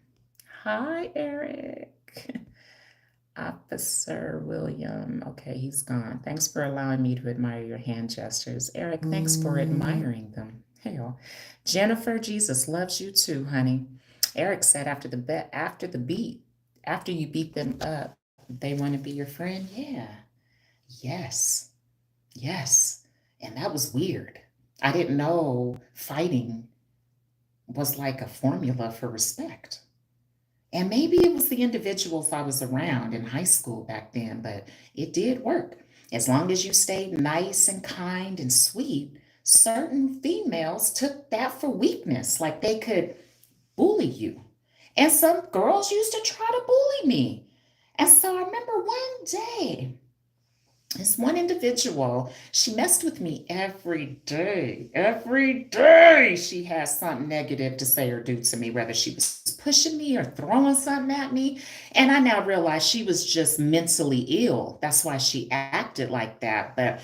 Speaker 1: Hi, Eric. Officer William. Okay, he's gone. Thanks for allowing me to admire your hand gestures. Eric, thanks for admiring them. Hell. Jennifer, Jesus loves you too, honey. Eric said after you beat them up, they want to be your friend. Yeah. Yes. And that was weird. I didn't know fighting was like a formula for respect. And maybe it was the individuals I was around in high school back then, but it did work. As long as you stayed nice and kind and sweet, certain females took that for weakness, like they could bully you. And some girls used to try to bully me. And so I remember one day, this one individual, she messed with me every day. Every day she had something negative to say or do to me, whether she was pushing me or throwing something at me. And I now realize she was just mentally ill. That's why she acted like that. But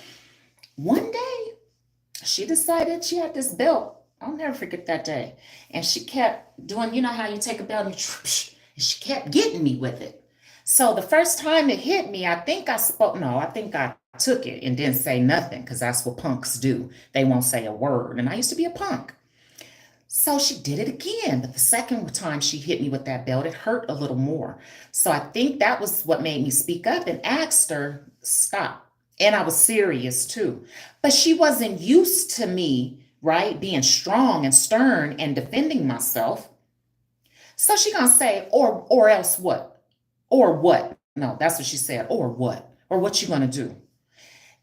Speaker 1: one day she decided she had this belt. I'll never forget that day. And she kept doing, you know how you take a belt and she kept getting me with it. So the first time it hit me, I think I took it and didn't say nothing because that's what punks do. They won't say a word. And I used to be a punk. So she did it again. But the second time she hit me with that belt, it hurt a little more. So I think that was what made me speak up and asked her, stop. And I was serious too. But she wasn't used to me, right, being strong and stern and defending myself. So she gonna say, or else what? Or what? No, that's what she said. Or what? Or what you gonna do?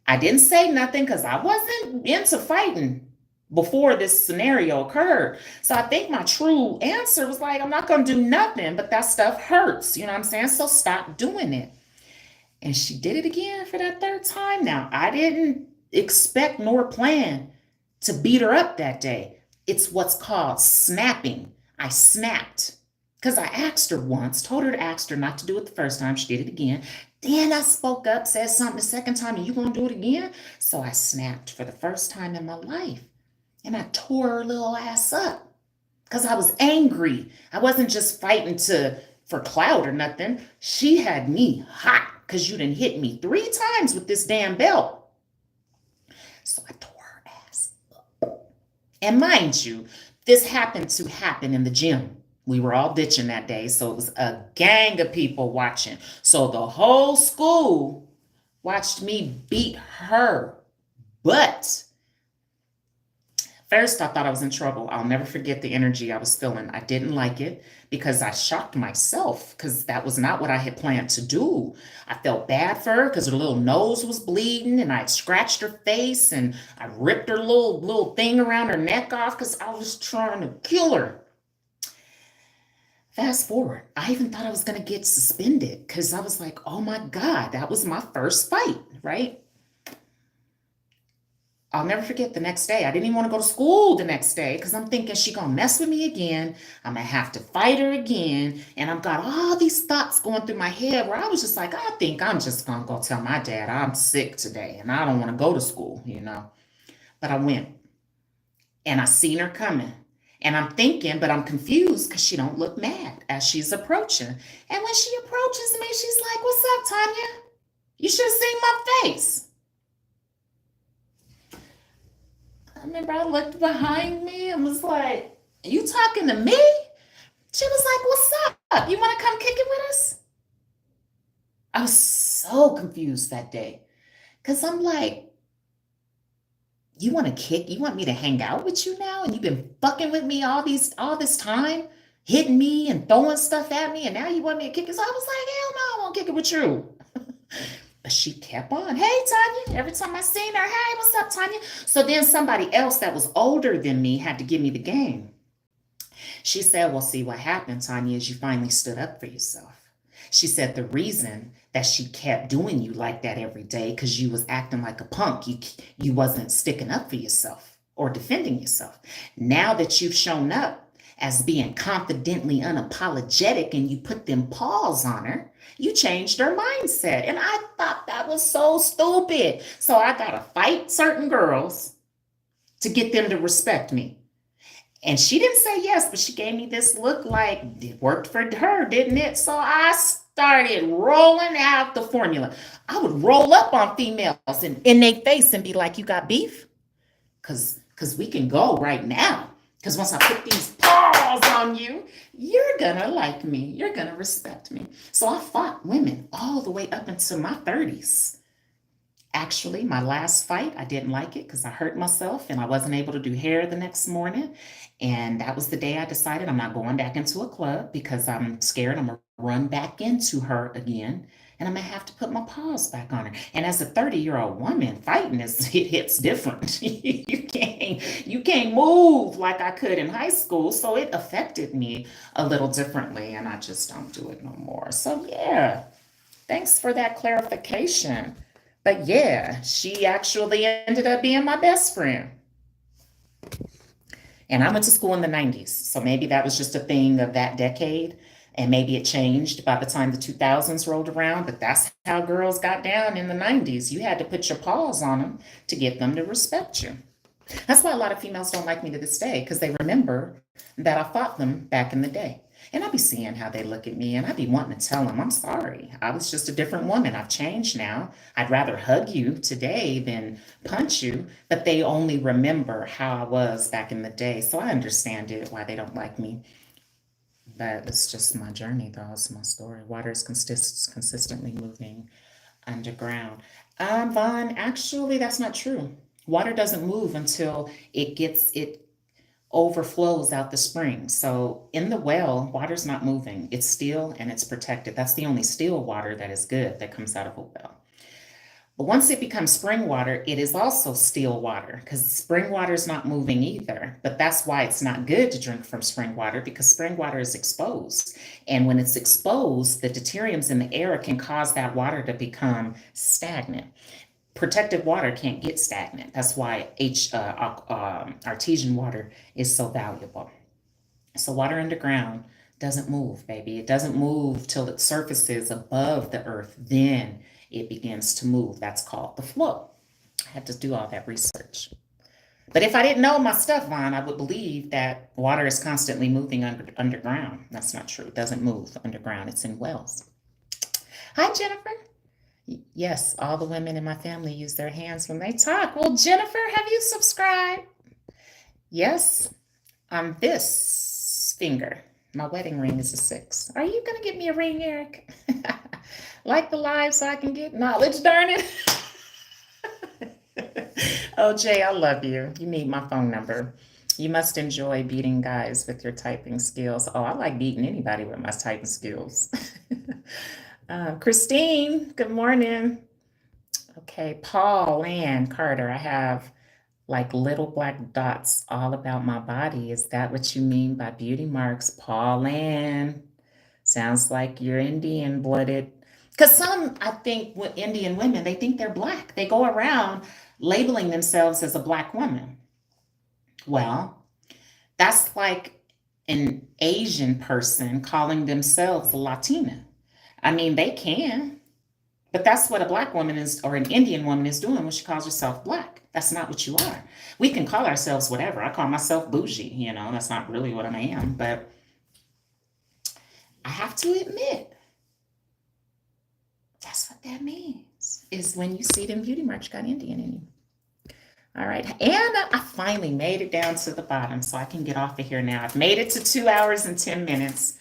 Speaker 1: I didn't say nothing because I wasn't into fighting before this scenario occurred. So I think my true answer was like, I'm not gonna do nothing, but that stuff hurts. You know what I'm saying? So stop doing it. And she did it again for that third time now. I didn't expect nor plan to beat her up that day. It's what's called snapping. I snapped. Because I asked her once, told her to ask her not to do it the first time. She did it again. Then I spoke up, said something the second time, and you gonna do it again? So I snapped for the first time in my life. And I tore her little ass up. Because I was angry. I wasn't just fighting for clout or nothing. She had me hot because you done hit me 3 times with this damn belt. So I tore her ass up. And mind you, this happened to happen in the gym. We were all ditching that day, so it was a gang of people watching. So the whole school watched me beat her. But first, I thought I was in trouble. I'll never forget the energy I was feeling. I didn't like it because I shocked myself because that was not what I had planned to do. I felt bad for her because her little nose was bleeding and I scratched her face and I ripped her little thing around her neck off because I was trying to kill her. Fast forward, I even thought I was going to get suspended because I was like, oh my God, that was my first fight, right? I'll never forget the next day. I didn't even want to go to school the next day because I'm thinking she gonna mess with me again. I'm gonna have to fight her again. And I've got all these thoughts going through my head where I was just like, I think I'm just gonna go tell my dad I'm sick today and I don't want to go to school, you know. But I went and I seen her coming. And I'm thinking, but I'm confused because she don't look mad as she's approaching. And when she approaches me, she's like, what's up, Tanya? You should have seen my face. I remember I looked behind me and was like, you talking to me? She was like, what's up? You want to come kick it with us? I was so confused that day because I'm like, you want to kick? You want me to hang out with you now? And you've been fucking with me all this time, hitting me and throwing stuff at me, and now you want me to kick it? So I was like, hell no, I won't kick it with you. But she kept on, hey, Tanya. Every time I seen her, hey, what's up, Tanya? So then somebody else that was older than me had to give me the game. She said, well, see, what happened, Tanya, is you finally stood up for yourself. She said the reason that she kept doing you like that every day because you was acting like a punk. You wasn't sticking up for yourself or defending yourself. Now that you've shown up as being confidently unapologetic and you put them paws on her, you changed her mindset. And I thought that was so stupid. So I got to fight certain girls to get them to respect me. And she didn't say yes, but she gave me this look like it worked for her, didn't it? So I started rolling out the formula. I would roll up on females and in their face and be like, you got beef? Because we can go right now. Because once I put these paws on you, you're going to like me. You're going to respect me. So I fought women all the way up into my 30s. Actually, my last fight, I didn't like it because I hurt myself and I wasn't able to do hair the next morning. And that was the day I decided I'm not going back into a club because I'm scared I'm going to run back into her again. And I'm going to have to put my paws back on her. And as a 30-year-old woman, fighting it hits different. You can't move like I could in high school. So it affected me a little differently. And I just don't do it no more. So yeah, thanks for that clarification. But yeah, she actually ended up being my best friend. And I went to school in the 90s. So maybe that was just a thing of that decade. And maybe it changed by the time the 2000s rolled around. But that's how girls got down in the 90s. You had to put your paws on them to get them to respect you. That's why a lot of females don't like me to this day, because they remember that I fought them back in the day. And I be seeing how they look at me and I be wanting to tell them, I'm sorry. I was just a different woman. I've changed now. I'd rather hug you today than punch you. But they only remember how I was back in the day. So I understand it, why they don't like me. But it's just my journey, though. It's my story. Water is consistently moving underground. Vaughn, actually, that's not true. Water doesn't move until it overflows out the spring. So in the well, water's not moving. It's still and it's protected. That's the only still water that is good that comes out of a well. But once it becomes spring water, it is also still water because spring water is not moving either. But that's why it's not good to drink from spring water, because spring water is exposed. And when it's exposed, the deuteriums in the air can cause that water to become stagnant. Protected water can't get stagnant. That's why artesian water is so valuable. So water underground doesn't move, baby. It doesn't move till it surfaces above the earth. Then it begins to move. That's called the flow. I had to do all that research. But if I didn't know my stuff, Vaughn, I would believe that water is constantly moving underground. That's not true. It doesn't move underground. It's in wells. Hi, Jennifer. Yes, all the women in my family use their hands when they talk. Well, Jennifer, have you subscribed? Yes, on this finger. My wedding ring is a 6. Are you going to get me a ring, Eric? Like the live so I can get knowledge, darn it. Oh, Jay, I love you. You need my phone number. You must enjoy beating guys with your typing skills. Oh, I like beating anybody with my typing skills. Christine, good morning. Okay, Paul, Ann, Carter, I have like little black dots all about my body. Is that what you mean by beauty marks, Pauline? Sounds like you're Indian blooded. Because some, I think, with Indian women, they think they're black. They go around labeling themselves as a black woman. Well, that's like an Asian person calling themselves a Latina. I mean, they can, but that's what a black woman is, or an Indian woman is doing when she calls herself black. That's not what you are. We can call ourselves whatever. I call myself bougie, that's not really what I am, but I have to admit, that's what that means, is when you see them beauty marks, you got Indian in you. All right, and I finally made it down to the bottom, so I can get off of here now. I've made it to 2 hours and 10 minutes.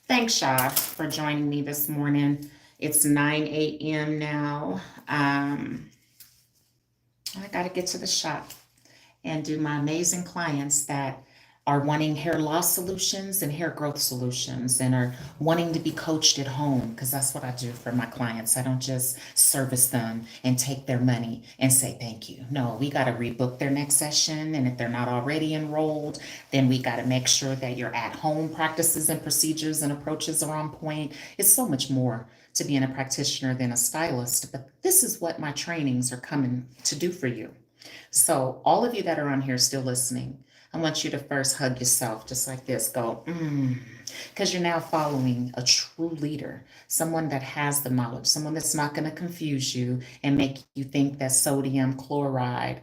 Speaker 1: Thanks, Shah, for joining me this morning. It's 9 a.m. now. I got to get to the shop and do my amazing clients that are wanting hair loss solutions and hair growth solutions and are wanting to be coached at home, because that's what I do for my clients. I don't just service them and take their money and say thank you. No, we got to rebook their next session. And if they're not already enrolled, then we got to make sure that your at-home practices and procedures and approaches are on point. It's so much more to being a practitioner than a stylist, but this is what my trainings are coming to do for you. So all of you that are on here still listening, I want you to first hug yourself just like this. Go, because you're now following a true leader, someone that has the knowledge, someone that's not going to confuse you and make you think that sodium chloride,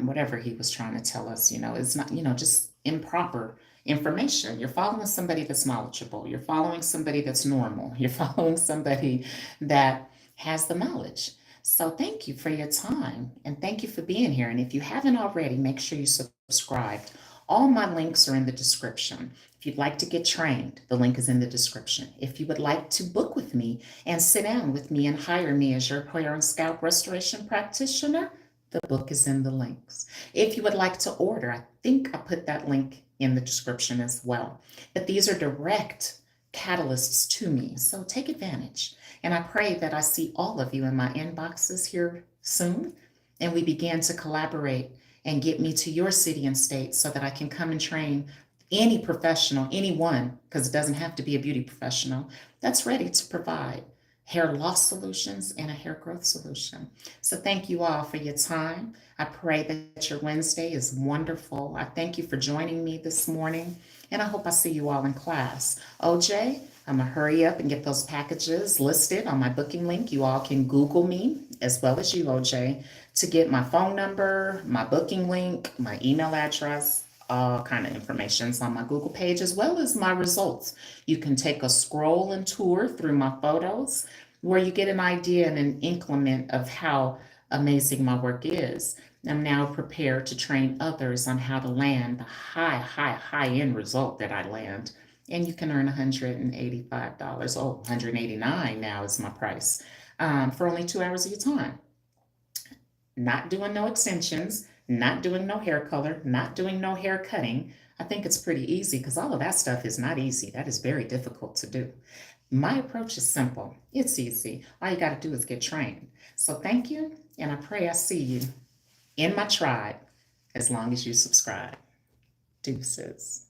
Speaker 1: whatever he was trying to tell us, it's not, just improper information. You're following somebody that's knowledgeable. You're following somebody that's normal. You're following somebody that has the knowledge. So thank you for your time and thank you for being here. And if you haven't already, make sure you subscribed. All my links are in the description. If you'd like to get trained, the link is in the description. If you would like to book with me and sit down with me and hire me as your hair and scalp restoration practitioner, the book is in the links. If you would like to order, I think I put that link in the description as well. But these are direct catalysts to me, so take advantage. And I pray that I see all of you in my inboxes here soon, and we begin to collaborate and get me to your city and state so that I can come and train any professional, anyone, because it doesn't have to be a beauty professional, that's ready to provide hair loss solutions and a hair growth solution. So thank you all for your time. I pray that your Wednesday is wonderful. I thank you for joining me this morning, and I hope I see you all in class. OJ, I'm gonna hurry up and get those packages listed on my booking link. You all can Google me, as well as you, OJ, to get my phone number, my booking link, my email address, all kind of information's on my Google page, as well as my results. You can take a scroll and tour through my photos where you get an idea and an increment of how amazing my work is. I'm now prepared to train others on how to land the high end result that I land. And you can earn $185. Oh, $189 now is my price, for only 2 hours of your time. Not doing no extensions, not doing no hair color, not doing no hair cutting. I think it's pretty easy because all of that stuff is not easy. That is very difficult to do. My approach is simple. It's easy. All you got to do is get trained. So thank you, and I pray I see you in my tribe as long as you subscribe. Deuces.